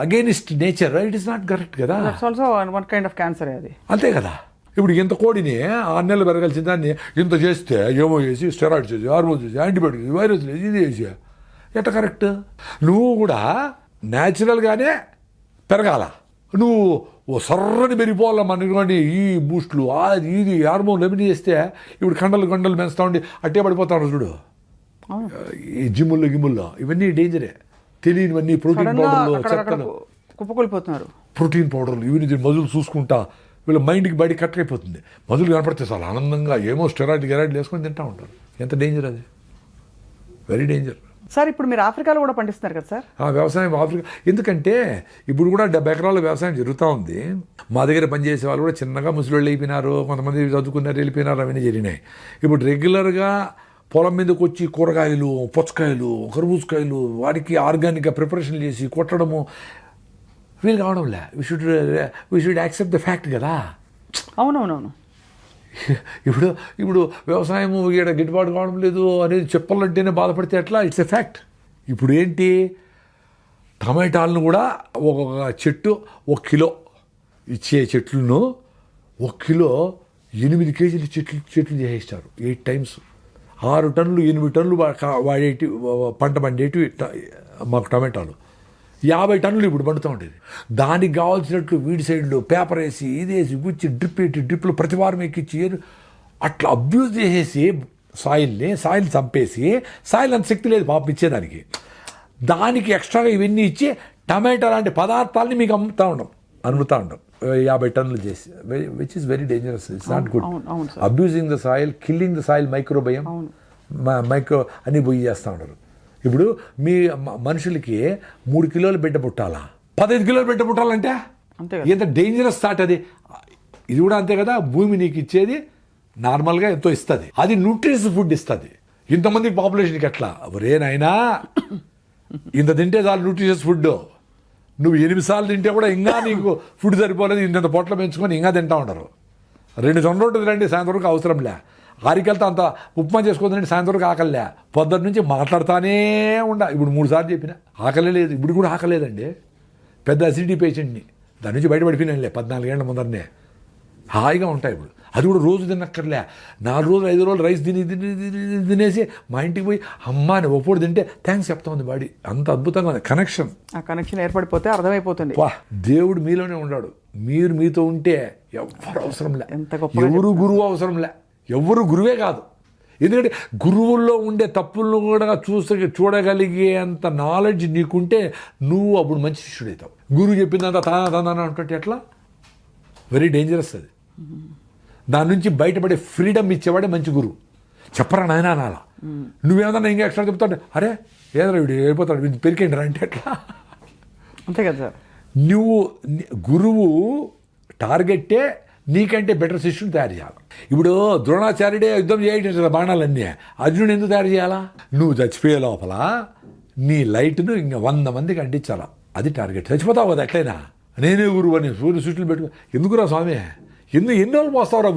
against nature, it is not correct కదా. Also one kind of cancer అది. అంతే కదా. ఇప్పుడు ఇంత కోడిని 6 నెలలు పెరగాల్సిన దాన్ని ఇంత చేస్తే ఏమో చేసి స్టెరాయిడ్ చేసి, హార్మోన్ చేసి, యాంటీబయాటిక్, వైరస్ ఇది చేసి ఎట్లా కరెక్ట్? నువ్వు కూడా న్యాచురల్గానే పెరగాల, నువ్వు ఓ సర్రని పెరిగిపోవాల మనకి ఈ బూస్ట్లు అది ఇది హార్మోన్లు ఏమిటి చేస్తే ఇప్పుడు కండలు పెంచుతా ఉండి అట్టే పడిపోతాడు చూడు. ఈ జిమ్ముల్లో ఇవన్నీ డేంజరే, తెలియనివన్నీ ప్రోటీన్ పౌడర్లు చెప్తాను, కుప్పకొలిపోతున్నారు ప్రోటీన్ పౌడర్లు ఇవన్నీ మజులు చూసుకుంటా వీళ్ళ మైండ్కి బయట కట్ అయిపోతుంది. మజులు కనపడితే చాలా ఆనందంగా ఏమో స్టెరాయిడ్ వేసుకొని తింటూ ఉంటారు. ఎంత డేంజర్ అది, వెరీ డేంజర్. సార్ ఇప్పుడు మీరు ఆఫ్రికాలో కూడా పండిస్తున్నారు కదా సార్? వ్యవసాయం ఆఫ్రికా ఎందుకంటే ఇప్పుడు కూడా 70 ఎకరాల వ్యవసాయం జరుగుతూ ఉంది. మా దగ్గర పనిచేసే వాళ్ళు కూడా చిన్నగా ముసలిళ్ళు అయిపోయినారు, కొంతమంది చదువుకున్నారు వెళ్ళిపోయినారు, అవన్నీ జరిగినాయి. ఇప్పుడు రెగ్యులర్గా పొలం మీదకి వచ్చి కూరగాయలు, పుచ్చకాయలు, కర్బూజకాయలు వాటికి ఆర్గానిక్గా ప్రిపరేషన్ చేసి కొట్టడము వీలు కావడంలే. We should accept the fact కదా. అవునవునవును. ఇప్పుడు వ్యవసాయం ఈడ గిట్టుబాటు కావడం లేదు అనేది చెప్పాలంటేనే బాధపడితే ఎట్లా? It's a fact. ఇప్పుడు ఏంటి, టమాటాలను కూడా ఒక్కొక్క చెట్టు 1 కిలో ఇచ్చే చెట్లను 1 కిలో 8 కేజీలు చెట్లు చేసేస్తారు 8 టైమ్స్. 6 టన్నులు 8 టన్నులు వాడేటి పంట పండేటి మాకు టమాటాలు 50 టన్నులు ఇప్పుడు పండుతూ ఉండేది. దానికి కావాల్సినట్లు వీడి సైడ్లో పేపర్ వేసి ఇదేసి గుచ్చి డ్రిప్లు ప్రతి వారం ఎక్కించి అట్లా అబ్యూజ్ చేసేసి సాయిల్ చంపేసి సాయిల్ అంత శక్తి లేదు పాపం ఇచ్చేదానికి. దానికి ఎక్స్ట్రాగా ఇవన్నీ ఇచ్చి టమాటా లాంటి పదార్థాలని మీకు అమ్ముతూ ఉంటాం 50 టన్నులు చేసి, which is very dangerous. It's not good. Abusing the soil, killing the soil, microbiome అని పోయి చేస్తూ ఉంటారు. ఇప్పుడు మీ మనుషులకి 3 కిలోల బిడ్డ పుట్టాలా, 15 కిలోల బిడ్డ పుట్టాలంటే ఎంత డేంజరస్ థాట్ అది. ఇది కూడా అంతే కదా, భూమి నీకు ఇచ్చేది నార్మల్గా ఎంతో ఇస్తుంది, అది న్యూట్రిషియస్ ఫుడ్ ఇస్తుంది. ఇంతమంది పాపులేషన్కి ఎట్లా నాయనా ఇంత తింటే చాలు న్యూట్రిషియస్ ఫుడ్. నువ్వు 8 సార్లు తింటే కూడా ఇంకా నీకు ఫుడ్ సరిపోలేదు, ఇంత పొట్ల పెంచుకొని ఇంకా తింటా ఉంటారు. 2 జొన్న రొట్టెలు రండి సాయంత్రం వరకు అవసరంలే, ఆరికెళ్తా అంత ఉప్మా చేసుకోదండి సాయంత్రం వరకు ఆకలిలే, పొద్దున్న నుంచి మాట్లాడుతానే ఇప్పుడు 3 సార్లు చెప్పిన ఆకలే లేదు. ఇప్పుడు కూడా ఆకలేదండి, పెద్ద అసిడిటీ పేషెంట్ని, దాని నుంచి బయటపడిపోయినానులే 14 ఏళ్ల ముందరనే. హాయిగా ఉంటాయి ఇప్పుడు. అది కూడా రోజు తిన్నక్కర్లే, 4 రోజులు 5 రోజులు రైస్ తినేసి మా ఇంటికి పోయి అమ్మ అని ఒప్పుడు తింటే థ్యాంక్స్ చెప్తా ఉంది బాడీ. అంత అద్భుతంగా ఉంది కనెక్షన్. ఆ కనెక్షన్ ఏర్పడిపోతే అర్థమైపోతుంది. వా, దేవుడు మీలోనే ఉన్నాడు, మీరు మీతో ఉంటే ఎవరు అవసరంలే, ఎవరు గురువు అవసరంలే, ఎవరు గురువే కాదు. ఎందుకంటే గురువుల్లో ఉండే తప్పులను కూడా చూడగలిగేంత నాలెడ్జ్ నీకుంటే నువ్వు అప్పుడు మంచి శిష్యుడవుతావు. గురువు చెప్పిందంతా తానా అంటే ఎట్లా, వెరీ డేంజరస్ అది. దాని నుంచి బయటపడే ఫ్రీడమ్ ఇచ్చేవాడే మంచి గురువు. చెప్పరా నాయన అనాలా, నువ్వేమన్నా ఇంకా ఎక్స్ట్రా చెప్తాడు, అరే ఏదైనా వీడు వెళ్ళిపోతాడు వీడు పెరికేండి రా అంటే ఎట్లా, అంతే కదా సార్. నువ్వు గురువు టార్గెట్టే నీకంటే బెటర్ శిష్యుని తయారు చేయాలి. ఇప్పుడు ద్రోణాచార్యుడే యుద్ధం చేయడం బాణాలన్నీ, అర్జునుడు ఎందుకు తయారు చేయాలా, నువ్వు చచ్చిపోయే లోపల నీ లైట్ను ఇంకా 100 మందికి అంటించాలా, అది టార్గెట్. చచ్చిపోతావు కదా ఎట్లయినా, నేనే గురువు అని సూర్య సృష్టిలు పెట్టుకో, ఎందుకురా స్వామి ఎన్ని రోజులు మోస్తావురా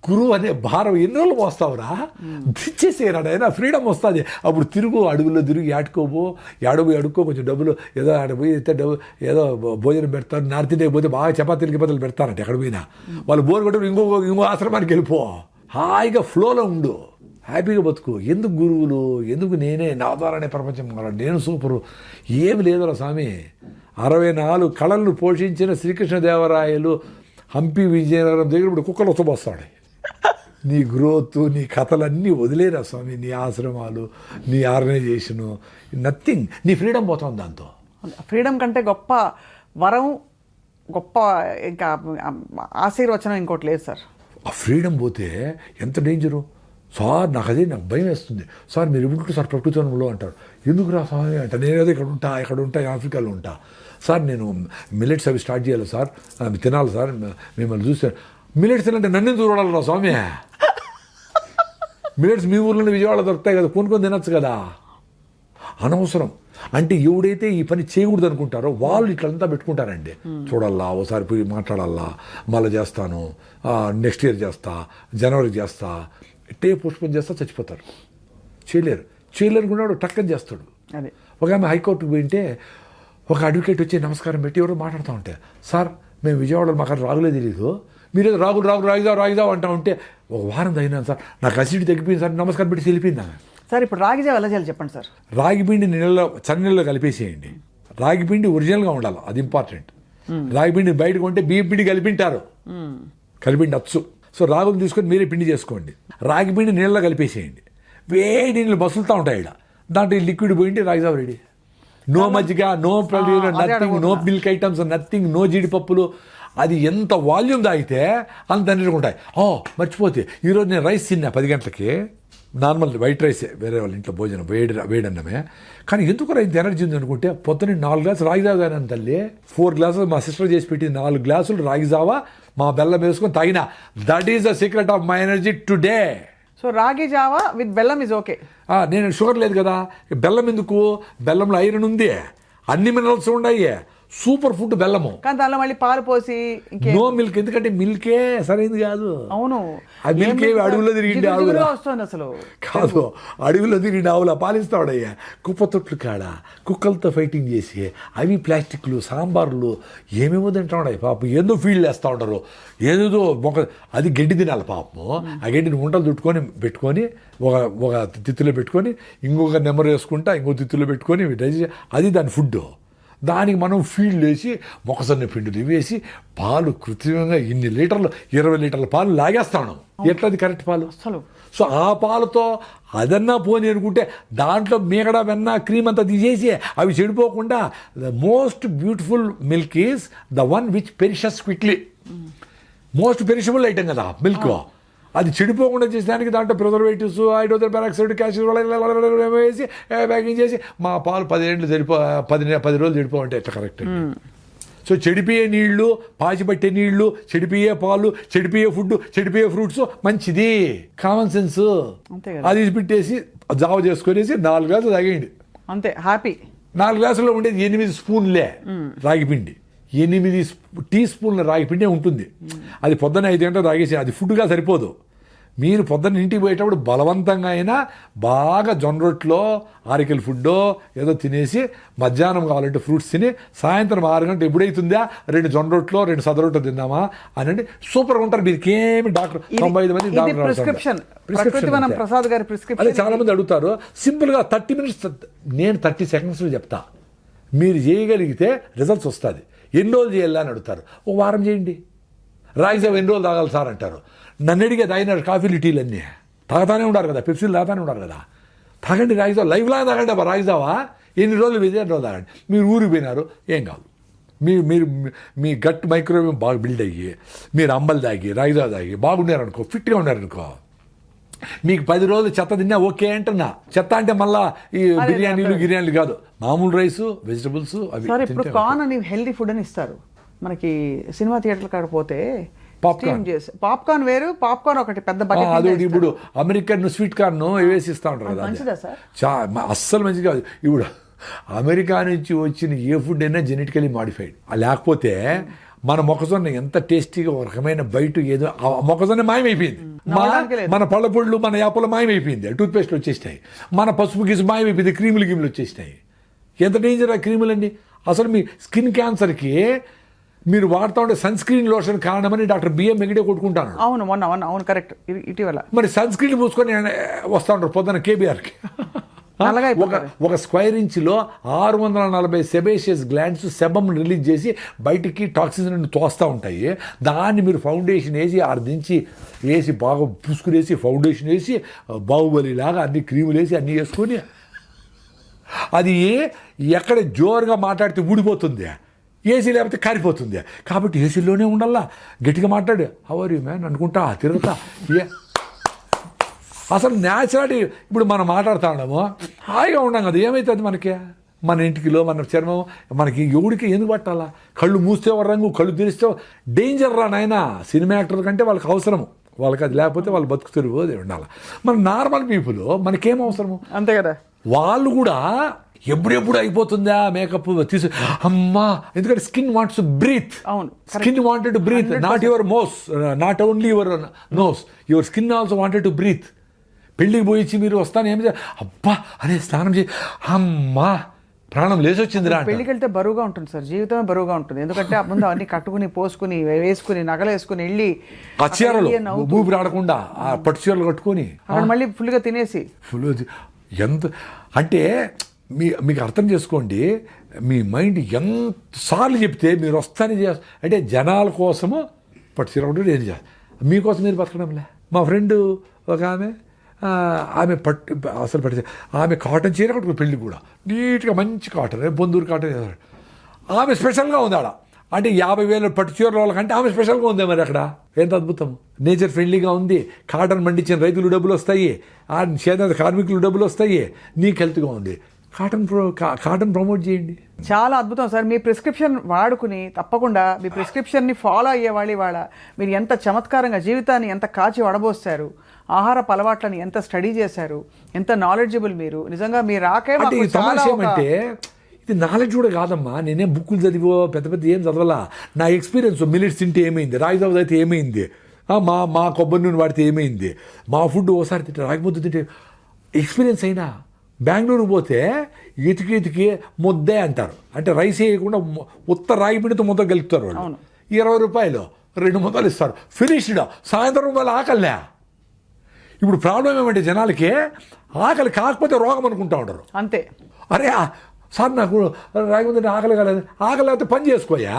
గురువు అనే భారం, ఎన్ని రోజులు మోస్తావురా, దిచ్చేసేరా అయినా ఫ్రీడమ్ వస్తుంది. అప్పుడు తిరుగు అడుగులో తిరిగి ఆడుకోబో, అడుక్కో, కొంచెం డబ్బులు ఏదో ఆడపోయి డబ్బు ఏదో భోజనం పెడతారు. నార్త్ ఇండియాకి పోతే బాగా చపాతీలకి బదులు పెడతారంటే ఎక్కడ పోయినా, వాళ్ళు బోర్ కొట్టి ఇంకో ఆశ్రమానికి వెళ్ళిపో, హాయిగా ఫ్లోలో ఉండు, హ్యాపీగా బతుకు. ఎందుకు గురువులు, ఎందుకు నేనే నా ద్వారానే ప్రపంచం నేను సూపరు, ఏమి లేదురా స్వామి. 64 కళలను పోషించిన శ్రీకృష్ణదేవరాయలు హంపి విజయనగరం దగ్గర ఇప్పుడు కుక్కలు వస్తాడు. నీ గ్రోత్, నీ కథలన్నీ వదిలేరా స్వామి, నీ ఆశ్రమాలు, నీ ఆర్గనైజేషను, నథింగ్. నీ ఫ్రీడమ్ పోతుంది దాంతో. ఫ్రీడమ్ కంటే గొప్ప వరం, గొప్ప ఇంకా ఆశీర్వచనం ఇంకోటి లేదు సార్. ఆ ఫ్రీడమ్ పోతే ఎంత డేంజరు సార్. నాకు భయం వేస్తుంది సార్. మీరు ఎప్పుడు సార్ ప్రకృతిలో అంటారు, ఎందుకు రా స్వామి అంటే, నేనేదో ఇక్కడ ఉంటా ఆఫ్రికాలో ఉంటా సార్, నేను మిల్లెట్స్ అవి స్టార్ట్ చేయాలి సార్, అవి తినాలి సార్, మిమ్మల్ని చూస్తే మిల్లెట్స్ తినంటే నన్ను చూడాలి రా స్వామి. మిల్లెట్స్ మీ ఊర్లోనే విజయవాడ దొరుకుతాయి కదా, కొనుక్కొని తినచ్చు కదా, అనవసరం. అంటే ఎవడైతే ఈ పని చేయకూడదు అనుకుంటారో వాళ్ళు ఇట్లంతా పెట్టుకుంటారండి. చూడాలా, ఓసారి పోయి మాట్లాడాలా, మళ్ళీ చేస్తాను, నెక్స్ట్ ఇయర్ చేస్తా, జనవరికి చేస్తా, ఇట్టే పుష్పం చేస్తా, చచ్చిపోతారు. చేయలేరు అనుకున్నాడు, టక్కని చేస్తాడు. అదే ఒక ఆమె హైకోర్టుకు పోయింటే ఒక అడ్వకేట్ వచ్చి నమస్కారం పెట్టి ఎవరో మాట్లాడుతూ ఉంటే, సార్ మేము విజయవాడలో మాకు రాగులే తెలీదు, మీరు రాగుదావు అంటా ఉంటే, ఒక వారం తగినాను సార్, నాకు అసిడిటీ తగ్గిపోయింది సార్, నమస్కారం పెట్టి వెళ్ళిపోయింది ఆమె. సార్ ఇప్పుడు రాగి జావ ఎలా చేయాలి చెప్పండి సార్. రాగి పిండి చన్నీళ్ళలో కలిపేసేయండి. రాగి పిండి ఒరిజినల్గా ఉండాలి, అది ఇంపార్టెంట్. రాగి పిండి బయట కొంటే బియ్యం పిండి కలిపింటారు, కలిపిండి అచ్చు. సో రాగులు తీసుకొని మీరే పిండి చేసుకోండి. రాగి పిండి నీళ్ళలో కలిపేసేయండి, వేడి నీళ్ళు మసులుతూ ఉంటాయి. దాంట్లో లిక్విడ్ పోయింటే రాగి జావ రెడీ. నో మజ్జిగ, no nothing, no milk items, nothing, no జీడిపప్పులు. అది ఎంత వాల్యూమ్ తాగితే అంత అన్నిటికుంటాయి. మర్చిపోతే ఈరోజు నేను రైస్ తిన్నా 10 గంటలకి, నార్మల్ వైట్ రైసే, వేరే వాళ్ళ ఇంట్లో భోజనం, వేడన్నమే. కానీ ఎందుకు ఇంత ఎనర్జీ ఉంది అనుకుంటే, పొద్దున్న 4 గ్లాసులు రాగి జావ తాగాను తల్లి. 4 గ్లాసులు మా సిస్టర్ చేసి పెట్టింది, 4 గ్లాసులు రాగి జావ మా బెల్లం వేసుకొని తాగిన. That is the secret of my energy today. So రాగి జావా విత్ బెల్లం ఇస్ ఓకే. నేను షుగర్ లేదు కదా, బెల్లం ఎందుకు, బెల్లంలో ఐరన్ ఉంది, అన్ని మినరల్స్ ఉన్నాయి, సూపర్ ఫుడ్ బెల్లము. కానీ దానిలో మళ్ళీ పాలు పోసి ఇంకే నో మిల్క్, ఎందుకంటే మిల్కే సరైనది కాదు. అవును ఆ మిల్క్ ఏమి అడవుల్లో తిరిగింది ఆవులా వస్తుంది అసలు కాదు, అడవిలో తిరిగిన ఆవులా పాలిస్తాడయ్యా. కుప్ప తొట్లు కాడ కుక్కలతో ఫైటింగ్ చేసి అవి ప్లాస్టిక్లు సాంబార్లు ఏమేమో తింటా ఉన్నాయి పాపం. ఏందో ఫీల్డ్ వేస్తూ ఉంటారు, ఏదేదో అది గడ్డి తినాలి పాపము. ఆ గడ్డిని ఉంటలు చుట్టుకొని పెట్టుకొని ఒక తిత్తులో పెట్టుకొని ఇంకొక నెంబర్ వేసుకుంటా ఇంకో తిత్తులో పెట్టుకొని అది దాని ఫుడ్. దానికి మనం ఫీల్డ్ వేసి మొక్కజొన్న పిండిలు వేసి పాలు కృత్రిమంగా ఇన్ని లీటర్లు 20 లీటర్ల పాలు లాగేస్తాను. ఎట్లది కరెక్ట్ పాలు అసలు? సో ఆ పాలతో అదన్నా పోని అనుకుంటే దాంట్లో మీగడ వెన్న క్రీమ్ అంతా తీసేసి అవి చెడిపోకుండా the most beautiful milk is the one which perishes quickly. Most perishable item కదా మిల్క్. అది చెడిపోకుండా చేసేదానికి దాంట్లో ప్రిజర్వేటివ్స్, హైడ్రోజన్ పెరాక్సైడ్, క్యాల్షియం వేసి ప్యాకింగ్ చేసి మా పాలు 10 రోజులు చెడిపోవంటే ఎట్లా కరెక్ట్? సో చెడిపోయే నీళ్లు, పాచిపట్టే నీళ్లు, చెడిపోయే పాలు, చెడిపోయే ఫుడ్, చెడిపోయే ఫ్రూట్స్ మంచిది. Common sense. అది పెట్టేసి జావ చేసుకునేసి 4 గ్లాసులు తాగేయండి అంతే, హ్యాపీ. 4 గ్లాసుల్లో ఉండేది 8 స్పూన్లే రాగిపిండి. 8 టీ స్పూన్ల రాగిపిండే ఉంటుంది. అది పొద్దున్న 5 గంటలు తాగేసి అది ఫుడ్గా సరిపోదు. మీరు పొద్దున్న ఇంటికి పోయేటప్పుడు బలవంతంగా అయినా బాగా జొన్న రొట్టెలో ఆరికల్ ఫుడ్డో ఏదో తినేసి మధ్యాహ్నం కావాలంటే ఫ్రూట్స్ తిని సాయంత్రం 6 గంటలు ఎప్పుడైతుందా 2 జొన్న రొట్టెలో 2 సద రొట్టెలు తిందామా అని సూపర్గా ఉంటారు. మీరుకి ఏమి డాక్టర్ 95 మంది డాక్టర్ ప్రిస్క్రిప్షన్. ప్రసాద్ గారి ప్రిస్క్రిప్షన్. అదే చాలా మంది అడుగుతారు. సింపుల్గా 30 మినిట్స్, నేను 30 సెకండ్స్లో చెప్తా. మీరు చేయగలిగితే రిజల్ట్స్ వస్తుంది. ఎన్ని రోజులు చేయాలా అని అడుగుతారు. ఓ వారం చేయండి. రాగి జావ ఎన్ని రోజులు తాగాలి సార్ అంటారు. నన్ను అడిగే తాగినారు కాఫీలు టీలు అన్నీ తాగుతానే ఉండారు కదా, పెప్సీలు తాగుతానే ఉండారు కదా. తాగండి రాగి జావ, లైఫ్ లాగా తాగండి అబ్బా రాగి జావ. ఎన్ని రోజులు విజయ రోజు తాగండి. మీరు ఊరికి పోయినారు ఏం కాదు. మీరు మీ గట్ మైక్రోవేవ్ బాగా బిల్డ్ అయ్యి మీరు అంబలు తాగి రాగి జావ తాగి బాగున్నారనుకో, ఫిట్గా ఉన్నారనుకో, మీకు 10 రోజులు చెత్త తిన్నా ఓకే అంటున్నా. చెత్త అంటే మళ్ళా ఈ బిర్యానీలు కాదు, మామూలు రైస్, వెజిటబుల్స్ అవి. సార్ ఇప్పుడు కార్న్ అని హెల్దీ ఫుడ్ అని ఇస్తారు మనకి సినిమా థియేటర్ కాకపోతే. పాప్కార్న్ వేరు, పాప్కార్న్ ఒకటి పెద్ద బకెట్. అదొకటి. ఇప్పుడు అమెరికన్ స్వీట్ కార్న్ వేసి ఇస్తూ ఉంటారు కదా, మంచిదా సార్? అస్సలు మంచిది కాదు. ఇప్పుడు అమెరికా నుంచి వచ్చిన ఏ ఫుడ్ అయినా జెనెటికలీ మాడిఫైడ్. లేకపోతే మన మొక్కజొన్న ఎంత టేస్టీగా ఒక రకమైన బయట ఏదో మొక్కజొన్న మాయమైపోయింది. మన పళ్ళపొళ్ళు మన యాపలు మాయమైపోయింది, టూత్పేస్ట్లు వచ్చేసినాయి. మన పసుపు గీసు మాయమైపోయింది, క్రీములు వచ్చేసినాయి. ఎంత డేంజర్ ఆ క్రీములన్నీ. అసలు మీ స్కిన్ క్యాన్సర్కి మీరు వాడుతూ ఉంటే సన్ స్క్రీన్ లోషన్ కారణమని డాక్టర్ బిఎం మెగిడే కొట్టుకుంటాను. అవును కరెక్ట్. ఇటీవల మరి సన్ స్క్రీన్ పూసుకొని వస్తూ ఉంటారు పొద్దున్న కేబీఆర్కి. ఒక స్క్వేర్ ఇంచ్లో 640 సెబేషియస్ గ్లాండ్స్ సెబమ్ రిలీజ్ చేసి బయటికి టాక్సిన్స్ నుండి తోస్తూ ఉంటాయి. దాన్ని మీరు ఫౌండేషన్ వేసి 6 నుంచి వేసి బాగా పూసుకునేసి ఫౌండేషన్ వేసి బాహుబలిలాగా అన్ని క్రీములు వేసి అన్నీ వేసుకొని అది ఎక్కడ జోరుగా మాట్లాడితే ఊడిపోతుంది, ఏసీ లేకపోతే కారిపోతుంది. కాబట్టి ఏసీలోనే ఉండాలా, గట్టిగా మాట్లాడు హౌ ఆర్ యు మ్యాన్ అనుకుంటా తిరుగుతా. అసలు న్యాచురాలిటీ. ఇప్పుడు మనం మాట్లాడుతూ ఉన్నాము హాయిగా ఉన్నాం కదా, ఏమవుతుంది మనకి? మన ఇంటికిలో మన చర్మం మనకి ఎవడికి ఎందుకు పట్టాలా? కళ్ళు మూస్తే రంగు, కళ్ళు తెరిస్తే డేంజర్ రా నాయన. సినిమా యాక్టర్ల కంటే వాళ్ళకి అవసరము, వాళ్ళకి అది లేకపోతే వాళ్ళు బతుకు తెరిపోదే ఉండాలి. మన నార్మల్ పీపుల్ మనకేం అవసరము? అంతే కదా. వాళ్ళు కూడా ఎప్పుడెప్పుడు అయిపోతుందా మేకప్ తీసు అమ్మా, ఎందుకంటే స్కిన్ వాంట్స్ టు బ్రీత్. అవును, skin wanted to breathe, not your not only your nose, your skin also wanted to breathe. పెళ్ళికి పోయిచ్చి మీరు వస్తాను ఏమి అబ్బా అనే స్నానం చేసి అమ్మా ప్రాణం లేచి వచ్చింది రా. పెళ్ళికి వెళ్తే బరువుగా ఉంటుంది సార్, జీవితమే బరువుగా ఉంటుంది. ఎందుకంటే ఆ ముందు అన్ని కట్టుకుని పోసుకుని వేసుకుని నగలు వేసుకుని వెళ్ళి ఆ చీరలు ఊపిరి ఆడకుండా ఆ పట్టు చీరలు కట్టుకొని మళ్ళీ ఫుల్గా తినేసి ఎంత అంటే మీకు అర్థం చేసుకోండి. మీ మైండ్ ఎంతసార్లు చెప్తే మీరు వస్తానే అంటే జనాల కోసము పట్టు చీర ఒకటి నేను మీకోసం మీరు బతకడంలే. మా ఫ్రెండ్ ఒక ఆమె అసలు పట్టు ఆమె కాటన్ చీర కట్టుకుని పెళ్ళి కూడా నీట్గా మంచి కాటన్, బొందూరు కాటన్. ఆమె స్పెషల్గా ఉంది ఆడ. అంటే 50,000 పట్టు చీరల వాళ్ళకంటే ఆమె స్పెషల్గా ఉంది. మరి అక్కడ ఎంత అద్భుతం. నేచర్ ఫ్రెండ్లీగా ఉంది, కాటన్ పండించిన రైతులు డబ్బులు వస్తాయి, ఆ చేనేత కార్మికులు డబ్బులు వస్తాయి, నీకు హెల్త్గా ఉంది. కాటన్ ప్రమోట్ చేయండి. చాలా అద్భుతం సార్. మీ ప్రిస్క్రిప్షన్ వాడుకుని తప్పకుండా మీ ప్రిస్క్రిప్షన్ని ఫాలో అయ్యేవాళ్ళు ఇవాళ మీరు ఎంత చమత్కారంగా జీవితాన్ని ఎంత కాచి వడబోస్తారు, ఆహారపు అలవాట్లని ఎంత స్టడీ చేశారు, ఎంత నాలెడ్జబుల్ మీరు. నిజంగా మీరు రాకే అంటే ఇది నాలెడ్జ్ కూడా కాదమ్మా, నేనేం బుక్కులు చదివో పెద్ద పెద్ద ఏం చదవాలా, నా ఎక్స్పీరియన్స్. మిల్లెట్స్ తింటే ఏమైంది, రాగి జావ అయితే ఏమైంది, మా కొబ్బరి నూనె వాడితే ఏమైంది, మా ఫుడ్ ఓసారి తింటే రాగి ముద్ద తింటే ఎక్స్పీరియన్స్ అయినా. బెంగళూరు పోతే ఇతికి ముద్దే అంటారు, అంటే రైస్ వేయకుండా ఉత్త రాగి పిండితో ముద్ద గెలుపుతారు వాళ్ళు. 20 రూపాయలు 2 ముద్దలు ఇస్తారు, ఫినిష్డ్. సాయంత్రం వాళ్ళు ఆకలిలే. ఇప్పుడు ప్రాబ్లం ఏమంటే జనాలకి ఆకలి కాకపోతే రోగం అనుకుంటా ఉంటారు అంతే. అరే సార్ నాకు రాగి ముద్ద ఆకలి కాలేదు, ఆకలి లేకపోతే పని చేసుకోయా,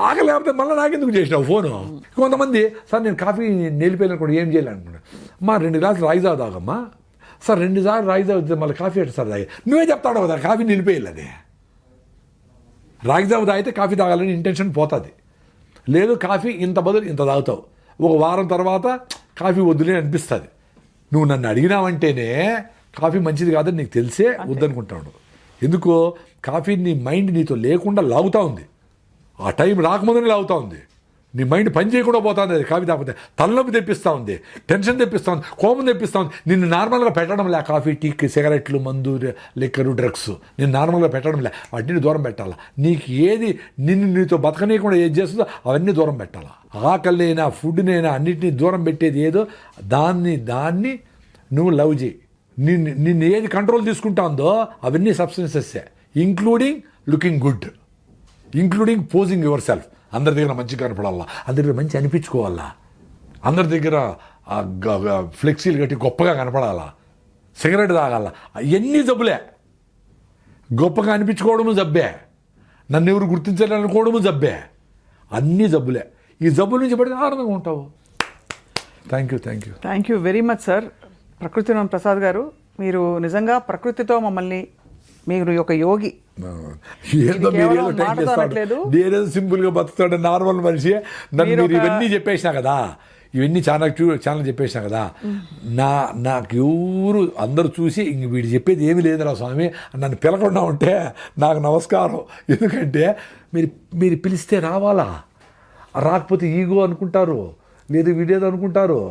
ఆకలి లేకపోతే మళ్ళీ నాకెందుకు చేసినావు ఫోను. కొంతమంది సార్ నేను కాఫీ నిలిపోయినా కూడా ఏం చేయాలనుకున్నాను, మా 2 గ్లాసులు రాగి జావ తాగమ్మా. సార్ 2 సార్లు రాగి జావ మళ్ళీ కాఫీ అంటే సార్ తాగి, నువ్వే చెప్తాడు కదా కాఫీ నిలిపేయాలని. రాగి జావ తాగితే కాఫీ తాగాలని ఇంటెన్షన్ పోతుంది. లేదు కాఫీ ఇంత బదులు ఇంత తాగుతావు, ఒక వారం తర్వాత కాఫీ వద్దులే అనిపిస్తుంది. నువ్వు నన్ను అడిగినావంటేనే కాఫీ మంచిది కాదని నీకు తెలిసే వద్దనుకుంటాడు. ఎందుకో కాఫీ నీ మైండ్ నీతో లేకుండా లాగుతూ ఉంది, ఆ టైం రాకముందని లాగుతూ ఉంది. నీ మైండ్ పని చేయకుండా పోతుంది. అది కాఫీ తాగితే తలనొప్పి తెప్పిస్తూ ఉంది, టెన్షన్ తెప్పిస్తూ ఉంది, కోపం తెప్పిస్తూ ఉంది. నిన్ను నార్మల్గా పెట్టడం లే, కాఫీ టీకి సిగరెట్లు మందు లిక్కరు డ్రగ్స్ నేను నార్మల్గా పెట్టడం లే, వాటిని దూరం పెట్టాలా. నీకు ఏది నీతో బతకనీయకుండా ఏది చేస్తుందో అవన్నీ దూరం పెట్టాలా. ఆకలినైనా ఫుడ్నైనా అన్నిటినీ దూరం పెట్టేది ఏదో దాన్ని నువ్వు లవ్ చేయి. నిన్ను ఏది కంట్రోల్ తీసుకుంటా ఉందో అవన్నీ సబ్స్టెన్సెస్సే, including looking good, including posing yourself. అందరి దగ్గర మంచిగా కనపడాలా, అందరి దగ్గర మంచి అనిపించుకోవాలా, అందరి దగ్గర ఫ్లెక్సీలు కట్టి గొప్పగా కనపడాలా, సిగరెట్ తాగాల, అవన్నీ జబ్బులే. గొప్పగా అనిపించుకోవడము జబ్బే, నన్ను ఎవరు గుర్తించాలనుకోవడము జబ్బే, అన్నీ జబ్బులే. ఈ జబ్బుల నుంచి పడితే ఆనందంగా ఉంటావు. Thank you very much sir. Prakruthivanam Prasad గారు, మీరు నిజంగా ప్రకృతితో మమ్మల్ని, మీరు ఒక యోగి. ఏదో నేనేదో సింపుల్ గా బతుకుతాడు నార్మల్ మనిషి. నన్ను మీరు ఇవన్నీ చెప్పేసినా కదా, ఇవన్నీ చాలా చెప్పేసినా కదా, నాకు ఎవరు అందరూ చూసి ఇంక వీడు చెప్పేది ఏమీ లేదురా స్వామి నన్ను పిలకుండా ఉంటే నాకు నమస్కారం. ఎందుకంటే మీరు పిలిస్తే రావాలా, రాకపోతే ఈగో అనుకుంటారు, లేదు వీడేదో అనుకుంటారు,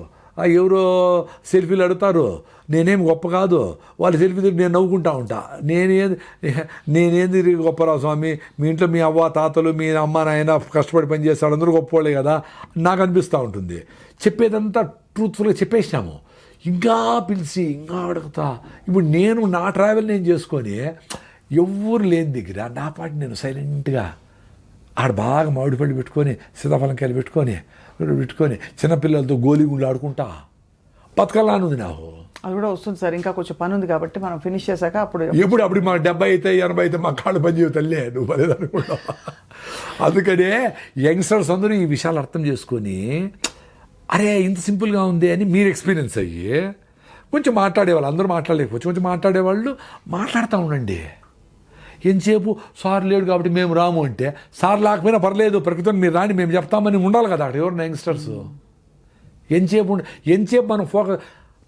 ఎవరో సెల్ఫీలు అడుగుతారు, నేనేం గొప్ప కాదు, వాళ్ళ సెల్ఫీ నేను నవ్వుకుంటా ఉంటా. నేనేంది గొప్పరా స్వామి, మీ ఇంట్లో మీ అవ్వ తాతలు మీ అమ్మ నాయన కష్టపడి పని చేస్తాడు, అందరూ గొప్పవాళ్ళే కదా నాకు అనిపిస్తూ ఉంటుంది. చెప్పేదంతా ట్రూత్ఫుల్గా చెప్పేసినాము, ఇంకా పిలిచి ఇంకా అడుగుతా. ఇప్పుడు నేను నా ట్రావెల్ నేను చేసుకొని ఎవరు లేని దగ్గర నా పాటి నేను సైలెంట్గా ఆడ బాగా మామిడి పళ్ళు పెట్టుకొని సీతాఫలంకాయలు పెట్టుకొని చిన్నపిల్లలతో గోలిగుండ్లు ఆడుకుంటా బతకాలనుంది నాకు. అది కూడా వస్తుంది సార్, ఇంకా కొంచెం పని ఉంది కాబట్టి మనం ఫినిష్ చేశాక అప్పుడు మా 70 అయితే 80 అయితే మా కాళ్ళు పని చేయతల్లే నువ్వు పదేది అనుకుంటావు. అందుకనే యంగ్స్టర్స్ అందరూ ఈ విషయాలు అర్థం చేసుకొని అరే ఇంత సింపుల్గా ఉంది అని మీరు ఎక్స్పీరియన్స్ అయ్యి కొంచెం మాట్లాడేవాళ్ళు, అందరూ మాట్లాడలేకపోవచ్చు, కొంచెం మాట్లాడేవాళ్ళు మాట్లాడుతూ ఉండండి. ఎంతసేపు సార్ లేడు కాబట్టి మేము రాము అంటే, సార్ లేకపోయినా పర్లేదు ప్రకృతిని మీరు రాని మేము చెప్తామని ఉండాలి కదా అక్కడ ఎవరు యంగ్స్టర్స్. ఎంతసేపు మనం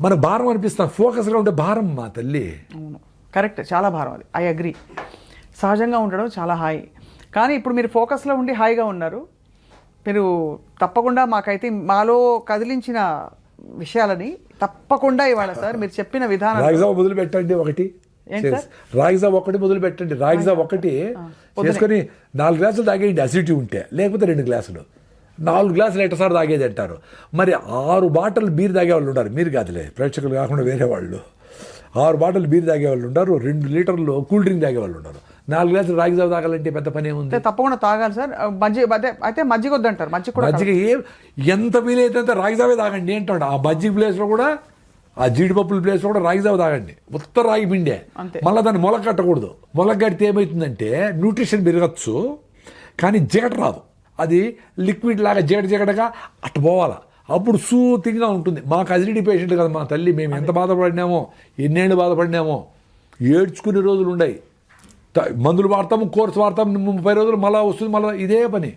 మన భారం అనిపిస్తాం, ఫోకస్గా ఉంటే భారం మా తల్లి. అవును కరెక్ట్, చాలా భారం అది, ఐ అగ్రీ. సహజంగా ఉండడం చాలా హాయి, కానీ ఇప్పుడు మీరు ఫోకస్లో ఉండి హాయిగా ఉన్నారు. మీరు తప్పకుండా మాకైతే మాలో కదిలించిన విషయాలని తప్పకుండా ఇవాళ సార్ మీరు చెప్పిన విధానం. రాగిజావ మొదలు పెట్టండి, ఒకటి రాగిజావ ఒకటి మొదలు పెట్టండి, రాగిజావ ఒకటి చేసుకొని 4 గ్లాసులు తాగేయండి అసిడిటీ ఉంటే, లేకపోతే 2 గ్లాసులు, 4 గ్లాసులు ఎట్టసారి తాగేది అంటారు. మరి 6 బాటిల్ బీర్ తాగేవాళ్ళు ఉన్నారు, మీరు కాదులే ప్రేక్షకులు కాకుండా వేరే వాళ్ళు. 6 బాటిల్ బీర్ తాగేవాళ్ళు ఉన్నారు, 2 లీటర్లు కూల్ డ్రింక్ తాగేవాళ్ళు ఉన్నారు. 4 గ్లాసులు రాగిజావ తాగాలంటే పెద్ద పని ఏముంది? తప్పకుండా తాగాలి సార్. అయితే మజ్జిగ వద్దంటారు, మజ్జిగ ఎంత వీలైతే అంత రాగిజావే తాగండి అంటాడు. ఆ మజ్జిగ ప్లేస్లో కూడా, ఆ జీడిపప్పుల ప్లేస్లో కూడా రాగిజావ తాగండి, ఉత్త రాగి పిండే. మళ్ళీ దాన్ని మొలక కట్టకూడదు. మొలక కడితే ఏమవుతుందంటే న్యూట్రిషన్ పెరగచ్చు కానీ జిగట రాదు, అది లిక్విడ్ లాగా జిగటగా అట్టు పోవాలా, అప్పుడు సూతిగా ఉంటుంది. మాకు అసిడిటీ పేషెంట్ కదా మా తల్లి, మేము ఎంత బాధపడినామో, ఎన్నేళ్ళు బాధపడినామో, ఏడ్చుకునే రోజులు ఉన్నాయి. మందులు వాడతాము, కోర్సు వాడతాము, 30 రోజులు మళ్ళీ వస్తుంది, మళ్ళీ ఇదే పని.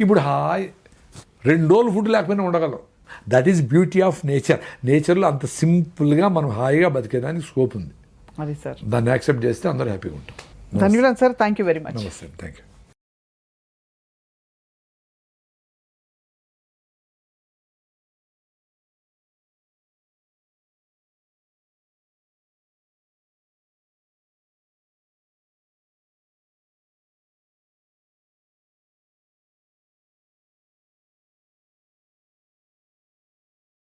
ఇప్పుడు హాయ్ 2 రోజులు ఫుడ్ లేకపోయినా ఉండగలం. దట్ ఈస్ బ్యూటీ ఆఫ్ నేచర్లో అంత సింపుల్గా మనం హాయిగా బతికేదానికి స్కోప్ ఉంది. అది సార్, దాన్ని యాక్సెప్ట్ చేస్తే అందరూ హ్యాపీగా ఉంటాం. ధన్యవాదాలు sir, thank you very much. నమస్తే, థ్యాంక్ యూ.